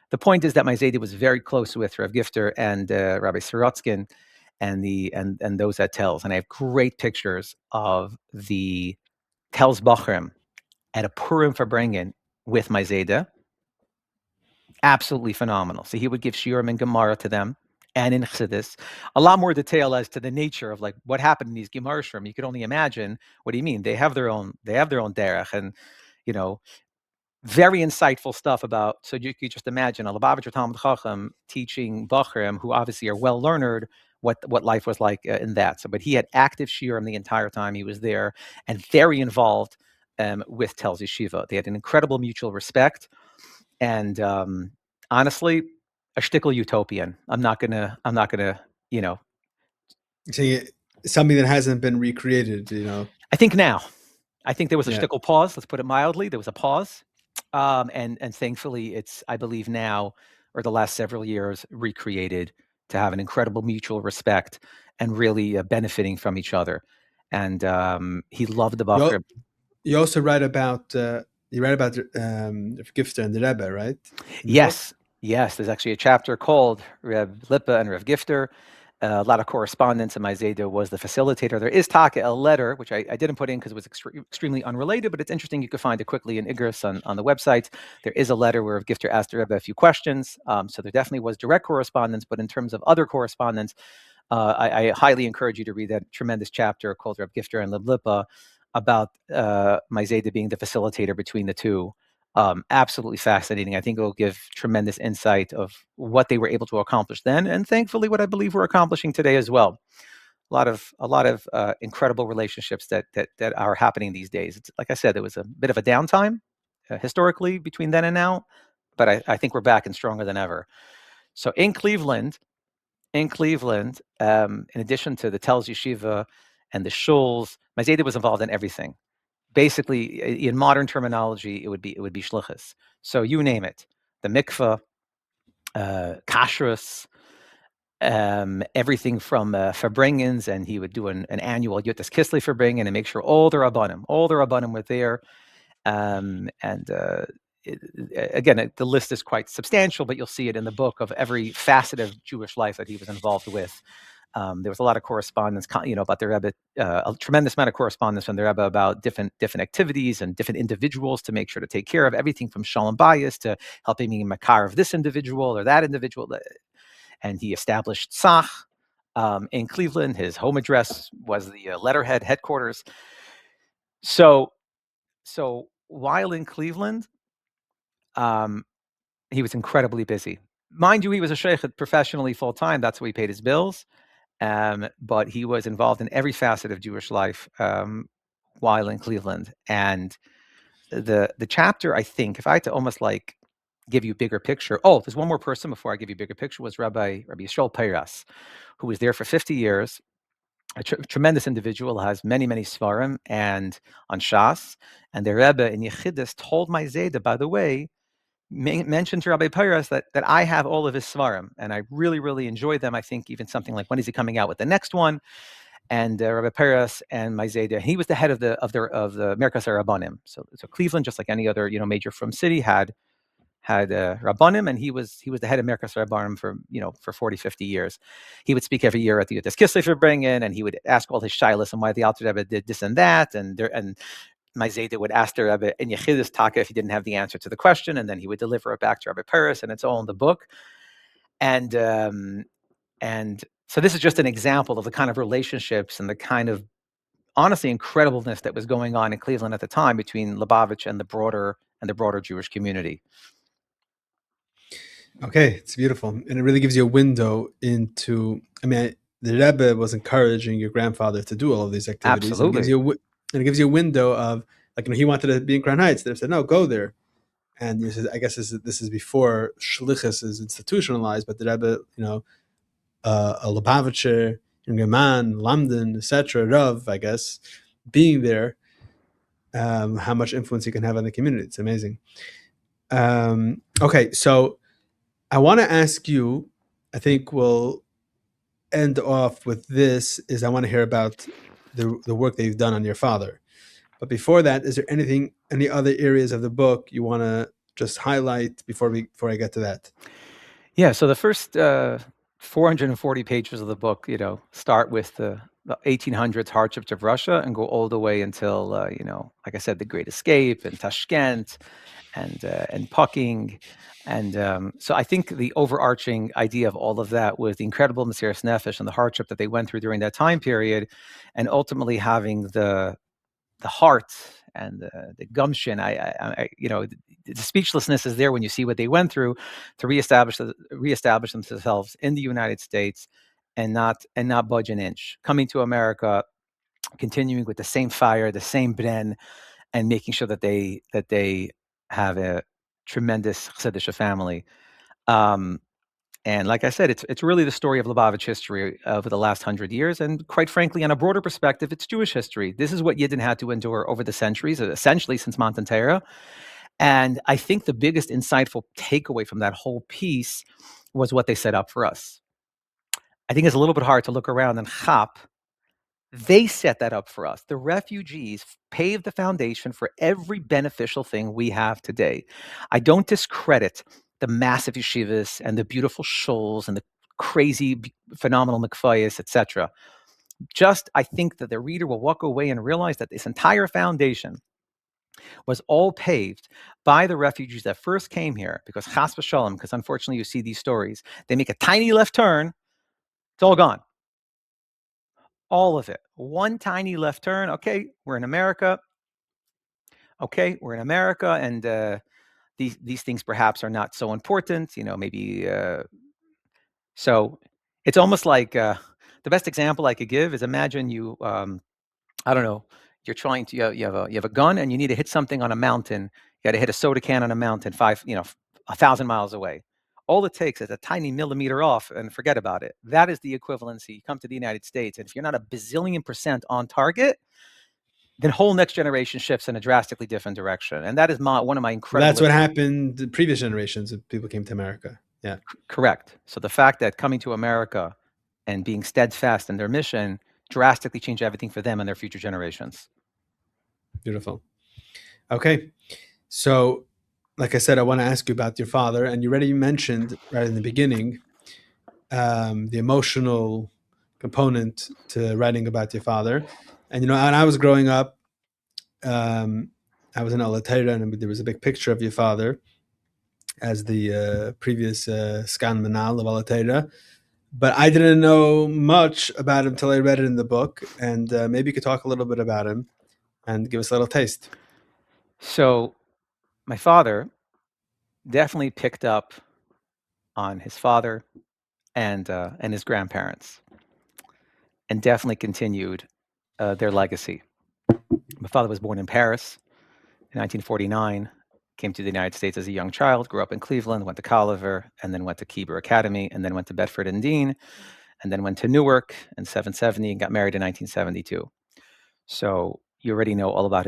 A: The point is that my Zayda was very close with Rav Gifter and Rabbi Sorotskin and those at Telz. And I have great pictures of the Telz Bachrim at a Purim Farbrengen with my Zayda. Absolutely phenomenal. So he would give Shiurim and Gemara to them, and in Chassidus, a lot more detail as to the nature of like what happened in these Gemara Shrim. You could only imagine. What do you mean? They have their own derech, and you know, very insightful stuff about. So you could just imagine a Lubavitcher Talmid Chacham teaching Bachrim, who obviously are well learned, what life was like in that. So, but he had active Shiurim the entire time he was there, and very involved with Telz Yeshiva. They had an incredible mutual respect. And honestly, a shtickle utopian. I'm not gonna, you know.
B: Saying something that hasn't been recreated,
A: I think there was a
B: Yeah.
A: shtickle pause. Let's put it mildly. There was a pause, and thankfully, it's, I believe now, or the last several years, recreated to have an incredible mutual respect and really benefiting from each other. And he loved the Bachrim.
B: You also write about Gifter and the Rebbe, right?
A: Yes. There's actually a chapter called Reb Lipa and Reb Gifter. A lot of correspondence, and my Zayda was the facilitator. There is a letter, which I didn't put in because it was extremely unrelated, but it's interesting. You can find it quickly in Igris on the website. There is a letter where Gifter asked the Rebbe a few questions. So there definitely was direct correspondence, but in terms of other correspondence, I highly encourage you to read that tremendous chapter called Reb Gifter and Reb Lipa about my Zayda being the facilitator between the two. Absolutely fascinating. I think it will give tremendous insight of what they were able to accomplish then, and thankfully what I believe we're accomplishing today as well. A lot of incredible relationships that are happening these days. It's, like I said, there was a bit of a downtime historically between then and now, but I think we're back and stronger than ever. So in Cleveland, in addition to the Telz Yeshiva and the shuls, my Zayda was involved in everything. Basically, in modern terminology, it would be shlichus. So you name it, the mikveh, kashrus, everything from Farbrengens, and he would do an annual Yutas Kislev Farbrengen and make sure all the rabbanim were there. Again, the list is quite substantial, but you'll see it in the book of every facet of Jewish life that he was involved with. There was a lot of correspondence, about the Rebbe, a tremendous amount of correspondence from the Rebbe about different activities and different individuals to make sure to take care of, everything from shalom bayis to helping me makar of this individual or that individual. And he established Tzach in Cleveland. His home address was the letterhead headquarters. So while in Cleveland, he was incredibly busy. Mind you, he was a sheikh professionally full time. That's how he paid his bills. But he was involved in every facet of Jewish life while in Cleveland. And the chapter, I think, if I had to almost like give you a bigger picture. Oh, there's one more person before I give you a bigger picture, was Rabbi Yisrael Peiras, who was there for 50 years. A tremendous individual, has many svarim and on Shas. And the Rebbe in Yechidus told my Zayda, by the way, mentioned to Rabbi Peiras that I have all of his svarim, and I really enjoy them. I think even something like, when is he coming out with the next one? And Rabbi Peiras and my Zayda, he was the head of the Merkas Rabbanim. So Cleveland, just like any other major from city, had Rabbanim, and he was the head of Merkas Rabbanim for 40, 50 years. He would speak every year at the Yutas Kislev Farbrengen, and he would ask all his shilas and why the Alter Rebbe did this and that, and my Zayda would ask the Rebbe in Yechidus Taka if he didn't have the answer to the question, and then he would deliver it back to Rabbi Peiras, and it's all in the book. And so this is just an example of the kind of relationships and the kind of honestly incredibleness that was going on in Cleveland at the time between Lubavitch and the broader Jewish community.
B: Okay, it's beautiful, and it really gives you a window into. I mean, the Rebbe was encouraging your grandfather to do all of these activities.
A: Absolutely.
B: And it gives you a window of, like, he wanted to be in Crown Heights. They said, no, go there. And you said, I guess this is before shlichus is institutionalized, but the Rebbe, a Lubavitcher, younger man, Lamden, etc., Rav, I guess, being there, how much influence you can have on the community. It's amazing. Okay, so I want to ask you, I think we'll end off with this, is I want to hear about the work that you've done on your father. But before that, is there any other areas of the book you want to just highlight before I get to that?
A: Yeah, so the first 440 pages of the book, start with the 1800s hardships of Russia and go all the way until, like I said, the Great Escape and Tashkent and Pucking. And so I think the overarching idea of all of that was the incredible Mesiras Nefesh and the hardship that they went through during that time period, and ultimately having the heart and the gumption. The speechlessness is there when you see what they went through to reestablish themselves in the United States and not budge an inch. Coming to America, continuing with the same fire, the same bren, and making sure that they have a tremendous Chassidish family. And like I said, it's really the story of Lubavitch history over the last 100 years. And quite frankly, on a broader perspective, it's Jewish history. This is what Yidden had to endure over the centuries, essentially since Matan Torah. And I think the biggest insightful takeaway from that whole piece was what they set up for us. I think it's a little bit hard to look around and chop. They set that up for us. The refugees paved the foundation for every beneficial thing we have today. I don't discredit the massive yeshivas and the beautiful shuls and the crazy, phenomenal mikvayos, etc. Just, I think that the reader will walk away and realize that this entire foundation was all paved by the refugees that first came here, because chas v'shalom, because unfortunately you see these stories, they make a tiny left turn, it's all gone. All of it. One tiny left turn. Okay, we're in America. And these things perhaps are not so important. Maybe. So it's almost like the best example I could give is, imagine you. I don't know. You're trying to you have a gun and you need to hit something on a mountain. You got to hit a soda can on a mountain 1,000 miles away. All it takes is a tiny millimeter off, and forget about it. That is the equivalency. You come to the United States, and if you're not a bazillion% on target, then whole next generation shifts in a drastically different direction. And that is one of my incredible.
B: That's what happened to previous generations of people came to America. Yeah.
A: Correct. So the fact that coming to America and being steadfast in their mission drastically changed everything for them and their future generations.
B: Beautiful. Okay. So, like I said, I want to ask you about your father, and you already mentioned right in the beginning the emotional component to writing about your father. And when I was growing up, I was in Alatayra, and there was a big picture of your father as the previous Sgan Manal of Alatayra. But I didn't know much about him until I read it in the book. And maybe you could talk a little bit about him and give us a little taste.
A: So my father definitely picked up on his father and his grandparents, and definitely continued their legacy. My father was born in Paris in 1949, came to the United States as a young child, grew up in Cleveland, went to Colliver, and then went to Keeber Academy, and then went to Bedford and Dean, and then went to Newark in 770 and got married in 1972. So you already know all about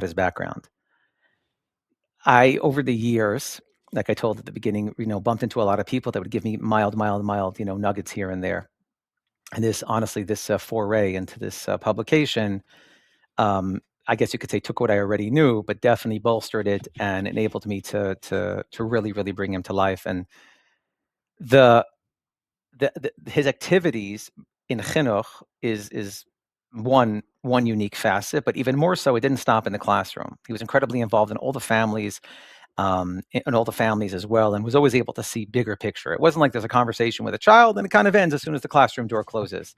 A: his background. I, over the years, like I told at the beginning, bumped into a lot of people that would give me mild, nuggets here and there. And this foray into this publication, I guess you could say, took what I already knew, but definitely bolstered it and enabled me to really, really bring him to life. And his activities in chinuch is one unique facet, but even more so, it didn't stop in the classroom. He was incredibly involved in all the families, as well, and was always able to see bigger picture. It wasn't like there's a conversation with a child and it kind of ends as soon as the classroom door closes.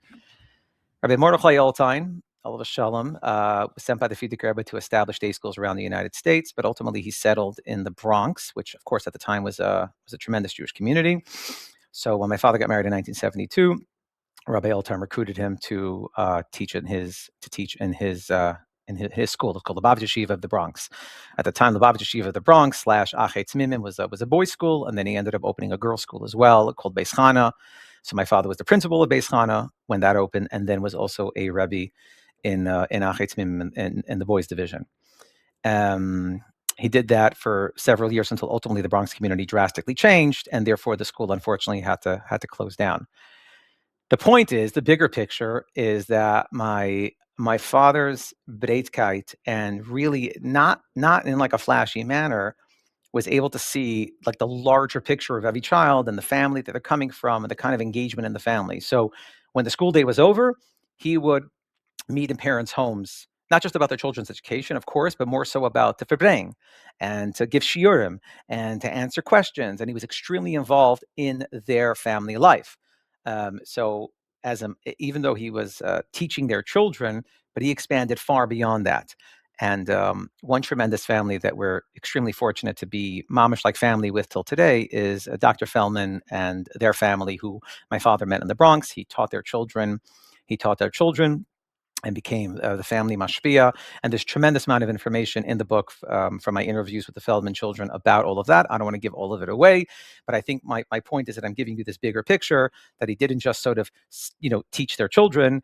A: Rabbi Mordechai Altein, Alav Shalom, was sent by the Frierdiker Rebbe to establish day schools around the United States, but ultimately he settled in the Bronx, which of course at the time was a tremendous Jewish community. So when my father got married in 1972, Rabbi Altein recruited him to teach in his school. It's called the Lubavitcher Yeshiva of the Bronx. At the time, the Lubavitcher Yeshiva of the Bronx / Achetz Mimim was a boys' school, and then he ended up opening a girls' school as well, called Beis Chana. So my father was the principal of Beis Chana when that opened, and then was also a Rebbe in Achetz Mimim in the boys' division. He did that for several years until ultimately the Bronx community drastically changed, and therefore the school unfortunately had to close down. The point is, the bigger picture is that my father's breitkeit, and really not in like a flashy manner, was able to see like the larger picture of every child and the family that they're coming from and the kind of engagement in the family. So when the school day was over, he would meet in parents' homes, not just about their children's education, of course, but more so about the verbring and to give shiurim and to answer questions. And he was extremely involved in their family life. So even though he was teaching their children, but he expanded far beyond that. And one tremendous family that we're extremely fortunate to be mamish-like family with till today is Dr. Feldman and their family, who my father met in the Bronx. He taught their children. He taught their children and became the family mashpia. And there's tremendous amount of information in the book from my interviews with the Feldman children about all of that. I don't want to give all of it away, but I think my point is that I'm giving you this bigger picture, that he didn't just sort of, teach their children.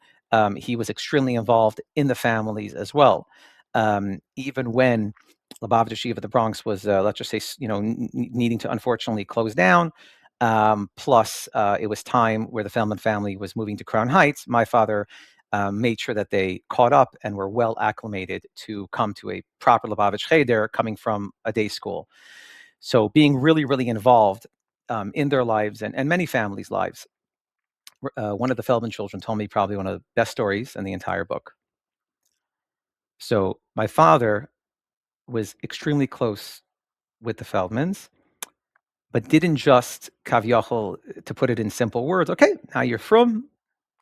A: He was extremely involved in the families as well. Even when Lubavitcher Yeshiva of the Bronx was, let's just say, needing to unfortunately close down, plus it was time where the Feldman family was moving to Crown Heights, my father made sure that they caught up and were well acclimated to come to a proper Lubavitch Cheder coming from a day school. So being really, really involved in their lives and many families' lives. One of the Feldman children told me probably one of the best stories in the entire book. So my father was extremely close with the Feldmans, but didn't just kavyachol, to put it in simple words, okay, now you're from,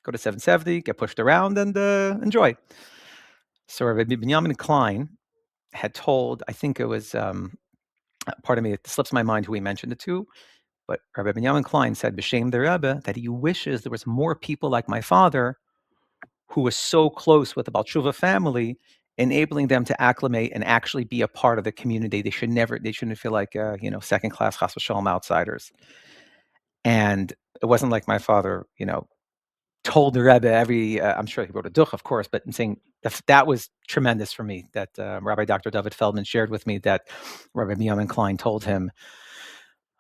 A: go to 770, get pushed around and enjoy. So Rabbi Binyamin Klein had told, I think it was, pardon me, it slips my mind who he mentioned it to, but Rabbi Binyamin Klein said, B'Shem the Rebbe, that he wishes there was more people like my father who was so close with the Baal Tshuva family, enabling them to acclimate and actually be a part of the community. They shouldn't feel like, second class chas v'shalom outsiders. And it wasn't like my father, told the Rebbe I'm sure he wrote a duch, of course, but in saying that was tremendous for me, that Rabbi Dr. David Feldman shared with me that Rabbi Binyamin Klein told him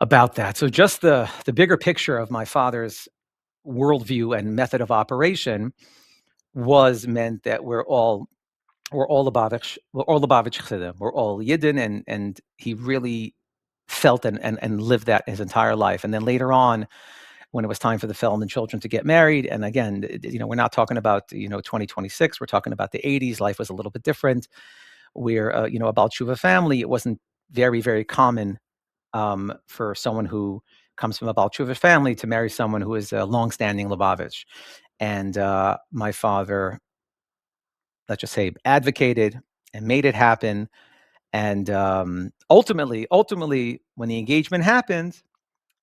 A: about that. So just the bigger picture of my father's worldview and method of operation was meant that we're all Lubavitch Chassidim. We're all Yidden, and he really felt and lived that his entire life. And then later on, when it was time for the Feldman children to get married, and again, we're not talking about 2026. We're talking about the 80s. Life was a little bit different. We're a Baal Tshuva family. It wasn't very, very common for someone who comes from a Baal Tshuva family to marry someone who is a longstanding Lubavitch. And my father, let's just say, advocated and made it happen. And ultimately, when the engagement happened,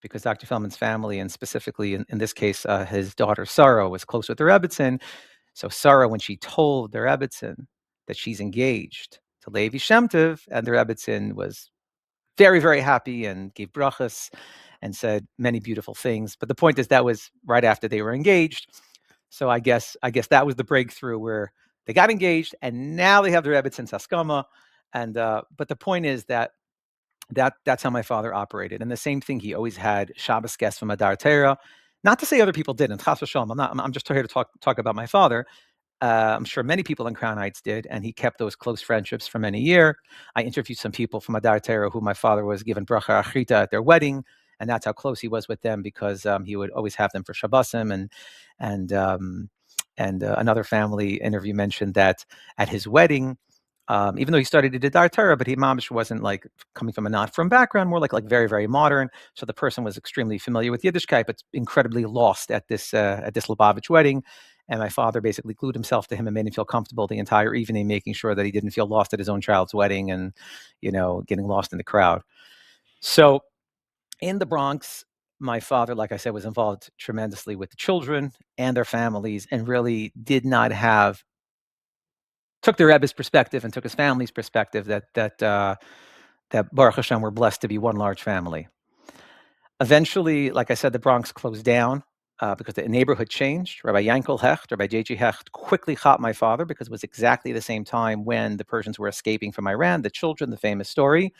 A: because Dr. Feldman's family, and specifically in this case, his daughter Sarah, was close with the Rebbitzin. So Sarah, when she told the Rebbitzin that she's engaged to Levi Shemtov, and the Rebbitzin was very, very happy and gave brachas and said many beautiful things. But the point is that was right after they were engaged. So I guess that was the breakthrough where they got engaged, and now they have the Rebbitzin Saskama. And but the point is that's how my father operated. And the same thing, he always had Shabbos guests from Adar Torah. Not to say other people didn't. Chas v'shalom. I'm just here to talk about my father. I'm sure many people in Crown Heights did, and he kept those close friendships for many years. I interviewed some people from Adar Torah who my father was given bracha achita at their wedding, and that's how close he was with them, because he would always have them for Shabbosim. And another family interview mentioned that at his wedding, even though he started at Adar Torah, but he mamish wasn't like coming from a not from background, more like very, very modern. So the person was extremely familiar with Yiddishkeit, but incredibly lost at this Lubavitch wedding. And my father basically glued himself to him and made him feel comfortable the entire evening, making sure that he didn't feel lost at his own child's wedding and, getting lost in the crowd. So in the Bronx, my father, like I said, was involved tremendously with the children and their families, and really took the Rebbe's perspective and took his family's perspective that Baruch Hashem, we're blessed to be one large family. Eventually, like I said, the Bronx closed down because the neighborhood changed. Rabbi Yankel Hecht, Rabbi J.G. Hecht quickly caught my father, because it was exactly the same time when the Persians were escaping from Iran, the children, the famous story.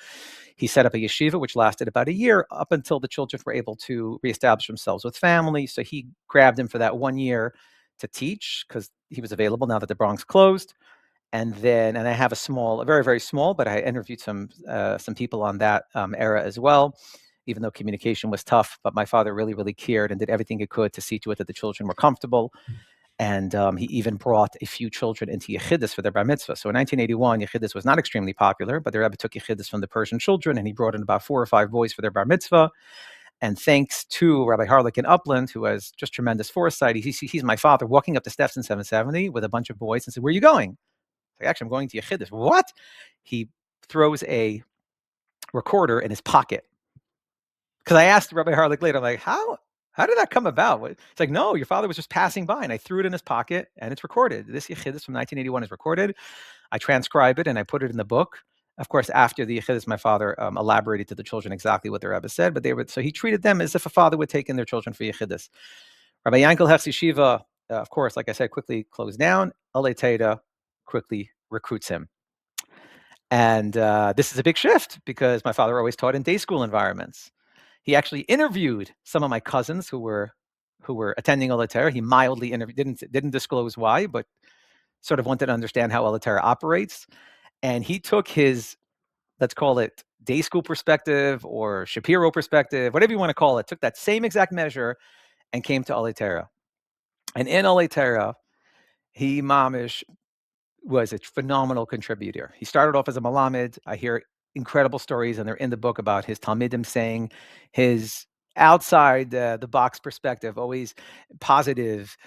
A: He set up a yeshiva, which lasted about a year, up until the children were able to reestablish themselves with family. So he grabbed him for that 1 year to teach, because he was available now that the Bronx closed. And I have a very, very small, but I interviewed some people on that era as well, even though communication was tough. But my father really, really cared and did everything he could to see to it that the children were comfortable. And he even brought a few children into Yechidus for their bar mitzvah. So in 1981, Yechidus was not extremely popular, but the Rebbe took Yechidus from the Persian children, and he brought in about 4 or 5 boys for their bar mitzvah. And thanks to Rabbi Harlick in Upland, who has just tremendous foresight, he's my father walking up the steps in 770 with a bunch of boys and said, "Where are you going?" Like, "Actually, I'm going to Yechidus." "What?" He throws a recorder in his pocket. Because I asked Rabbi Harlick later, I'm like, how did that come about? It's like, no, your father was just passing by, and I threw it in his pocket, and it's recorded. This Yechidus from 1981 is recorded. I transcribe it, and I put it in the book. Of course, after the Yechidus, my father elaborated to the children exactly what the Rebbe said, but so he treated them as if a father would take in their children for Yechidus. Rabbi Yankel Hef's Yeshiva, of course, like I said, quickly closed down. Alei Teda quickly recruits him. And this is a big shift because my father always taught in day school environments. He actually interviewed some of my cousins who were attending Olatera. He mildly interviewed, didn't disclose why, but sort of wanted to understand how Olatera operates. And he took his, let's call it day school perspective or Shapiro perspective, whatever you want to call it, took that same exact measure and came to Olatera. And in Olatera, he mamish was a phenomenal contributor. He started off as a melamed. I hear incredible stories, and they're in the book about his talmidim saying his outside the box perspective, always positive,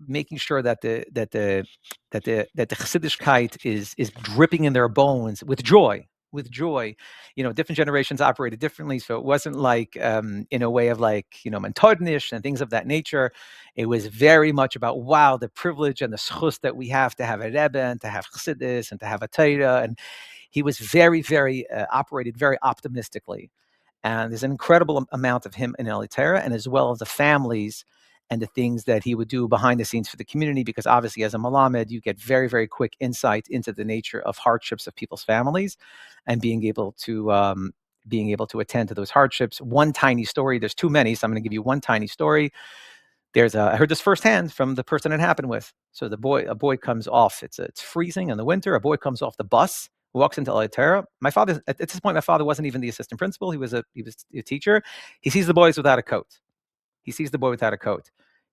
A: making sure that the Chassidishkeit is dripping in their bones with joy. Different generations operated differently, so it wasn't like in a way of like mentodnish and things of that nature. It was very much about, wow, the privilege and the schus that we have to have a Rebbe and to have Chassidus and to have a Torah. And he was very, very operated very optimistically. And there's an incredible amount of him in Elitera, and as well as the families and the things that he would do behind the scenes for the community, because obviously as a melamed, you get very, very quick insight into the nature of hardships of people's families and being able to attend to those hardships. One tiny story, there's too many, so I'm going to give you one tiny story. I heard this firsthand from the person it happened with. So a boy comes off, it's freezing in the winter, a boy comes off the bus, walks into Altera. My father, at this point, my father wasn't even the assistant principal. He was a teacher. He sees the boys without a coat. He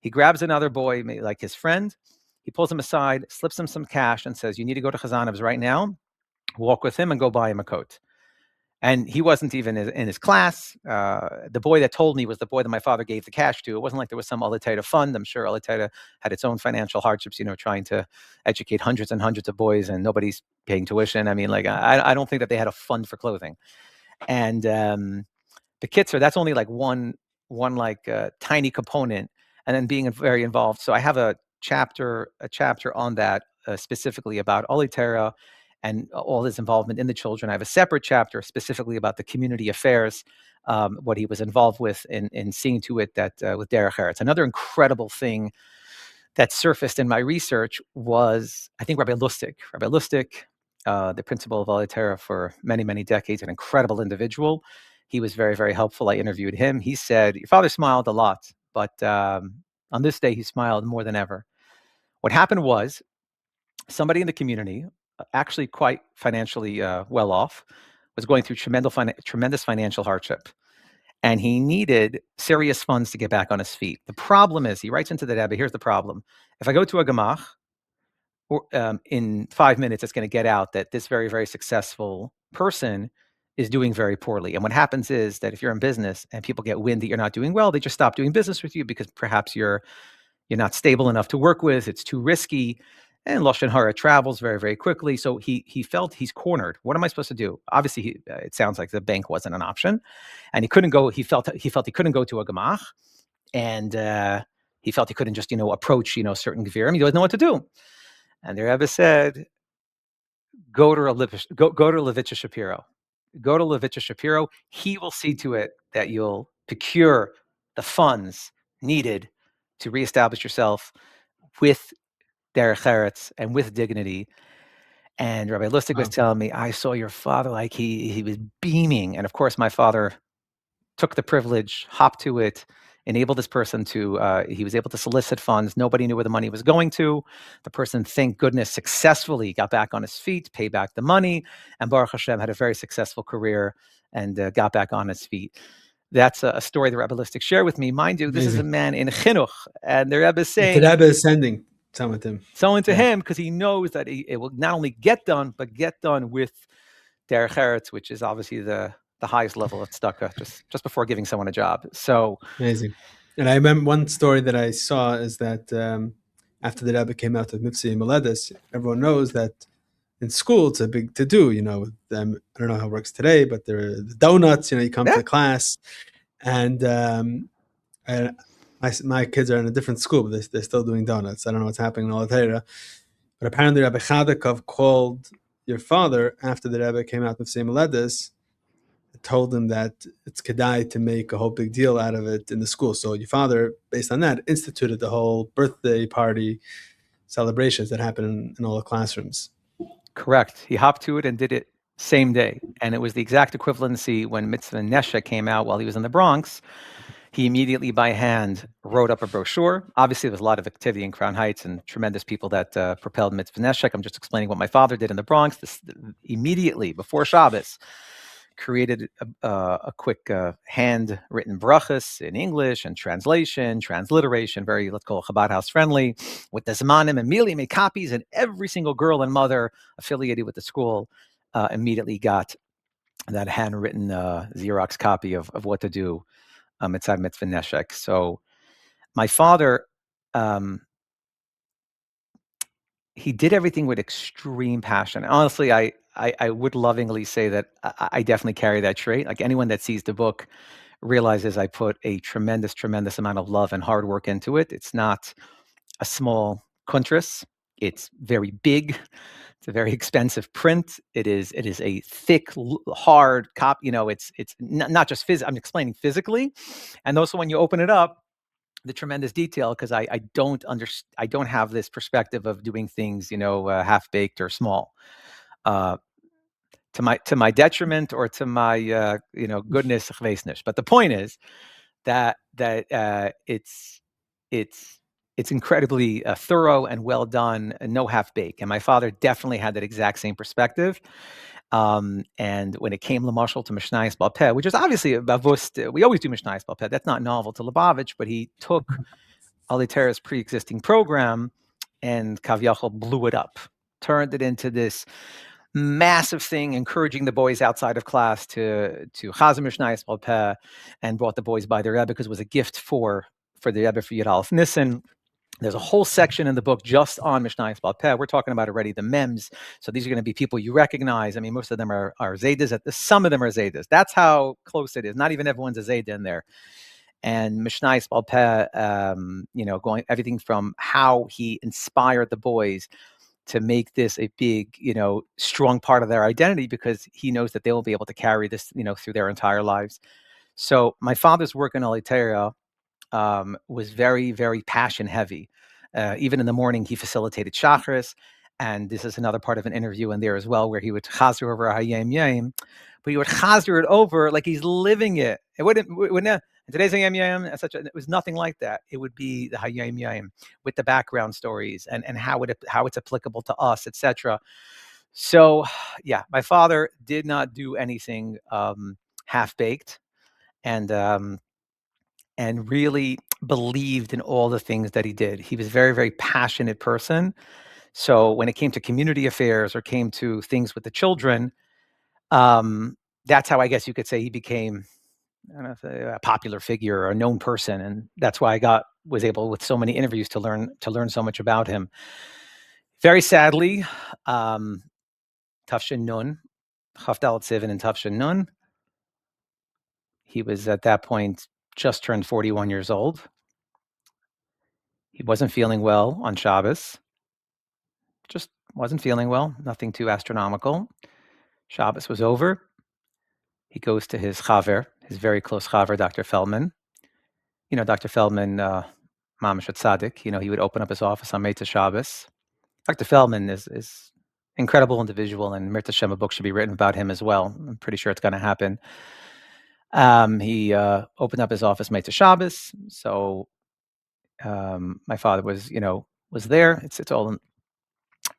A: grabs another boy, like his friend. He pulls him aside, slips him some cash, and says, "You need to go to Chazanov's right now. Walk with him and go buy him a coat." And he wasn't even in his class. The boy that told me was the boy that my father gave the cash to. It wasn't like there was some Olateda fund. I'm sure Olateda had its own financial hardships, trying to educate hundreds and hundreds of boys, and nobody's paying tuition. I mean, like, I don't think that they had a fund for clothing. And the Kitzer, that's only like one tiny component, and then being very involved. So I have a chapter on that specifically about Olatera and all his involvement in the children. I have a separate chapter specifically about the community affairs, what he was involved with in seeing to it that with Derech Eretz. Another incredible thing that surfaced in my research was, I think, Rabbi Lustig, the principal of Olatera for many, many decades, an incredible individual. He was very, very helpful. I interviewed him. He said, "Your father smiled a lot, but on this day, he smiled more than ever." What happened was, somebody in the community, actually quite financially well off, was going through tremendous financial hardship. And he needed serious funds to get back on his feet. The problem is, he writes into the Rebbe, here's the problem. If I go to a gemach, in 5 minutes, it's going to get out that this very, very successful person is doing very poorly. And what happens is that if you're in business and people get wind that you're not doing well, they just stop doing business with you because perhaps you're not stable enough to work with. It's too risky. And Lashon Hara travels very, very quickly. So he felt he's cornered. What am I supposed to do? Obviously, it sounds like the bank wasn't an option, and he couldn't go. He felt he couldn't go to a gemach, and he felt he couldn't just approach certain gevirim. He doesn't know what to do. And the Rebbe said, "Go to Lubavitcher Chassidim. Go to Lubavitcher Chassidim. He will see to it that you'll procure the funds needed to reestablish yourself with derech eretz and with dignity." And Rabbi Lustig was telling me, "I saw your father, like he was beaming." And of course, my father took the privilege, hopped to it enabled this person to, he was able to solicit funds. Nobody knew where the money was going to. The person, thank goodness, successfully got back on his feet, paid back the money, and Baruch Hashem had a very successful career and got back on his feet. That's a story the Rebbe Listic shared with me. Mind you, this is a man in chinuch, and the Rebbe is saying,
B: the Rebbe is sending someone to him.
A: Someone to him, because he knows that it will not only get done, but get done with derech eretz, which is obviously the highest level of tzedakah, just before giving someone a job. So
B: amazing. And I remember one story that I saw is that after the Rebbe came out of Mitzvah Meledes, everyone knows that in school it's a big to-do, you know. I don't know how it works today, but there are the donuts, you know, you come to class, and my kids are in a different school, but they're still doing donuts. I don't know what's happening in Alatera. But apparently Rabbi Chadakov called your father after the Rebbe came out with Meledes, told him that it's kedai to make a whole big deal out of it in the school. So your father, based on that, instituted the whole birthday party celebrations that happen in all the classrooms.
A: Correct. He hopped to it and did it same day. And it was the exact equivalency when Mitzvah Nesha came out while he was in the Bronx. He immediately by hand wrote up a brochure. Obviously, there was a lot of activity in Crown Heights and tremendous people that propelled Mitzvah Neshek. I'm just explaining what my father did in the Bronx. Immediately before Shabbos, created a quick handwritten brachas in English and transliteration, very, let's call it Chabad House friendly, with the Zmanim. Immediately made copies, and every single girl and mother affiliated with the school immediately got that handwritten Xerox copy of what to do inside Mitzvah Neshek. So my father, he did everything with extreme passion. Honestly, I would lovingly say that I definitely carry that trait. Like anyone that sees the book realizes I put a tremendous, tremendous amount of love and hard work into it. It's not a small kuntrus. It's very big. It's a very expensive print. It is a thick, hard copy. You know, it's not just I'm explaining physically, and also when you open it up, the tremendous detail, because I don't have this perspective of doing things, you know, half baked or small. To my detriment or to my you know, goodness, but the point is that it's incredibly thorough and well done, and no half bake. And my father definitely had that exact same perspective. And when it came Lamashal to Mishnayos Bal Peh, which is obviously a bavust, we always do Mishnayos Bal Peh. That's not novel to Lubavitch, but he took Alitera's pre-existing program and Kavyachol blew it up, turned it into this massive thing, encouraging the boys outside of class to Chazar Mishnayos Bal Peh, and brought the boys by the Rebbe because it was a gift for the Rebbe for Yud Aleph Nissen. There's a whole section in the book just on Mishnayos Bal Peh. We're talking about already the mems. So these are going to be people you recognize. I mean, most of them are Zaydas. Some of them are Zaydas. That's how close it is. Not even everyone's a Zayda in there. And Mishnayos Bal Peh, you know, going everything from how he inspired the boys to make this a big, you know, strong part of their identity, because he knows that they will be able to carry this, you know, through their entire lives. So my father's work in Alitera was very, very passion heavy. Even in the morning, he facilitated Shacharis, and this is another part of an interview in there as well, where he would chazer over Hayom Yom, but he would chazer it over like he's living it. It wouldn't today's Hayom Yom, it was nothing like that. It would be the Hayom Yom with the background stories and how it's applicable to us, etc. So, yeah, my father did not do anything half baked, and really believed in all the things that he did. He was a very, very passionate person. So when it came to community affairs or came to things with the children, that's how I guess you could say he became, I don't know, a popular figure or a known person. And that's why I was able with so many interviews to learn so much about him. Very sadly, Tafshin Nun, Chavdal Tzivin and Tafshin Nun, he was at that point just turned 41 years old. He wasn't feeling well on Shabbos. Just wasn't feeling well, nothing too astronomical. Shabbos was over. He goes to his chaver, his very close chaver, Dr. Feldman. You know, Dr. Feldman, Mamash Tzaddik, you know, he would open up his office on Meitzah Shabbos. Dr. Feldman is incredible individual, and Mirta Shem, a book should be written about him as well. I'm pretty sure it's going to happen. He opened up his office Motzei Shabbos, so my father was there. It's all,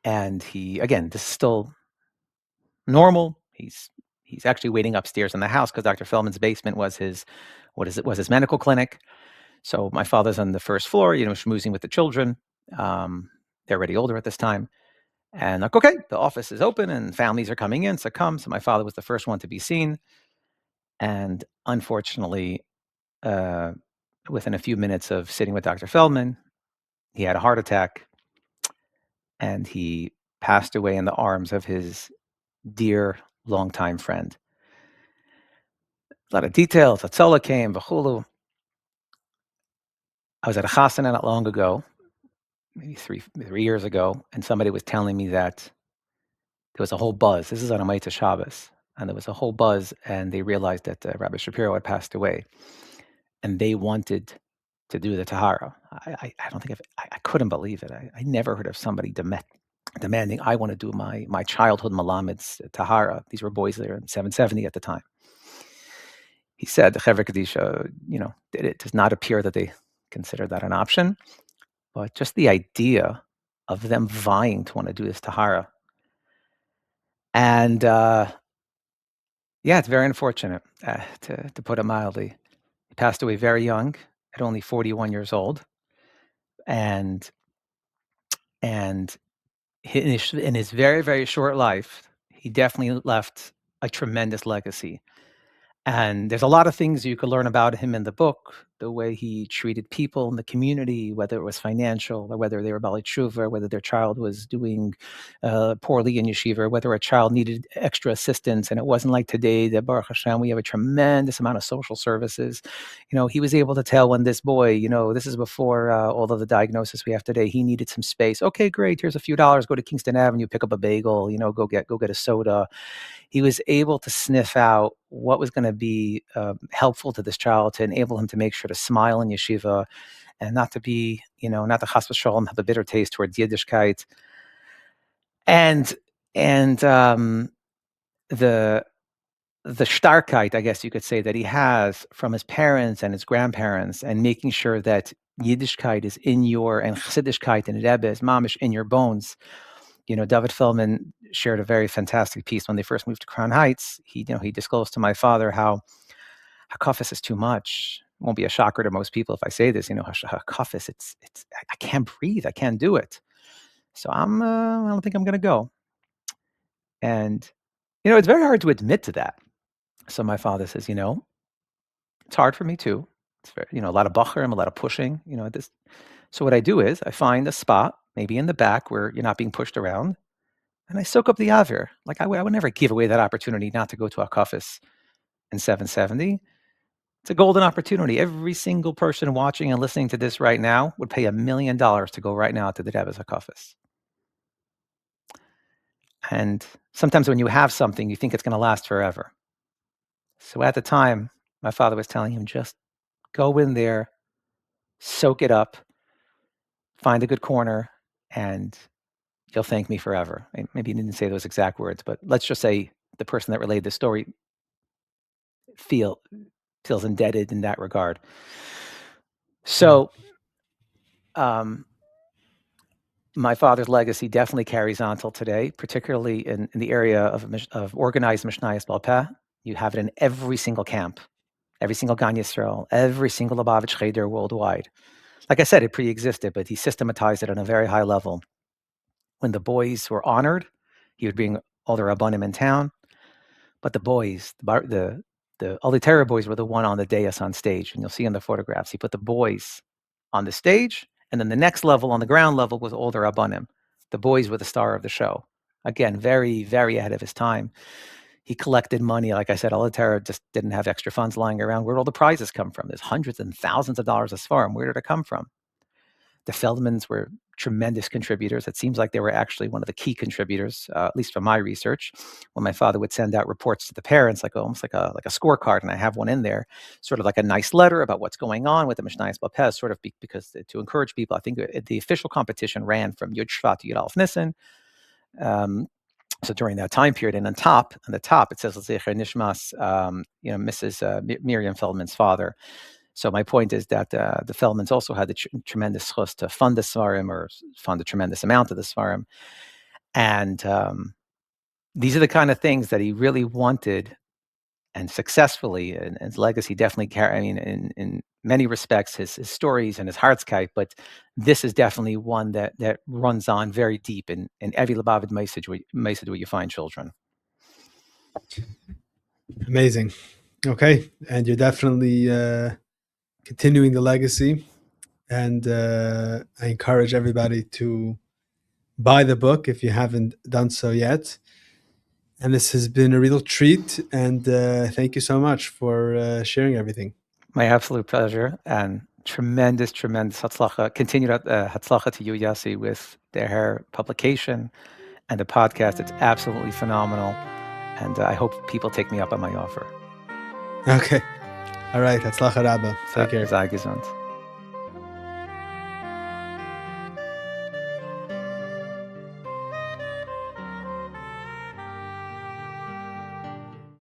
A: and he, again, this is still normal. He's actually waiting upstairs in the house because Dr. Feldman's basement was his medical clinic. So my father's on the first floor, schmoozing with the children. They're already older at this time. And like, okay, the office is open and families are coming in, so come. So my father was the first one to be seen. And unfortunately, within a few minutes of sitting with Dr. Feldman, he had a heart attack and he passed away in the arms of his dear longtime friend. A lot of details. Hatzola came, v'chulu. I was at a chasana not long ago, maybe three years ago, and somebody was telling me that there was a whole buzz. This is on a Motzei Shabbos, and there was a whole buzz, and they realized that Rabbi Shapiro had passed away, and they wanted to do the tahara. I don't think I couldn't believe it. I never heard of somebody demanding, I want to do my childhood melamed's tahara. These were boys there in 770 at the time. He said the Chevra Kadisha, it does not appear that they consider that an option, but just the idea of them vying to want to do this tahara. And it's very unfortunate, to put it mildly. He passed away very young, at only 41 years old, and in his very, very short life, he definitely left a tremendous legacy. And there's a lot of things you could learn about him in the book, the way he treated people in the community, whether it was financial or whether they were Bali Tshuva, whether their child was doing poorly in Yeshiva, or whether a child needed extra assistance. And it wasn't like today that Baruch Hashem, we have a tremendous amount of social services. He was able to tell when this boy, this is before all of the diagnosis we have today, he needed some space. Okay, great. Here's a few dollars. Go to Kingston Avenue, pick up a bagel, go get a soda. He was able to sniff out what was going to be helpful to this child, to enable him to make sure to smile in yeshiva and not to be, not to chas v'shalom have a bitter taste towards Yiddishkeit. And the starkheit, I guess you could say, that he has from his parents and his grandparents, and making sure that Yiddishkeit is in and Chassidishkeit and Rebbe is mamish in your bones. David Feldman shared a very fantastic piece when they first moved to Crown Heights. He disclosed to my father how hakafis is too much. It won't be a shocker to most people if I say this. Hakafis, it's I can't breathe. I can't do it. So I don't think I'm going to go. And it's very hard to admit to that. So my father says, it's hard for me too. It's very, a lot of bacharim, a lot of pushing. This. So what I do is I find a spot, maybe in the back where you're not being pushed around, and I soak up the avir. Like I would never give away that opportunity not to go to a kafis in 770. It's a golden opportunity. Every single person watching and listening to this right now would pay $1 million to go right now to the Rebbe's kafis. And sometimes when you have something, you think it's going to last forever. So at the time, my father was telling him, just go in there, soak it up, find a good corner, and you'll thank me forever. Maybe he didn't say those exact words, but let's just say the person that relayed the story feels indebted in that regard. So my father's legacy definitely carries on till today, particularly in the area of organized Mishnayos Baal Peh. You have it in every single camp, every single Gan Yisrael, every single Lubavitcher Chassidim worldwide. Like I said, it pre-existed, but he systematized it on a very high level. When the boys were honored, he would bring all the Rabbanim in town, but the boys, the Aliter boys, were the one on the dais on stage, and you'll see in the photographs, he put the boys on the stage, and then the next level, on the ground level, was all the Rabbanim. The boys were the star of the show. Again, very, very ahead of his time. He collected money. Like I said, Aliter just didn't have extra funds lying around. Where did all the prizes come from? There's hundreds and thousands of dollars a farm. Where did it come from? The Feldmans were tremendous contributors. It seems like they were actually one of the key contributors, at least from my research. When my father would send out reports to the parents, almost like a scorecard, and I have one in there, sort of like a nice letter about what's going on with the Mishnayos Baal Peh, sort of because to encourage people. I think the official competition ran from Yud Shvat to Yud Aleph Nisan. So during that time period, and on the top, it says Zecher Nishmas, Mrs. Miriam Feldman's father. So my point is that the Feldmans also had the tremendous chus to fund the Svarim, or fund a tremendous amount of the Svarim. And these are the kind of things that he really wanted, and successfully, and his legacy definitely carry. I mean, in many respects, his stories and his heartskite, but this is definitely one that runs on very deep in every Lubavitcher message where you find children.
B: Amazing. Okay, and you're definitely continuing the legacy, and I encourage everybody to buy the book if you haven't done so yet. And this has been a real treat, and thank you so much for sharing everything.
A: My absolute pleasure, and tremendous hatzlacha, continued hatzlacha to you, Yossi, with their publication and the podcast. It's absolutely phenomenal, and I hope people take me up on my offer.
B: Okay. All right. Hatzlacha Rabba. Take care.
A: Sei gesund.